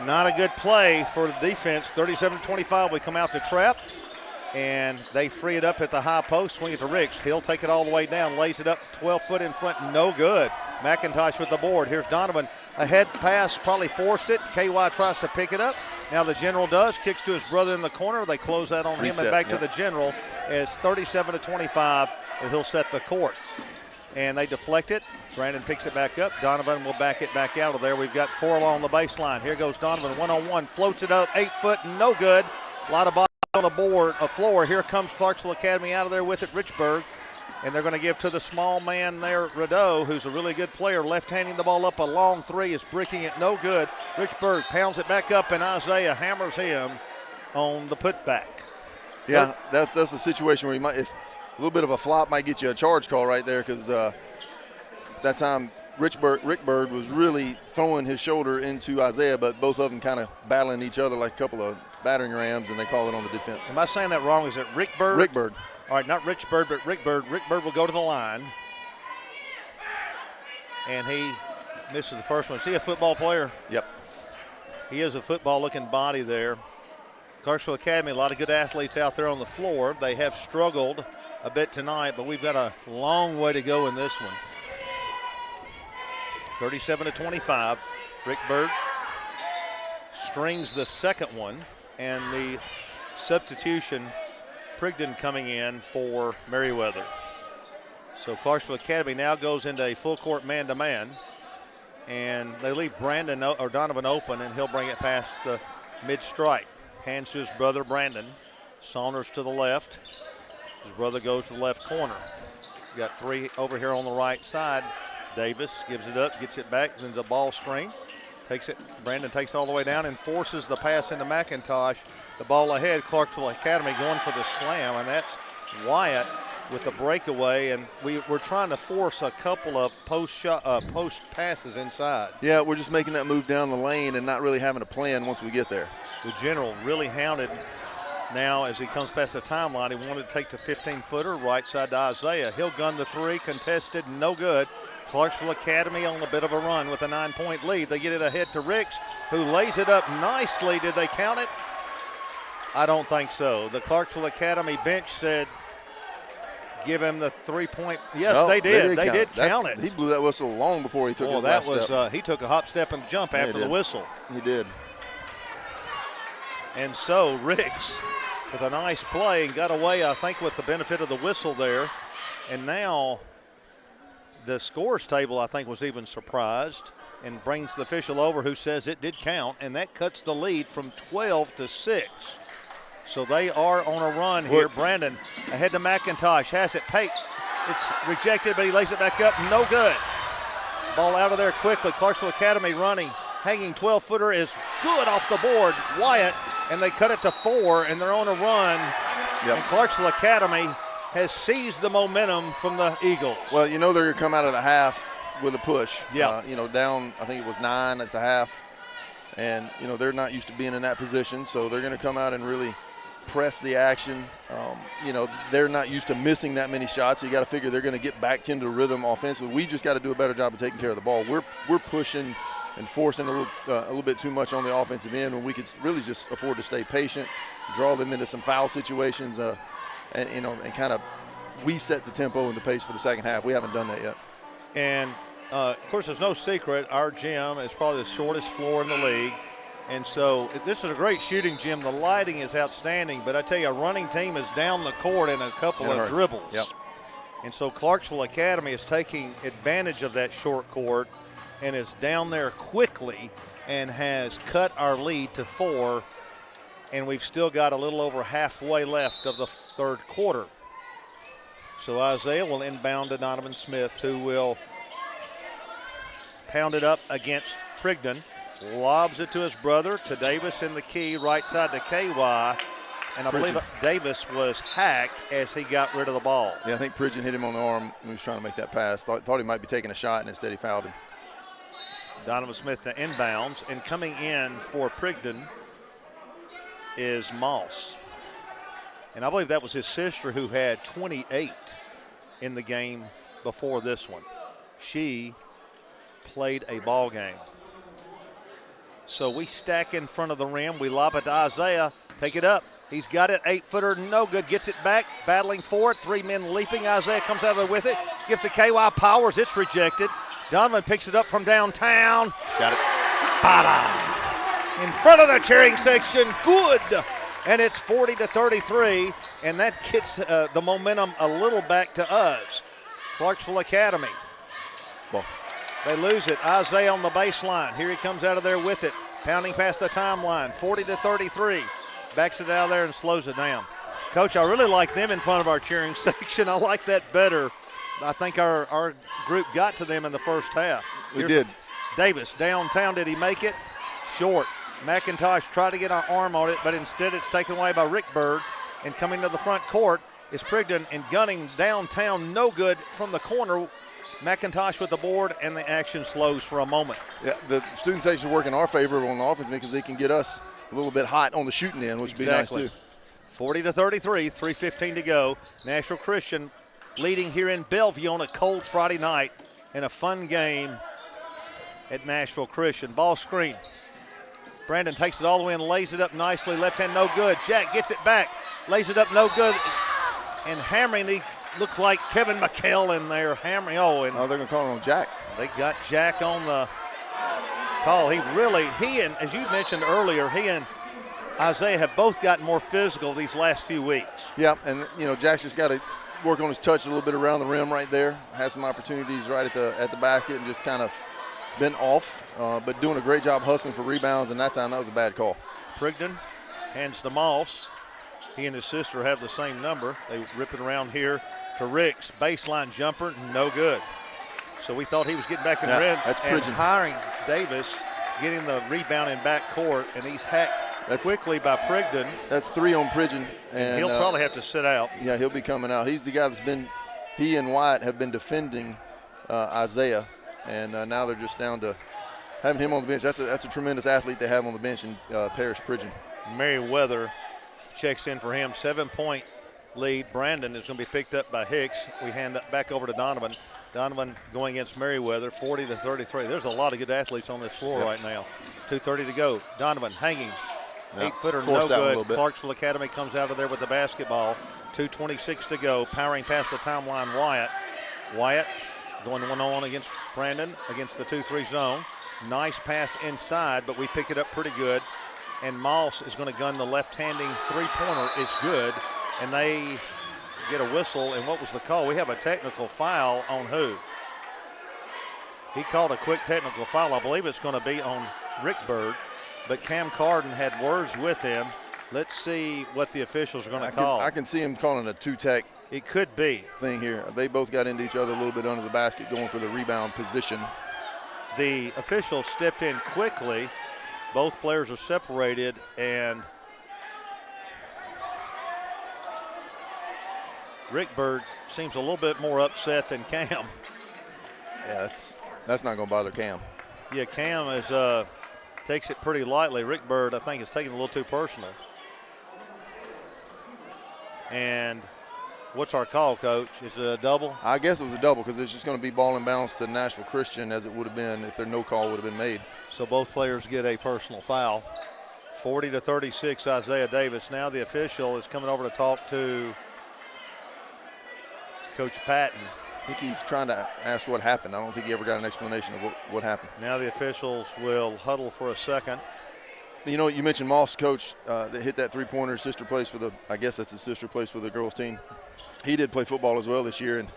Not a good play for the defense. 37-25. We come out to trap, and they free it up at the high post, swing it to Ricks. He'll take it all the way down, lays it up 12 foot in front. No good. McIntosh with the board. Here's Donovan. A head pass, probably forced it. KY tries to pick it up. Now the general does. Kicks to his brother in the corner. They close that on him and back to the general. It's 37-25, and he'll set the court. And they deflect it. Brandon picks it back up. Donovan will back it back out of there. We've got 4 along the baseline. Here goes Donovan, one-on-one. Floats it up, 8 foot, no good. A lot of ball on the board, a floor. Here comes Clarksville Academy out of there with it, Richburg. And they're going to give to the small man there, Rideau, who's a really good player, left-handing the ball up. A long 3 is bricking it, no good. Richburg pounds it back up, and Isaiah hammers him on the putback. Yeah, that's the situation where you might, if a little bit of a flop might get you a charge call right there, because that time Rick Bird was really throwing his shoulder into Isaiah, but both of them kind of battling each other like a couple of battering rams, and they call it on the defense. Am I saying that wrong? Is it Rick Bird? Rick Bird. All right, not Rich Bird, but Rick Bird. Rick Bird will go to the line. And he misses the first one. Is he a football player? Yep. He is a football-looking body there. Clarksville Academy, a lot of good athletes out there on the floor. They have struggled a bit tonight, but we've got a long way to go in this one. 37-25. Rick Bird strings the second one, and the substitution, Prigden coming in for Merriweather. So Clarksville Academy now goes into a full court man-to-man, and they leave Donovan open, and he'll bring it past the mid-stripe. Hands to his brother Brandon. Saunders to the left. His brother goes to the left corner. Got 3 over here on the right side. Davis gives it up, gets it back, then the ball screen. Takes it, Brandon takes all the way down and forces the pass into McIntosh. The ball ahead, Clarksville Academy going for the slam, and that's Wyatt with the breakaway, and we're trying to force a couple of post passes inside. Yeah, we're just making that move down the lane and not really having a plan once we get there. The general really hounded now as he comes past the timeline. He wanted to take the 15-footer right side to Isaiah. He'll gun the 3, contested, no good. Clarksville Academy on a bit of a run with a 9-point lead. They get it ahead to Ricks, who lays it up nicely. Did they count it? I don't think so. The Clarksville Academy bench said give him the 3-point. Yes, no, they did. They did count it. He blew that whistle long before he took his last step. He took a hop, step, and jump after the whistle. He did. And so Ricks with a nice play and got away, I think, with the benefit of the whistle there. And now the scores table, I think, was even surprised and brings the official over who says it did count, and that cuts the lead from 12 to 6. So they are on a run here. Brandon ahead to McIntosh, has it. It's rejected, but he lays it back up. No good. Ball out of there quickly. Clarksville Academy running. Hanging 12-footer is good off the board. Wyatt, and they cut it to 4, and they're on a run. Yep. And Clarksville Academy has seized the momentum from the Eagles. Well, they're going to come out of the half with a push. Yeah. Down, I think it was 9 at the half. And, they're not used to being in that position, so they're going to come out and really press the action. They're not used to missing that many shots, so you got to figure they're going to get back into rhythm offensively. We just got to do a better job of taking care of the ball. We're pushing and forcing a little bit too much on the offensive end when we could really just afford to stay patient, draw them into some foul situations, and kind of reset the tempo and the pace for the second half. We haven't done that yet. And, of course, there's no secret. Our gym is probably the shortest floor in the league. And so this is a great shooting gym. The lighting is outstanding. But I tell you, a running team is down the court in a couple of dribbles. Yep. And so Clarksville Academy is taking advantage of that short court and is down there quickly and has cut our lead to 4. And we've still got a little over halfway left of the third quarter. So Isaiah will inbound to Donovan Smith, who will pound it up against Prigden. Lobs it to his brother, to Davis in the key, right side to KY. And I believe Davis was hacked as he got rid of the ball. Yeah, I think Prigden hit him on the arm when he was trying to make that pass. Thought he might be taking a shot, and instead he fouled him. Donovan Smith to inbounds, and coming in for Prigden is Moss. And I believe that was his sister who had 28 in the game before this one. She played a ball game. So we stack in front of the rim. We lob it to Isaiah. Take it up. He's got it. 8-footer, no good. Gets it back. Battling for it. 3 men leaping. Isaiah comes out of there with it. Gives to KY Powers. It's rejected. Donovan picks it up from downtown. Got it. Bada! In front of the cheering section. Good. And it's 40-33. And that gets the momentum a little back to us. Clarksville Academy. Ball. They lose it. Isaiah on the baseline. Here he comes out of there with it. Pounding past the timeline. 40-33. Backs it out of there and slows it down. Coach, I really like them in front of our cheering section. I like that better. I think our group got to them in the first half. We did. Davis downtown. Did he make it? Short. McIntosh tried to get an arm on it, but instead it's taken away by Rick Bird. And coming to the front court is Prigden and gunning downtown. No good from the corner. McIntosh with the board, and the action slows for a moment. Yeah, the student section work in our favor on the offense because they can get us a little bit hot on the shooting end, which would be nice too. 40-33, 3:15 to go. Nashville Christian leading here in Bellevue on a cold Friday night in a fun game at Nashville Christian. Ball screen. Brandon takes it all the way and lays it up nicely. Left hand, no good. Jack gets it back, lays it up, no good. And hammering, he looks like Kevin McHale in there hammering. They're going to call it on Jack. They got Jack on the call. He and, as you mentioned earlier, he and Isaiah have both gotten more physical these last few weeks. Yeah, and, Jack's just got to work on his touch a little bit around the rim right there. Had some opportunities right at the basket and just kind of been off, but doing a great job hustling for rebounds, and that time that was a bad call. Prigden hands to Moss. He and his sister have the same number. They rip it around here to Ricks. Baseline jumper, no good. So we thought he was getting back in the rim and hiring Davis, getting the rebound in back court, and he's hacked quickly by Prigden. That's 3 on Prigden. And he'll probably have to sit out. Yeah, he'll be coming out. He's the guy he and Wyatt have been defending Isaiah, and now they're just down to having him on the bench. That's a tremendous athlete they have on the bench in Parrish Prigden. Merriweather checks in for him. 7-point lead. Brandon is going to be picked up by Hicks. We hand that back over to Donovan. Donovan going against Merriweather, 40-33. There's a lot of good athletes on this floor right now. 2:30 to go. Donovan hanging. 8-footer, no good. Clarksville Academy comes out of there with the basketball. 2:26 to go. Powering past the timeline, Wyatt. Wyatt going one-on-one against Brandon against the 2-3 zone. Nice pass inside, but we pick it up pretty good. and Moss is going to gun the left-handing three-pointer. It's good, and they get a whistle. And what was the call? We have a technical foul on who? He called a quick technical foul. I believe it's going to be on Rick Bird, but Cam Carden had words with him. Let's see what the officials are going to call. I can see him calling a two-tech. It could be. Thing here. They both got into each other a little bit under the basket, going for the rebound position. The officials stepped in quickly. Both players are separated, and Rick Bird seems a little bit more upset than Cam. Yeah, that's not going to bother Cam. Yeah, Cam takes it pretty lightly. Rick Bird, I think, is taking it a little too personal. And what's our call, Coach? Is it a double? I guess it was a double because it's just going to be ball and bounce to Nashville Christian as it would have been if there no call would have been made. So both players get a personal foul. 40-36, Isaiah Davis. Now the official is coming over to talk to Coach Patton. I think he's trying to ask what happened. I don't think he ever got an explanation of what happened. Now the officials will huddle for a second. You know, you mentioned Moss, Coach, that hit that three-pointer. Sister plays for I guess that's his sister plays for the girls team. He did play football as well this year and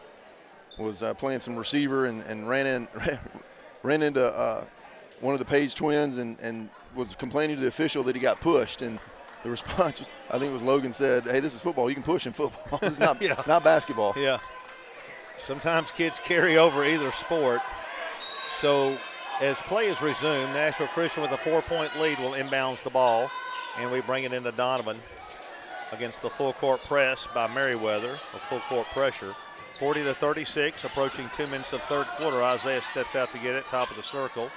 was playing some receiver and ran into one of the Page twins and was complaining to the official that he got pushed. And the response was, I think it was Logan said, "Hey, this is football. You can push in football. It's not yeah. not basketball." Yeah. Sometimes kids carry over either sport. So as play is resumed, Nashville Christian with a 4-point lead will inbounds the ball, and we bring it into Donovan against the full court press by Merriweather, a full court pressure. 40-36, approaching 2 minutes of third quarter. Isaiah steps out to get it, top of the circle.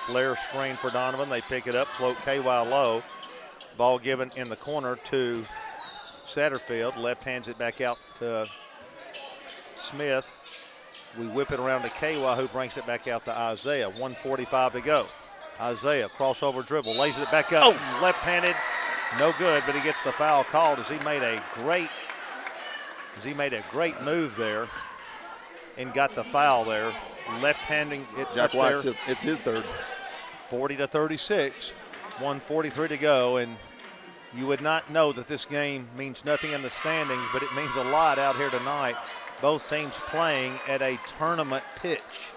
Flare screen for Donovan. They pick it up, float KY low. Ball given in the corner to Satterfield. Left hands it back out to Smith. We whip it around to KY, who brings it back out to Isaiah. 1:45 to go. Isaiah, crossover dribble, lays it back up. Oh, left-handed, no good, but he gets the foul called as he made a great move there and got the foul there. Left-handing it Jack up White, there. it's his third. 40-36, 1:43 to go, and you would not know that this game means nothing in the standings, but it means a lot out here tonight. Both teams playing at a tournament pitch.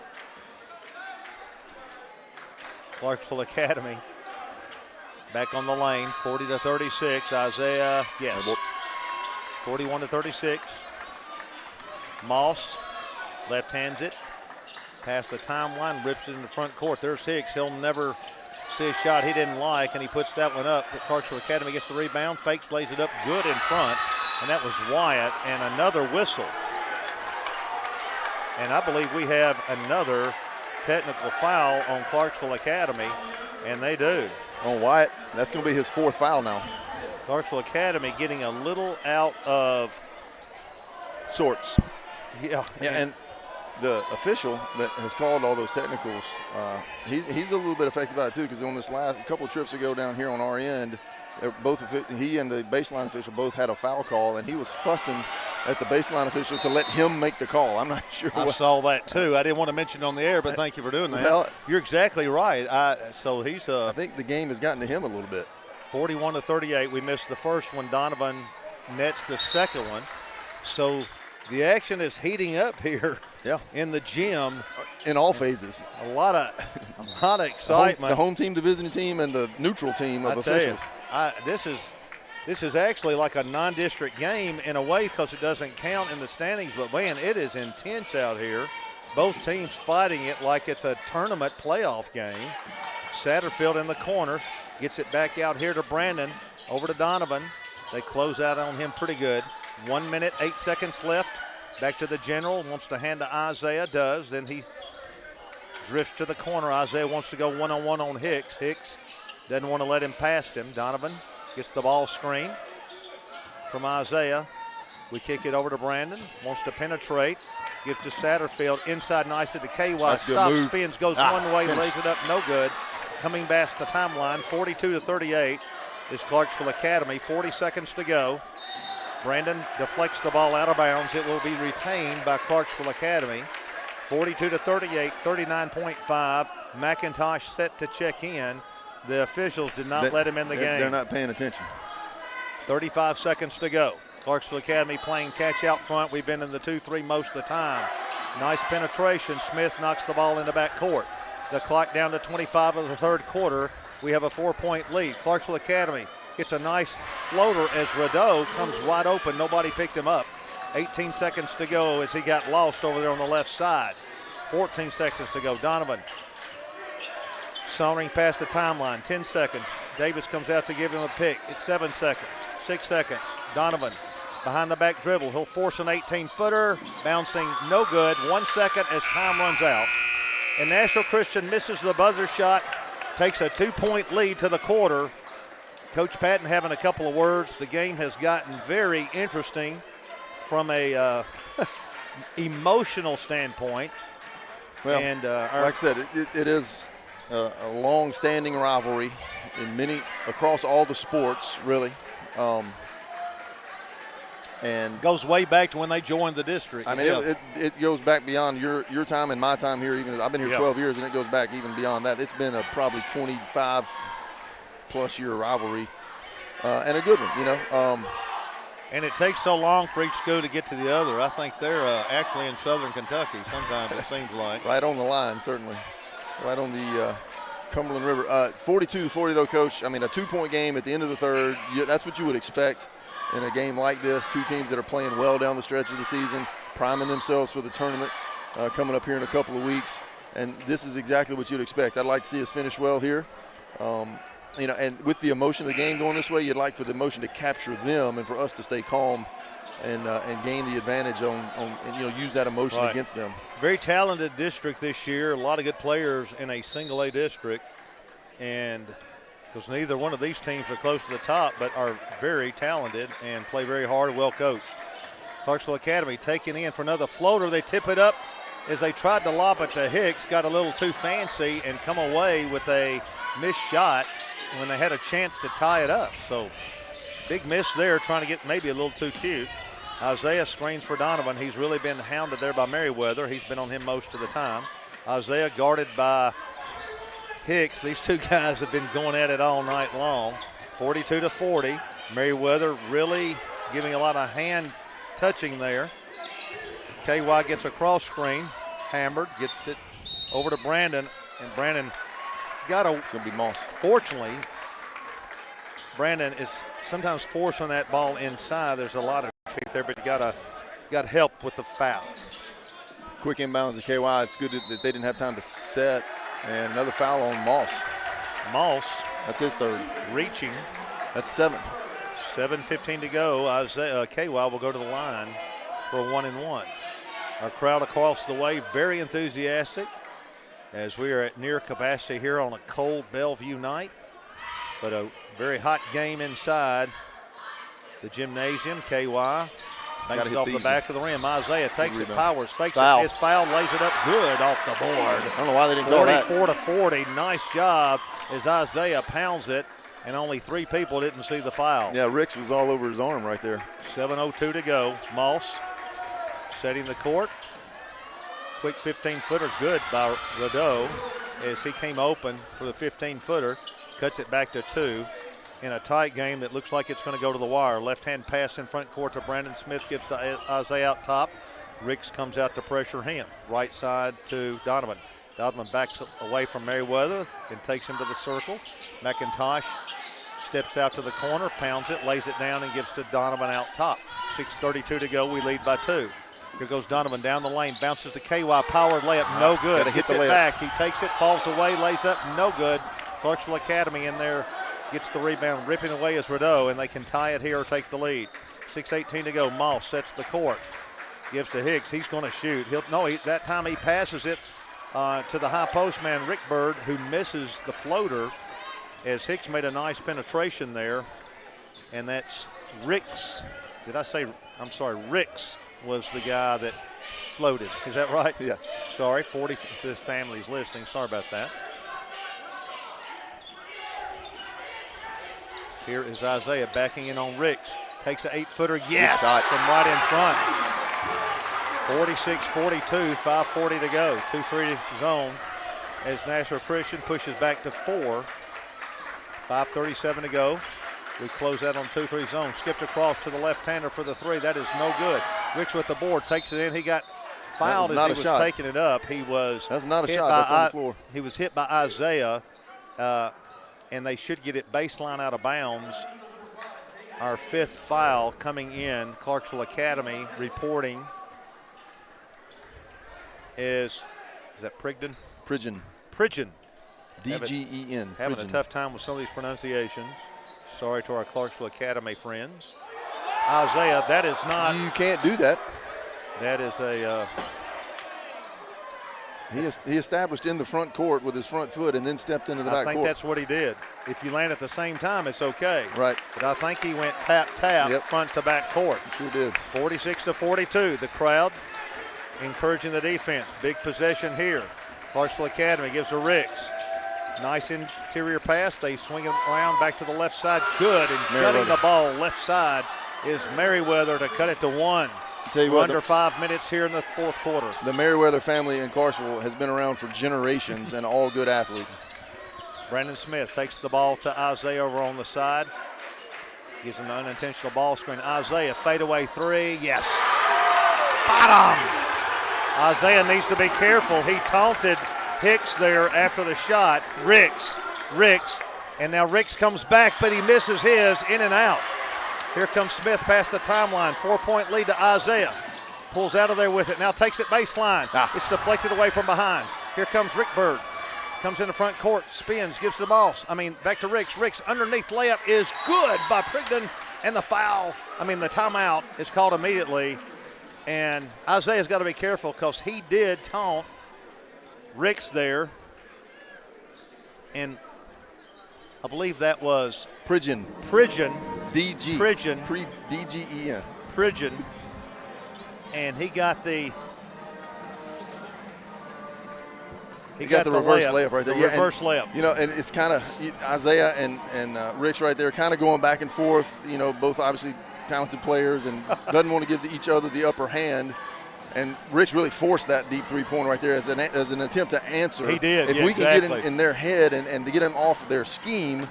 Clarksville Academy back on the lane, 40-36. Isaiah, yes, 41-36. Moss left hands it, past the timeline, rips it in the front court. There's Hicks. He'll never see a shot he didn't like, and he puts that one up. But Clarksville Academy gets the rebound, fakes, lays it up good in front, and that was Wyatt, and another whistle. And I believe we have another technical foul on Clarksville Academy, and they do. On Wyatt, that's going to be his fourth foul now. Clarksville Academy getting a little out of sorts. Yeah. And the official that has called all those technicals, he's a little bit affected by it too, because on this last couple of trips ago down here on our end, he and the baseline official both had a foul call, and he was fussing at the baseline official to let him make the call. I'm not sure. I saw that too. I didn't want to mention it on the air, but thank you for doing that. Well, you're exactly right. So he's I think the game has gotten to him a little bit. 41-38. We missed the first one. Donovan nets the second one. So the action is heating up here. Yeah. In the gym. In all phases. A lot of excitement. The home team, the visiting team, and the neutral team of officials. This is actually like a non-district game in a way because it doesn't count in the standings, but man, it is intense out here. Both teams fighting it like it's a tournament playoff game. Satterfield in the corner, gets it back out here to Brandon, over to Donovan. They close out on him pretty good. 1 minute, 8 seconds left. Back to the general, wants to hand to Isaiah, does. Then he drifts to the corner. Isaiah wants to go one-on-one on Hicks. Hicks doesn't want to let him past him. Donovan gets the ball screen from Isaiah. We kick it over to Brandon. Wants to penetrate. Gives to Satterfield. Inside nicely to KY. Stops, spins, goes one way, lays it up, no good. Coming past the timeline, 42-38 is Clarksville Academy. 40 seconds to go. Brandon deflects the ball out of bounds. It will be retained by Clarksville Academy. 42-38, 39.5. McIntosh set to check in. The officials did not let him in the game. They're not paying attention. 35 seconds to go. Clarksville Academy playing catch out front. We've been in the 2-3 most of the time. Nice penetration. Smith knocks the ball into back court. The clock down to 25 of the third quarter. We have a 4-point lead. Clarksville Academy gets a nice floater as Rideau comes wide open. Nobody picked him up. 18 seconds to go as he got lost over there on the left side. 14 seconds to go. Donovan sauntering past the timeline. 10 seconds. Davis comes out to give him a pick. It's 7 seconds. 6 seconds. Donovan behind the back dribble. He'll force an 18-footer. Bouncing no good. 1 second as time runs out. And National Christian misses the buzzer shot. Takes a 2-point lead to the quarter. Coach Patton having a couple of words. The game has gotten very interesting from a emotional standpoint. Well, and like I said, it is a long-standing rivalry in across all the sports, really. And goes way back to when they joined the district. I mean, it goes back beyond your time and my time here. Even I've been here 12 years, and it goes back even beyond that. It's been a probably 25-plus year rivalry, and a good one, And it takes so long for each school to get to the other. I think they're actually in southern Kentucky sometimes, it seems like. Right on the line, certainly. Right on the Cumberland River. 42-40, though, Coach. I mean, a 2-point game at the end of the third. That's what you would expect in a game like this. Two teams that are playing well down the stretch of the season, priming themselves for the tournament coming up here in a couple of weeks. And this is exactly what you'd expect. I'd like to see us finish well here. And with the emotion of the game going this way, you'd like for the emotion to capture them and for us to stay calm and gain the advantage on use that emotion against them. Very talented district this year. A lot of good players in a single-A district. And because neither one of these teams are close to the top, but are very talented and play very hard, well coached. Clarksville Academy taking in for another floater. They tip it up as they tried to lob it to Hicks, got a little too fancy and come away with a missed shot when they had a chance to tie it up. So big miss there, trying to get maybe a little too cute. Isaiah screens for Donovan. He's really been hounded there by Merriweather. He's been on him most of the time. Isaiah guarded by Hicks. These two guys have been going at it all night long. 42-40. Merriweather really giving a lot of hand touching there. KY gets a cross screen. Hammered, gets it over to Brandon. And Brandon got a. It's going to be Moss. Fortunately, Brandon is sometimes forcing that ball inside. There's a lot of traffic there, but you got help with the foul. Quick inbounds to KY. It's good that they didn't have time to set. And another foul on Moss. Moss. That's his third. Reaching. That's 7. 7:15 to go. Isaiah KY will go to the line for a 1-and-1. Our crowd across the way very enthusiastic as we are at near capacity here on a cold Bellevue night. But a very hot game inside the gymnasium. KY banks it off the back of the rim. Isaiah takes it, powers, fakes it, is fouled, lays it up good off the board. I don't know why they didn't call that. 44-40. Nice job as Isaiah pounds it, and only 3 people didn't see the foul. Yeah, Ricks was all over his arm right there. 7:02 to go. Moss setting the court. Quick 15-footer good by Rideau as he came open for the 15-footer. Cuts it back to 2 in a tight game that looks like it's going to go to the wire. Left-hand pass in front court to Brandon Smith, gives to Isaiah out top. Ricks comes out to pressure him. Right side to Donovan. Donovan backs away from Merriweather and takes him to the circle. McIntosh steps out to the corner, pounds it, lays it down, and gives to Donovan out top. 6:32 to go. We lead by 2. Here goes Donovan down the lane, bounces to KY, powered layup, no good. Hits it back, he takes it, falls away, lays up, no good. Clarksville Academy in there gets the rebound, ripping away as Rideau, and they can tie it here or take the lead. 6:18 to go. Moss sets the court, gives to Hicks. He's going to shoot. That time he passes it to the high post man, Rick Bird, who misses the floater as Hicks made a nice penetration there. And that's Ricks. Ricks was the guy that floated. Is that right? Yeah. Sorry, 40, his family's listening. Sorry about that. Here is Isaiah backing in on Ricks. Takes an 8-footer, yes, from right in front. 46-42, 5:40 to go. 2-3 zone as National Christian pushes back to 4. 5:37 to go. We close out on 2-3 zone. Skipped across to the left-hander for the three. That is no good. Ricks with the board, takes it in. He got fouled as he was taking it up. He was That's not a shot. That's on the floor. He was hit by Isaiah, and they should get it baseline out of bounds. Our 5th foul coming in. Clarksville Academy reporting is that Prigden? Pridgeon. D-G-E-N. Having a tough time with some of these pronunciations. Sorry to our Clarksville Academy friends. Isaiah, that is not. You can't do that. That is a. He established in the front court with his front foot and then stepped into the back court. I think that's what he did. If you land at the same time, it's okay. Right. But I think he went tap, front to back court. Sure did. 46-42. The crowd encouraging the defense. Big possession here. Clarksville Academy gives to Ricks. Nice interior pass. They swing it around back to the left side. Good. And cutting the ball left side is Merriweather to cut it to 1. Tell you We're what, under 5 minutes here in the 4th quarter. The Merriweather family in Clarksville has been around for generations and all good athletes. Brandon Smith takes the ball to Isaiah over on the side. Gives him an unintentional ball screen. Isaiah, fadeaway three. Yes. Bottom. Isaiah needs to be careful. He taunted Hicks there after the shot. Ricks. And now Ricks comes back, but he misses his in and out. Here comes Smith past the timeline. 4-point lead to Isaiah. Pulls out of there with it. Now takes it baseline. It's deflected away from behind. Here comes Rick Bird. Comes in the front court. Spins. Gives to the boss. Back to Ricks. Ricks underneath layup is good by Prigden. And the timeout is called immediately. And Isaiah's got to be careful because he did taunt Ricks there. And I believe that was Pridgeon. D-G. Pridgeon. D-G-E-N. Pridgeon. And he got the reverse layup right there. Reverse layup. You know, and it's kind of Isaiah and Ricks right there kind of going back and forth, you know, both obviously talented players and doesn't want to give each other the upper hand. And Ricks really forced that deep three-pointer right there as an attempt to answer. He did. If we can get in their head and to get them off their scheme,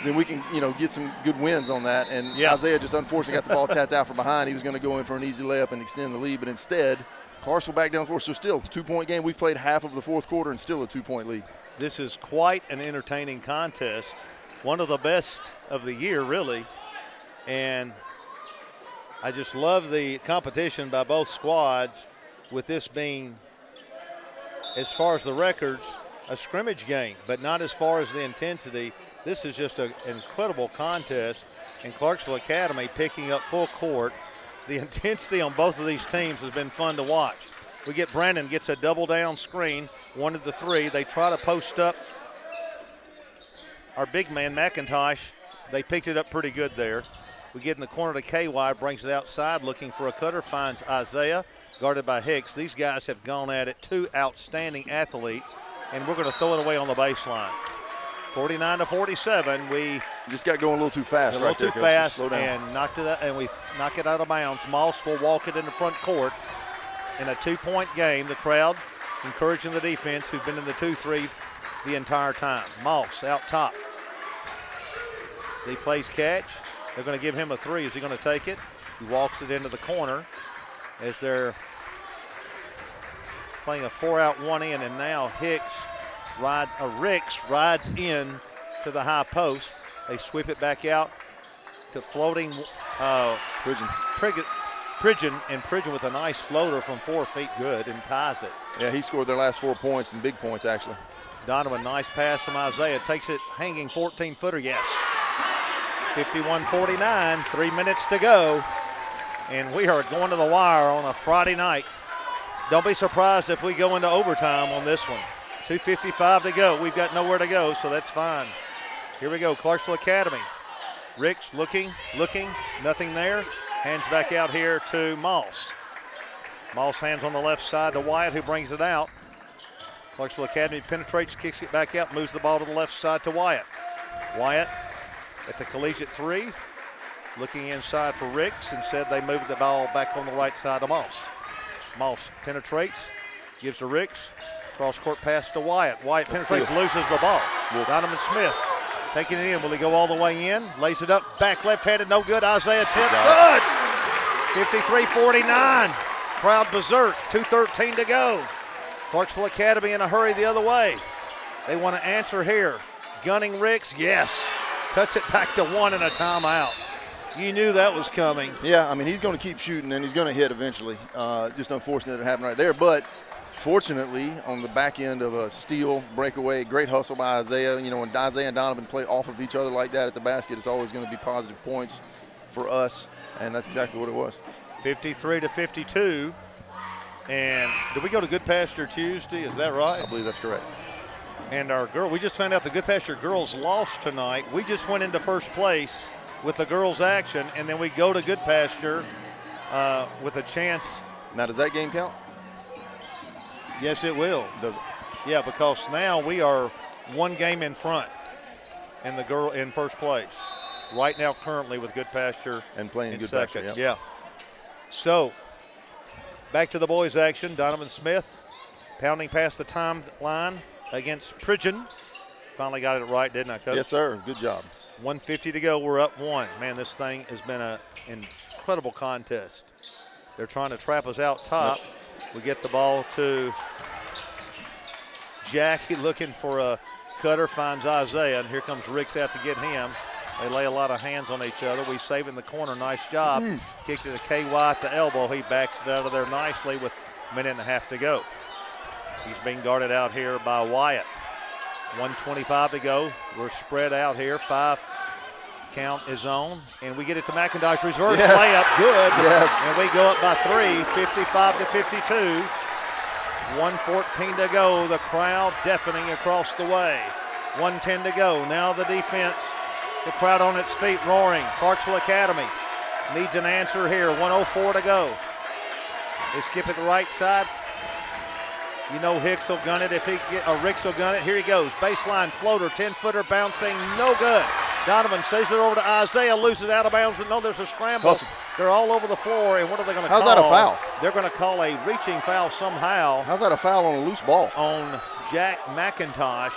then we can, get some good wins on that. And Isaiah just unfortunately got the ball tapped out from behind. He was going to go in for an easy layup and extend the lead, but instead, Clarksville back down 4. So still, 2-point game. We've played half of the 4th quarter and still a 2-point lead. This is quite an entertaining contest. One of the best of the year, really. And I just love the competition by both squads, with this being, as far as the records, a scrimmage game, but not as far as the intensity. This is just an incredible contest, and Clarksville Academy picking up full court. The intensity on both of these teams has been fun to watch. Brandon gets a double down screen, 1 of the 3. They try to post up our big man, McIntosh. They picked it up pretty good there. We get in the corner to KY, brings it outside, looking for a cutter, finds Isaiah, guarded by Hicks. These guys have gone at it, 2 outstanding athletes, and we're going to throw it away on the baseline. 49-47. We just got going a little too fast. A little too fast, and knocked it out, and we knock it out of bounds. Moss will walk it in the front court in a 2-point game. The crowd encouraging the defense, who've been in the 2-3 the entire time. Moss out top. He plays catch. They're going to give him a 3. Is he going to take it? He walks it into the corner as they're playing a 4-out, 1 in, and now Ricks rides in to the high post. They sweep it back out to floating Pridgeon, and Pridgeon with a nice floater from 4 feet, good, and ties it. Yeah, he scored their last 4 points, and big points actually. Donovan, nice pass from Isaiah, takes it hanging 14-footer, yes. 51-49, 3 minutes to go, and we are going to the wire on a Friday night. Don't be surprised if we go into overtime on this one. 2:55 to go. We've got nowhere to go, so that's fine. Here we go, Clarksville Academy. Ricks looking, nothing there. Hands back out here to Moss. Moss hands on the left side to Wyatt, who brings it out. Clarksville Academy penetrates, kicks it back out, moves the ball to the left side to Wyatt. Wyatt at the collegiate 3, looking inside for Ricks, and said they moved the ball back on the right side to Moss. Moss penetrates, gives to Ricks, cross-court pass to Wyatt. Wyatt penetrates, loses the ball. Donovan Smith Taking it in. Will he go all the way in? Lays it up. Back left-handed. No good. Isaiah Tip. Good. 53-49. Crowd berserk. 2:13 to go. Clarksville Academy in a hurry the other way. They want to answer here. Gunning Ricks. Yes. Cuts it back to 1 and a timeout. You knew that was coming. Yeah, I mean, he's going to keep shooting, and he's going to hit eventually. Just unfortunate it happened right there. But fortunately, on the back end of a steal, breakaway, great hustle by Isaiah. You know, when Isaiah and Donovan play off of each other like that at the basket, it's always going to be positive points for us, and that's exactly what it was. 53-52. And did we go to Good Pasture Tuesday? Is that right? I believe that's correct. And we just found out the Good Pasture girls lost tonight. We just went into first place with the girls' action, and then we go to Good Pasture with a chance. Now, does that game count? Yes, it will. Does it? Yeah, because now we are one game in front and the girl in first place. Right now, currently with Good Pasture. And playing in Good second. Pasture, yeah. So, back to the boys' action. Donovan Smith pounding past the timeline against Pridgeon. Finally got it right, didn't I, Coach? Yes, sir. Good job. 1:50 to go. We're up 1. Man, this thing has been an incredible contest. They're trying to trap us out top. We get the ball to Jackie looking for a cutter, finds Isaiah, and here comes Ricks out to get him. They lay a lot of hands on each other. We save in the corner. Nice job. Kicked it to KY at the elbow. He backs it out of there nicely with a minute and a half to go. He's being guarded out here by Wyatt. 1:25 to go. We're spread out here. 5 count is on. And we get it to McIntosh. Reverse layup. Good. Yes. And we go up by 3, 55-52. 1:14 to go. The crowd deafening across the way. 1:10 to go. Now the defense. The crowd on its feet roaring. Clarksville Academy needs an answer here. 1:04 to go. They skip it the right side. You know Hicks will gun it if he get, or Ricks will gun it. Here he goes. Baseline floater, 10-footer bouncing, no good. Donovan saves it over to Isaiah, loses it out of bounds. No, there's a scramble. Hustle. They're all over the floor, and what are they going to call? How's that a foul? They're going to call a reaching foul somehow How's that a foul on a loose ball? on Jack McIntosh.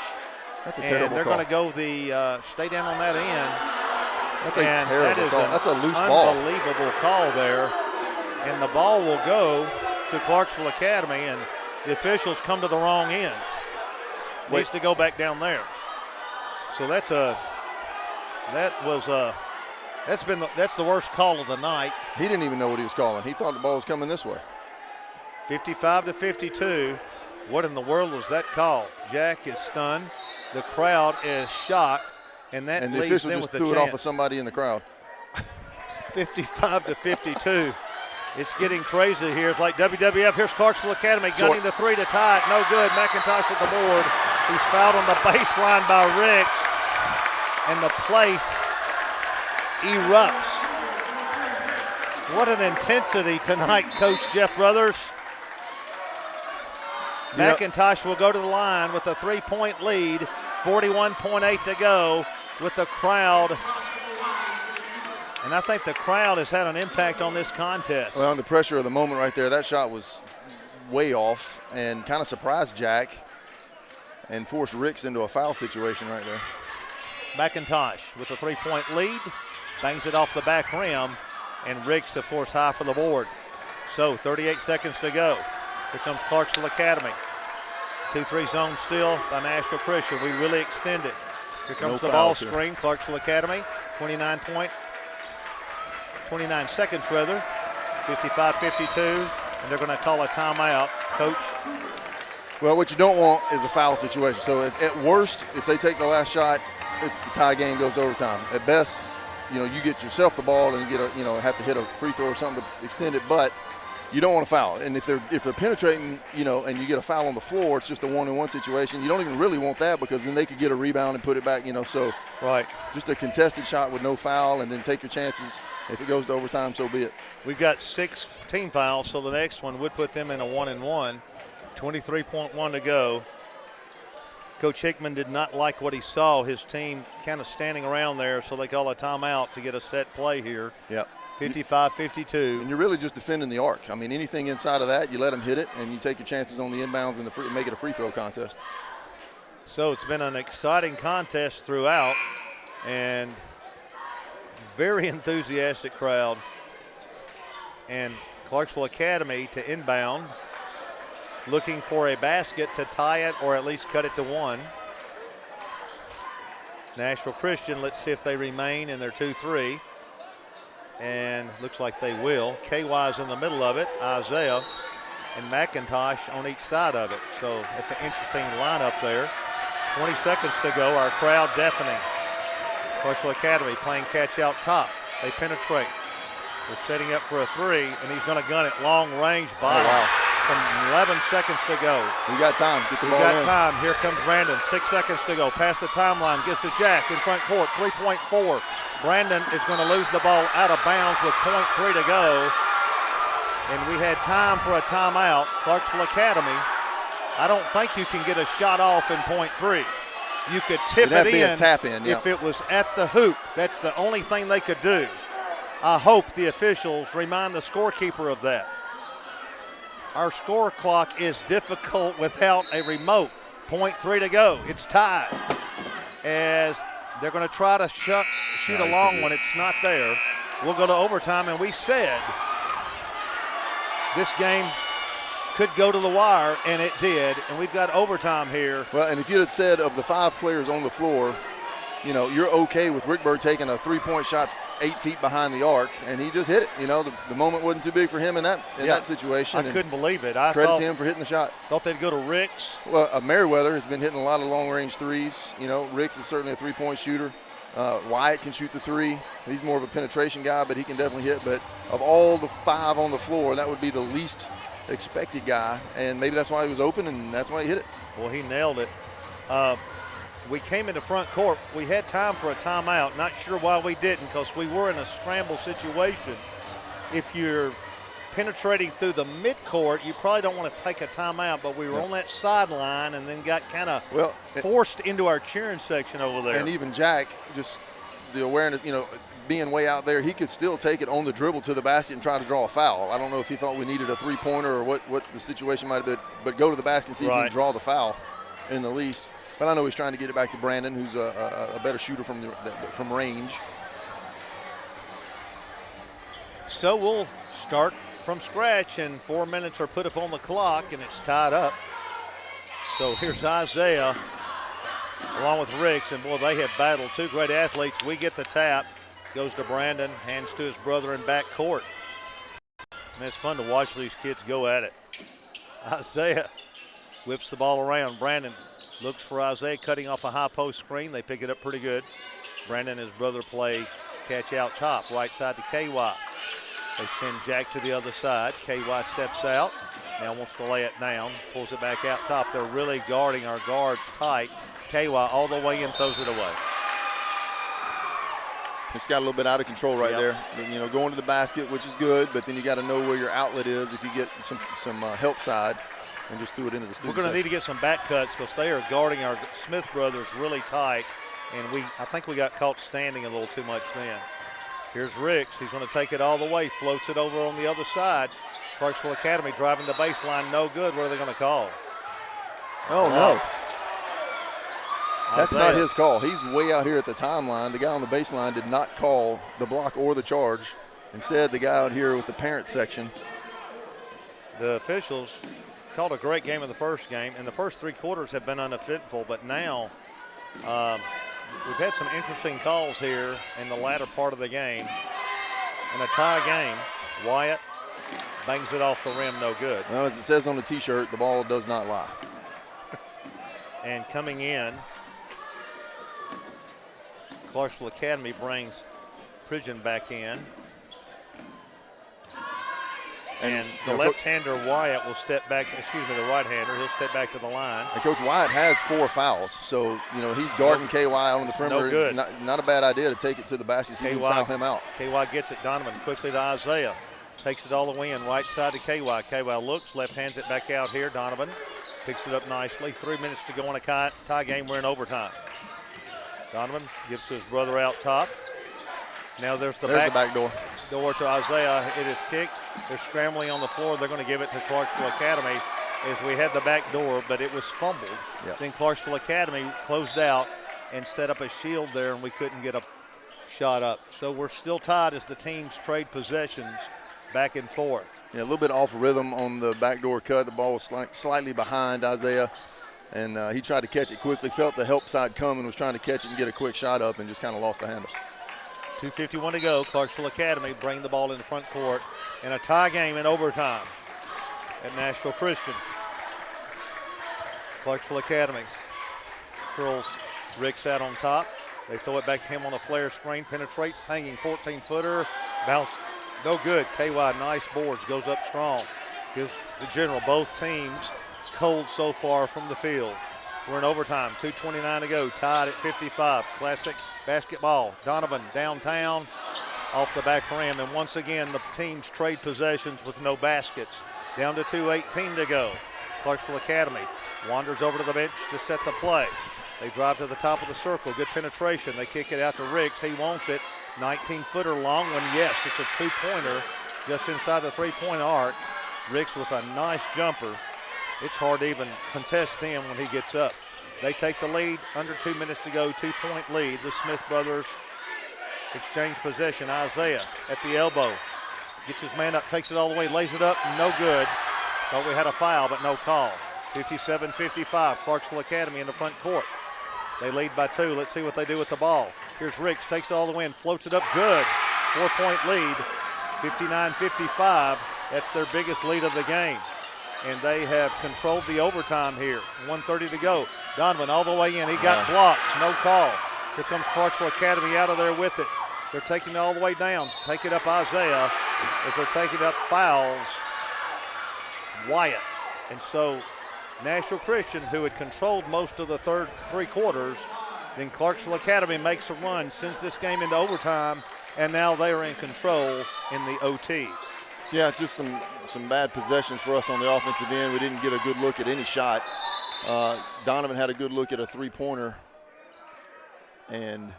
That's a And terrible they're call. going to go the stay down on that end. That's a And terrible that is call. an That's a loose ball. unbelievable call there. And the ball will go to Clarksville Academy, and the officials come to the wrong end. Needs to go back down there. So that's the worst call of the night. He didn't even know what he was calling. He thought the ball was coming this way. 55-52. What in the world was that call? Jack is stunned. The crowd is shocked, and that And the leaves official them just with the threw it chance. off of somebody in the crowd. 55-52. It's getting crazy here. It's like WWF. Here's Clarksville Academy gunning the 3 to tie it. No good. McIntosh at the board. He's fouled on the baseline by Ricks, and the place erupts. What an intensity tonight, Coach Jeff Brothers. McIntosh will go to the line with a 3-point lead. 41.8 to go with the crowd. And I think the crowd has had an impact on this contest. Well, under the pressure of the moment right there, that shot was way off and kind of surprised Jack and forced Ricks into a foul situation right there. McIntosh with a 3-point lead, bangs it off the back rim, and Ricks, of course, high for the board. So 38 seconds to go. Here comes Clarksville Academy. 2-3 zone still by Nashville Christian. We really extend it. Here comes the ball screen. Clarksville Academy, 29 seconds rather, 55-52, and they're going to call a timeout. Coach? Well, what you don't want is a foul situation. So at worst, if they take the last shot, it's the tie game, goes to overtime. At best, you get yourself the ball and you get have to hit a free throw or something to extend it, but you don't want to foul. And if they're penetrating, and you get a foul on the floor, it's just a 1-on-1 situation. You don't even really want that because then they could get a rebound and put it back, so right. Just a contested shot with no foul, and then take your chances. If it goes to overtime, so be it. We've got 6 team fouls, so the next one would put them in a 1-and-1. 23.1 to go. Coach Hickman did not like what he saw, his team kind of standing around there, so they call a timeout to get a set play here. Yep. 55-52. And you're really just defending the arc. I mean, anything inside of that, you let them hit it, and you take your chances on the inbounds and make it a free throw contest. So it's been an exciting contest throughout. And very enthusiastic crowd. And Clarksville Academy to inbound, looking for a basket to tie it or at least cut it to 1. Nashville Christian, let's see if they remain in their 2-3. And looks like they will. KY's in the middle of it, Isaiah and McIntosh on each side of it. So that's an interesting lineup there. 20 seconds to go, our crowd deafening. Clarksville Academy playing catch out top. They penetrate. They're setting up for a 3, and he's going to gun it long range by. Oh, wow. From 11 seconds to go. We got time. Get the We ball got in. time. Here comes Brandon. 6 seconds to go. Past the timeline. Gets to Jack in front court. 3.4. Brandon is going to lose the ball out of bounds with 0.3 to go. And we had time for a timeout. Clarksville Academy, I don't think you can get a shot off in 0.3. You could tip it in a tap in, yeah. if it was at the hoop. That's the only thing they could do. I hope the officials remind the scorekeeper of that. Our score clock is difficult without a remote. 0.3 to go. It's tied. As they're going to try to shoot a long one. It's not there. We'll go to overtime, and we said this game could go to the wire, and it did. And we've got overtime here. Well, and if you'd have said of the 5 players on the floor, you know, you're okay with Rick Bird taking a 3-point shot 8 feet behind the arc, and he just hit it. You know, the moment wasn't too big for him in that situation. I couldn't believe it. I credit to him for hitting the shot. Thought they'd go to Ricks. Well, Merriweather has been hitting a lot of long-range threes. You know, Ricks is certainly a 3-point shooter. Wyatt can shoot the 3. He's more of a penetration guy, but he can definitely hit. But of all the 5 on the floor, that would be the least expected guy, and maybe that's why he was open, and that's why he hit it. Well, he nailed it. We came into front court. We had time for a timeout. Not sure why we didn't, because we were in a scramble situation. If you're penetrating through the midcourt, you probably don't want to take a timeout, but we were on that sideline and then got kind of forced into our cheering section over there. And even Jack, just the awareness, you know, being way out there, he could still take it on the dribble to the basket and try to draw a foul. I don't know if he thought we needed a 3-pointer or what the situation might have been, but go to the basket and see if he can draw the foul in the least. But I know he's trying to get it back to Brandon, who's a better shooter from range. So we'll start from scratch, and 4 minutes are put up on the clock, and it's tied up. So here's Isaiah along with Ricks, and boy, they have battled. 2 great athletes. We get the tap. Goes to Brandon, hands to his brother in back court. And it's fun to watch these kids go at it. Isaiah whips the ball around. Brandon looks for Isaiah, cutting off a high post screen. They pick it up pretty good. Brandon and his brother play catch out top, right side to KY. They send Jack to the other side. KY steps out, now wants to lay it down, pulls it back out top. They're really guarding our guards tight. KY all the way in, throws it away. It's got a little bit out of control right there. You know, going to the basket, which is good, but then you got to know where your outlet is if you get some help side, and just threw it into the student. We're going to need to get some back cuts because they are guarding our Smith brothers really tight, and I think we got caught standing a little too much then. Here's Ricks. He's going to take it all the way, floats it over on the other side. Clarksville Academy driving the baseline, no good. What are they going to call? Oh, no. That's Isaiah. not his call. He's way out here at the timeline. The guy on the baseline did not call the block or the charge. Instead, the guy out here with the parent section. The officials called a great game in the first game, and the first 3 quarters have been uneventful, but now we've had some interesting calls here in the latter part of the game. In a tie game, Wyatt bangs it off the rim, no good. Well, as it says on the T-shirt, the ball does not lie. And coming in, Clarksville Academy brings Pridgeon back in. And the left-hander Wyatt will step back, the right-hander, he'll step back to the line. And Coach Wyatt has 4 fouls, so, you know, he's guarding KY on the perimeter. No good. Not a bad idea to take it to the basket, so he can foul him out. KY gets it, Donovan quickly to Isaiah. Takes it all the way in, right side to KY. KY looks, left hands it back out here. Donovan picks it up nicely. 3 minutes to go in a tie game. We're in overtime. Donovan gives to his brother out top. Now there's the back door to Isaiah. It is kicked. They're scrambling on the floor. They're going to give it to Clarksville Academy as we had the back door, but it was fumbled. Yep. Then Clarksville Academy closed out. and set up a shield there, and we couldn't get a shot up. So we're still tied as the teams trade possessions back and forth. Yeah, a little bit off rhythm on the backdoor cut. The ball was slightly behind Isaiah, and he tried to catch it quickly, felt the help side come and was trying to catch it and get a quick shot up and just kind of lost the handle. 2:51 to go. Clarksville Academy bring the ball in the front court in a tie game in overtime at Nashville Christian. Clarksville Academy curls Ricks out on top. They throw it back to him on a flare screen, penetrates, hanging 14-footer, bounce, no good. KY, nice boards, goes up strong. Gives the general, both teams cold so far from the field. We're in overtime, 2:29 to go, tied at 55. Classic basketball. Donovan downtown, off the back rim, and once again the teams trade possessions with no baskets. Down to 2:18 to go. Clarksville Academy wanders over to the bench to set the play. They drive to the top of the circle, good penetration. They kick it out to Ricks, he wants it. 19-footer long one, yes, it's a two-pointer just inside the three-point arc. Ricks with a nice jumper. It's hard to even contest him when he gets up. They take the lead, under 2 minutes to go, 2-point lead. The Smith brothers exchange possession. Isaiah at the elbow. Gets his man up, takes it all the way, lays it up, no good. Thought we had a foul, but no call. 57-55, Clarksville Academy in the front court. They lead by 2. Let's see what they do with the ball. Here's Ricks, takes it all the way and floats it up, good. 4-point lead, 59-55. That's their biggest lead of the game. And they have controlled the overtime here. 1:30 to go. Donovan all the way in. He got blocked. No call. Here comes Clarksville Academy out of there with it. They're taking it all the way down. Take it up Isaiah as they're taking up fouls. Wyatt. And so Nashville Christian, who had controlled most of the third three quarters, then Clarksville Academy makes a run, sends this game into overtime, and now they are in control in the OT. Yeah, just some bad possessions for us on the offensive end. We didn't get a good look at any shot. Donovan had a good look at a three-pointer and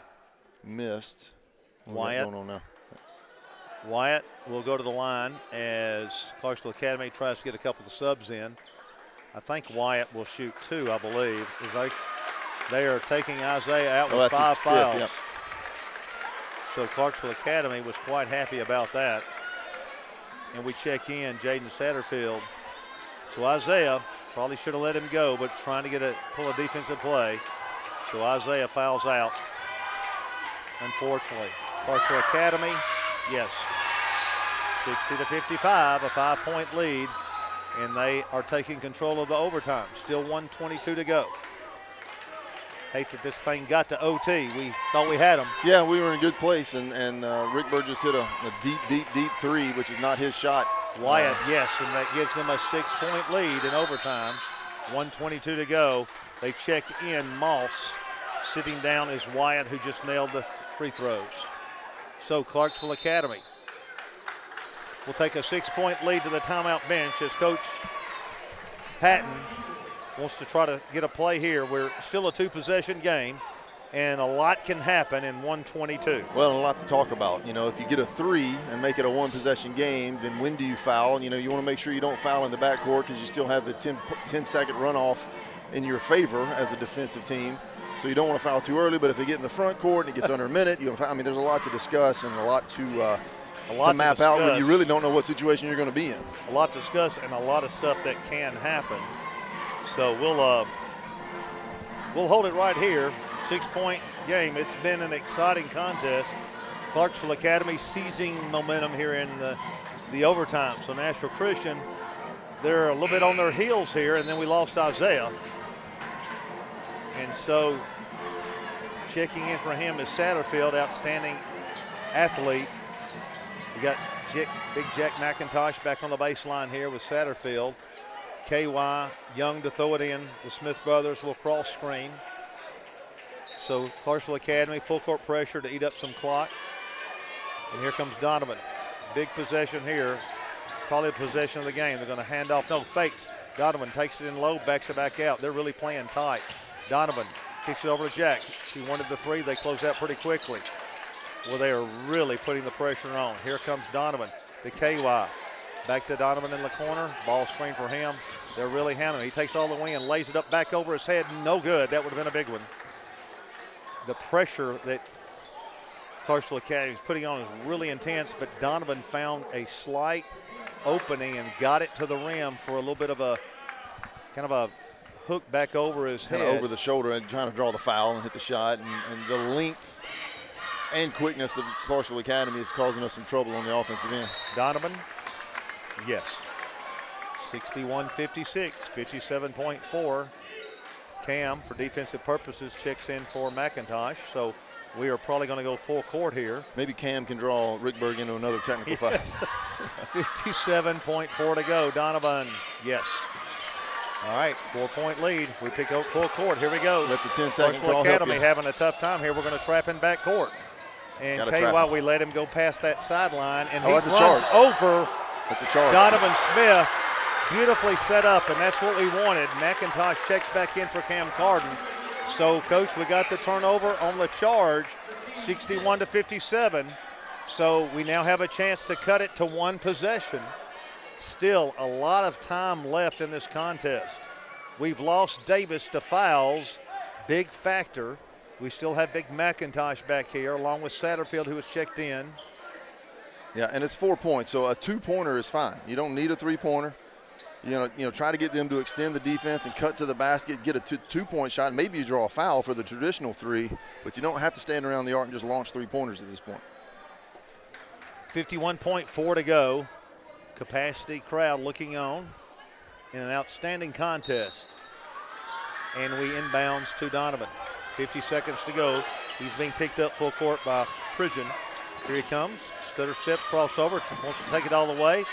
missed. Wyatt. What's going on now? Wyatt will go to the line as Clarksville Academy tries to get a couple of subs in. I think Wyatt will shoot 2, I believe. They are taking Isaiah out with 5 fouls. Fifth, yep. So Clarksville Academy was quite happy about that. And we check in Jaden Satterfield. So Isaiah probably should have let him go, but trying to pull a defensive play. So Isaiah fouls out, unfortunately. Clarksville Academy, yes, 60-55, a 5-point lead, and they are taking control of the overtime. Still 1:22 to go. Hate that this thing got to OT. We thought we had them. Yeah, we were in a good place, and Rick Burgess hit a deep three, which is not his shot. Wyatt, yes, and that gives them a 6-point lead in overtime. 1:22 to go. They check in Moss. Sitting down is Wyatt, who just nailed the free throws. So Clarksville Academy will take a 6-point lead to the timeout bench as Coach Patton wants to try to get a play here. We're still a 2-possession game, and a lot can happen in 1:22. Well, and a lot to talk about. You know, if you get a 3 and make it a 1-possession game, then when do you foul? You know, you want to make sure you don't foul in the backcourt because you still have the 10-second runoff in your favor as a defensive team. So you don't want to foul too early, but if they get in the front court and it gets under a minute, I mean, there's a lot to discuss and a lot to map out when you really don't know what situation you're going to be in. A lot to discuss and a lot of stuff that can happen. So we'll hold it right here. 6-point game. It's been an exciting contest. Clarksville Academy seizing momentum here in the overtime. So Nashville Christian, they're a little bit on their heels here, and then we lost Isaiah. And so checking in for him is Satterfield, outstanding athlete. We got Big Jack McIntosh back on the baseline here with Satterfield. KY Young to throw it in. The Smith brothers will cross screen. So Clarksville Academy, full court pressure to eat up some clock. And here comes Donovan. Big possession here. Probably a possession of the game. They're going to hand off. No, fakes. Donovan takes it in low, backs it back out. They're really playing tight. Donovan kicks it over to Jack. He wanted the 3. They close out pretty quickly. Well, they are really putting the pressure on. Here comes Donovan to KY. Back to Donovan in the corner. Ball screen for him. They're really handling it. He takes all the way and lays it up back over his head. No good. That would have been a big one. the pressure that Clarksville Academy is putting on is really intense, but Donovan found a slight opening and got it to the rim for a little bit of a kind of a hook back over his head. Kind of over the shoulder and trying to draw the foul and hit the shot. And the length and quickness of Clarksville Academy is causing us some trouble on the offensive end. Donovan, yes. 61-56, 57.4. Cam, for defensive purposes, checks in for McIntosh. So we are probably going to go full court here. Maybe Cam can draw Rickberg into another technical foul. 57.4 to go. Donovan, yes. All right, 4-point lead. We pick up full court. Here we go. Let the 10-second Clarksville call help Academy you. having a tough time here. We're going to trap in back court. And Gotta KY, trap him. we let him go past that sideline, and he that's a runs charge. over That's a charge. Donovan Smith. Beautifully set up, and that's what we wanted. McIntosh checks back in for Cam Carden. So, Coach, we got the turnover on the charge, 61-57. So we now have a chance to cut it to one possession. Still a lot of time left in this contest. We've lost Davis to fouls, big factor. We still have Big McIntosh back here, along with Satterfield, who was checked in. Yeah, and it's 4 points, so a two-pointer is fine. You don't need a three-pointer. You know, try to get them to extend the defense and cut to the basket, get a two-point shot. Maybe you draw a foul for the traditional three, but you don't have to stand around the arc and just launch three-pointers at this point. 51.4 to go. Capacity crowd looking on in an outstanding contest. And we inbounds to Donovan. 50 seconds to go. He's being picked up full court by Pridgeon. Here he comes. Stutter steps, crossover, wants to take it all the way.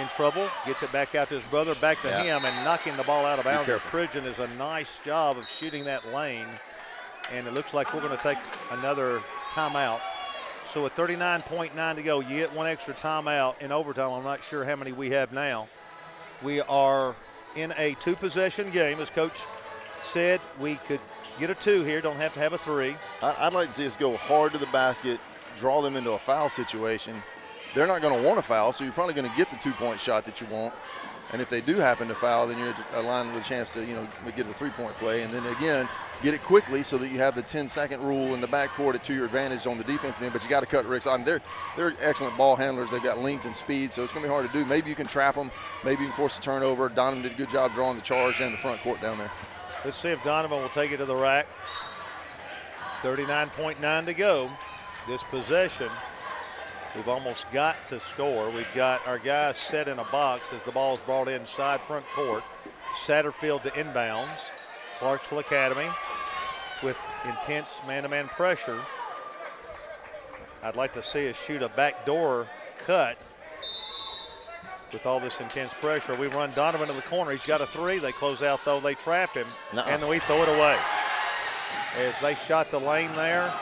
In trouble, gets it back out to his brother, back to him, and knocking the ball out of bounds. Pridgeon is a nice job of shooting that lane. And it looks like we're going to take another timeout. So with 39.9 to go, you get one extra timeout in overtime. I'm not sure how many we have now. We are in a two-possession game. As Coach said, we could get a two here, don't have to have a three. I'd like to see us go hard to the basket, draw them into a foul situation. They're not going to want to foul, so you're probably going to get the two-point shot that you want. And if they do happen to foul, then you're aligned with a chance to, get a three-point play. And then, again, get it quickly so that you have the 10-second rule in the backcourt to your advantage on the defensive end. But you got to cut Ricks. They're excellent ball handlers. They've got length and speed, so it's going to be hard to do. Maybe you can trap them. Maybe you can force a turnover. Donovan did a good job drawing the charge down the front court down there. Let's see if Donovan will take it to the rack. 39.9 to go. This possession, we've almost got to score. We've got our guys set in a box as the ball is brought inside front court. Satterfield to inbounds. Clarksville Academy with intense man-to-man pressure. I'd like to see us shoot a backdoor cut with all this intense pressure. We run Donovan to the corner. He's got a three. They close out, though. They trap him, and then we throw it away. As they shot the lane there,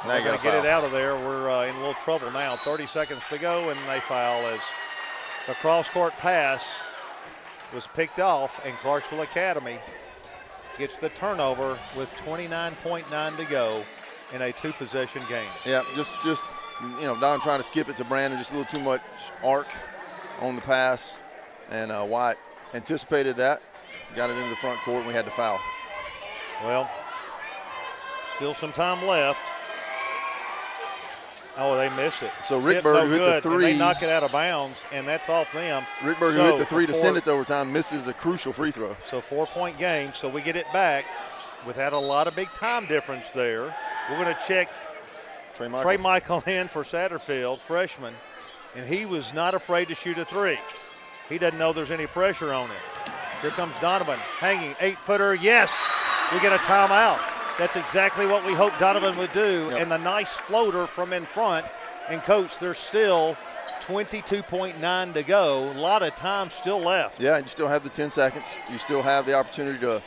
we're going to get it out of there. We're in a little trouble now. 30 seconds to go, and they foul as the cross-court pass was picked off, and Clarksville Academy gets the turnover with 29.9 to go in a two-possession game. Yeah, just Don trying to skip it to Brandon, just a little too much arc on the pass, and White anticipated that, got it into the front court, and we had to foul. Well, still some time left. Oh, they miss it. So Rickberg, who hit the three. And they knock it out of bounds, and that's off them. Rickberg, who hit the three to send it to overtime, misses a crucial free throw. So 4-point game, so we get it back without a lot of big time difference there. We're going to check Trey Michael in for Satterfield, freshman, and he was not afraid to shoot a three. He doesn't know there's any pressure on it. Here comes Donovan, hanging, 8-footer, yes! We get a timeout. That's exactly what we hoped Donovan would do, and the nice floater from in front. And, Coach, there's still 22.9 to go. A lot of time still left. Yeah, you still have the 10 seconds. You still have the opportunity to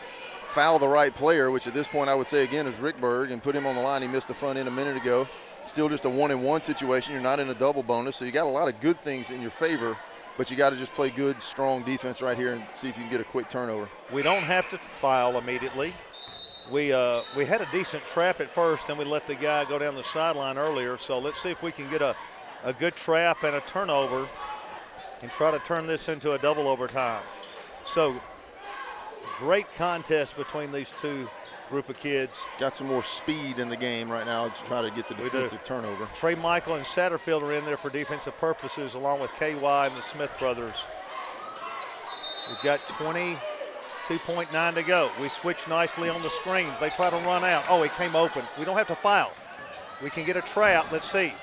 foul the right player, which at this point I would say, again, is Rickberg, and put him on the line. He missed the front end a minute ago. Still just a 1-and-1 situation. You're not in a double bonus, so you got a lot of good things in your favor, but you got to just play good, strong defense right here and see if you can get a quick turnover. We don't have to foul immediately. We had a decent trap at first, then we let the guy go down the sideline earlier. So let's see if we can get a good trap and a turnover and try to turn this into a double overtime. So great contest between these two group of kids. Got some more speed in the game right now to try to get the defensive turnover. Trey Michael and Satterfield are in there for defensive purposes, along with KY and the Smith brothers. We've got 22.9 to go. We switch nicely on the screens. They try to run out. Oh, it came open. We don't have to foul. We can get a trap. Let's see.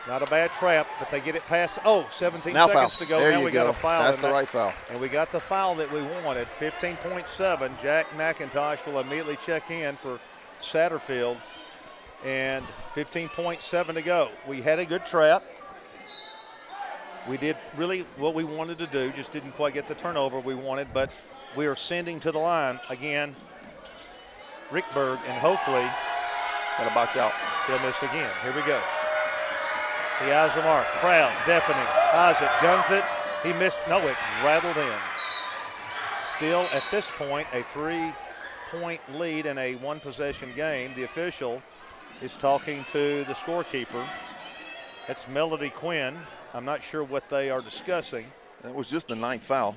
Not a bad trap, but they get it past. Oh, 17 now seconds foul. to go. There now you we go. got a foul. That's the right foul. And we got the foul that we wanted. 15.7. Jack McIntosh will immediately check in for Satterfield. And 15.7 to go. We had a good trap. We did really what we wanted to do, just didn't quite get the turnover we wanted, but we are sending to the line again Rickberg, and hopefully got a box out. He'll miss again. Here we go. He eyes the mark. Crowd, deafening. Eyes it, guns it. He missed. No, it rattled in. Still, at this point, a 3-point lead in a one-possession game. The official is talking to the scorekeeper. That's Melody Quinn. I'm not sure what they are discussing. That was just the 9th foul.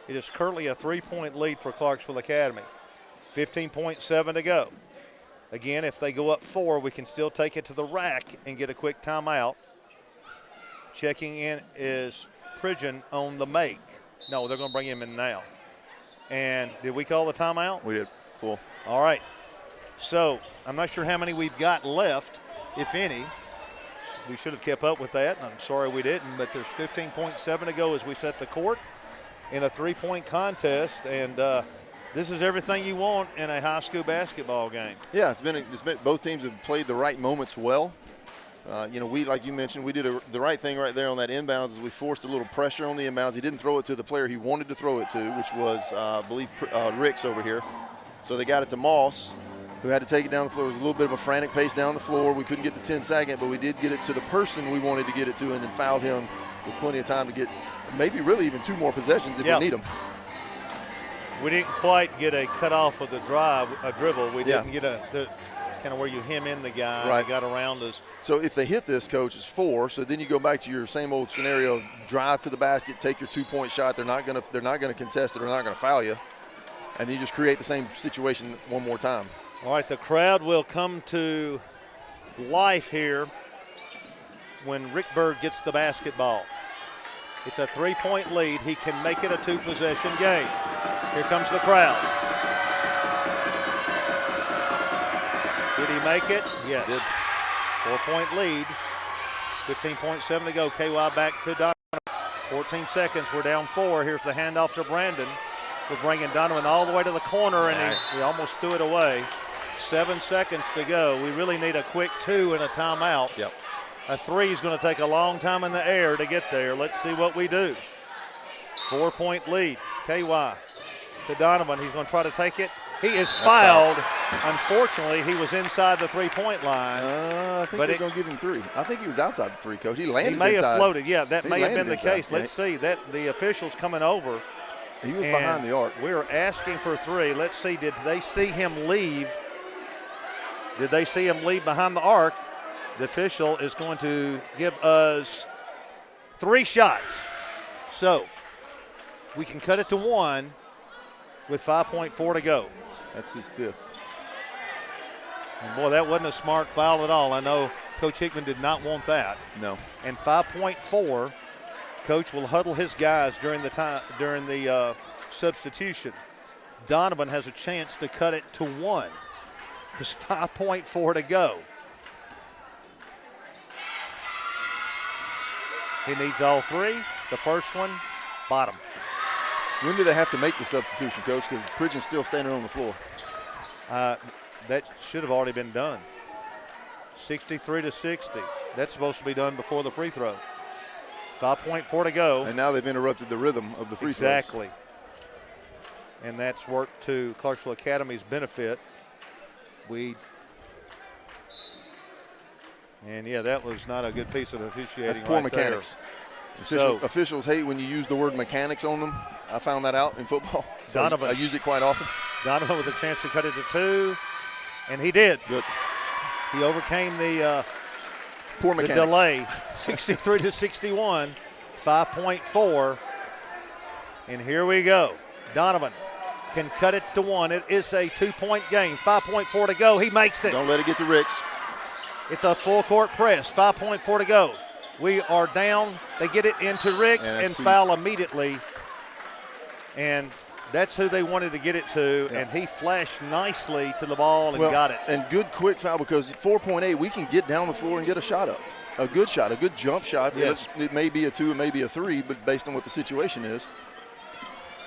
It is currently a 3-point lead for Clarksville Academy. 15.7 to go. Again, if they go up 4, we can still take it to the rack and get a quick timeout. Checking in is Pridgeon on the make. No, they're going to bring him in now. And did we call the timeout? We did. Full. All right. So I'm not sure how many we've got left, if any. We should have kept up with that. I'm sorry we didn't, but there's 15.7 to go as we set the court in a 3-point contest. And this is everything you want in a high school basketball game. Yeah, it's been both teams have played the right moments well. We, like you mentioned, we did the right thing right there on that inbounds is we forced a little pressure on the inbounds. He didn't throw it to the player he wanted to throw it to, which was, I believe, Ricks over here. So they got it to Moss, who had to take it down the floor. It was a little bit of a frantic pace down the floor. We couldn't get the 10-second, but we did get it to the person we wanted to get it to and then fouled him with plenty of time to get maybe really even 2 more possessions if we need them. We didn't quite get a cutoff of the dribble. We didn't get kind of where you hem in the guy. Right. Got around us. So if they hit this, Coach, it's 4. So then you go back to your same old scenario: drive to the basket, take your 2-point shot. They're not gonna contest it. They're not gonna foul you, and then you just create the same situation one more time. All right, the crowd will come to life here when Rickberg gets the basketball. It's a 3-point lead. He can make it a 2-possession game. Here comes the crowd. Did he make it? Yes. Did. 4-point lead. 15.7 to go. KY back to Donovan. 14 seconds. We're down 4. Here's the handoff to Brandon. We're bringing Donovan all the way to the corner, and he almost threw it away. 7 seconds to go. We really need a quick 2 and a timeout. Yep. A 3 is going to take a long time in the air to get there. Let's see what we do. 4-point lead. KY to Donovan. He's going to try to take it. He is fouled. Unfortunately, he was inside the 3-point line. I think they're going to give him 3. I think he was outside the 3, Coach. He landed inside. He may have floated. Yeah, that may have been the inside. case. Let's see. That the officials coming over. He was behind the arc. We were asking for 3. Let's see. Did they see him leave? Did they see him leave behind the arc? The official is going to give us 3 shots. So we can cut it to 1 with 5.4 to go. That's his 5th. And boy, that wasn't a smart foul at all. I know Coach Hickman did not want that. No. And 5.4, Coach will huddle his guys during the substitution. Donovan has a chance to cut it to 1. There's 5.4 to go. He needs all 3. The first one, bottom. When do they have to make the substitution, Coach? Because Pridgeon's still standing on the floor. That should have already been done. 63-60. That's supposed to be done before the free throw. 5.4 to go. And now they've interrupted the rhythm of the free throws. Exactly. And that's worked to Clarksville Academy's benefit. That was not a good piece of officiating. That's poor right mechanics. Officials hate when you use the word mechanics on them. I found that out in football. So Donovan. I use it quite often. Donovan with a chance to cut it to 2, and he did. Good. He overcame the poor mechanics. The delay, 63-61, 5.4, and here we go. Donovan can cut it to 1. It is a 2-point game. 5.4 to go. He makes it. Don't let it get to Ricks. It's a full court press. 5.4 to go. We are down. They get it into Ricks and foul immediately. And that's who they wanted to get it to, and he flashed nicely to the ball and got it. And good quick foul, because 4.8, we can get down the floor and get a shot up. A good shot, a good jump shot. Yes. It may be a 2, it may be a 3, but based on what the situation is.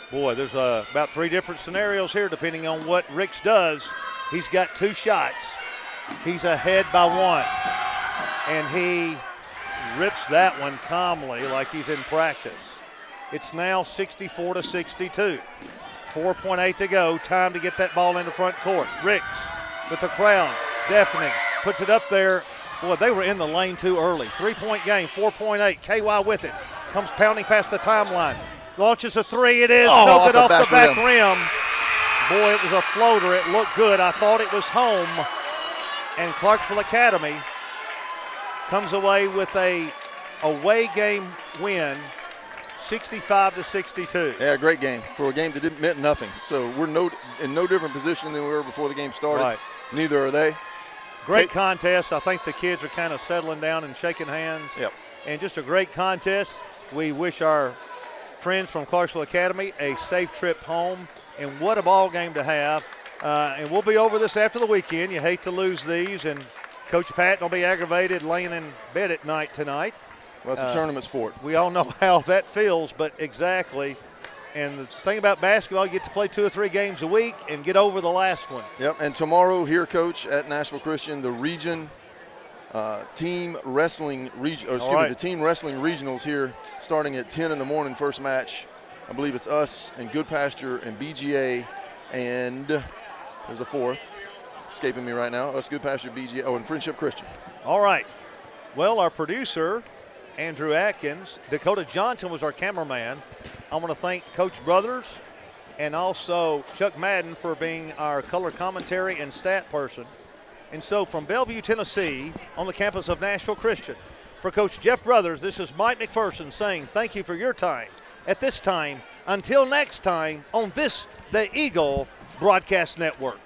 Boy, there's about 3 different scenarios here depending on what Ricks does. He's got 2 shots. He's ahead by 1, and he rips that one calmly like he's in practice. It's now 64 to 62. 4.8 to go. Time to get that ball into front court. Ricks with the crowd, deafening, puts it up there. Boy, they were in the lane too early. 3-point game, 4.8. KY with it. Comes pounding past the timeline. Launches a 3. It is. No good off the back rim. Boy, it was a floater. It looked good. I thought it was home. And Clarksville Academy comes away with a away game win, 65 to 62. Yeah, great game for a game that meant nothing. So we're in no different position than we were before the game started. Right. Neither are they. Great contest. I think the kids are kind of settling down and shaking hands. Yep. And just a great contest. We wish our friends from Clarksville Academy a safe trip home. And what a ball game to have. And we'll be over this after the weekend. You hate to lose these. And Coach Patton will be aggravated laying in bed at night tonight. Well, it's a tournament sport. We all know how that feels, but exactly. And the thing about basketball, you get to play 2 or 3 games a week and get over the last one. Yep, and tomorrow here, Coach, at Nashville Christian, the region team wrestling the team wrestling regionals here, starting at 10 in the morning. First match, I believe it's us and Good Pasture and BGA, and there's a 4th escaping me right now. Us, Good Pasture, BGA, and Friendship Christian. All right. Well, our producer, Andrew Atkins, Dakota Johnson was our cameraman. I want to thank Coach Brothers and also Chuck Madden for being our color commentary and stat person. And so from Bellevue, Tennessee, on the campus of Nashville Christian, for Coach Jeff Brothers, this is Mike McPherson saying thank you for your time. At this time, until next time on this, the Eagle Broadcast Network.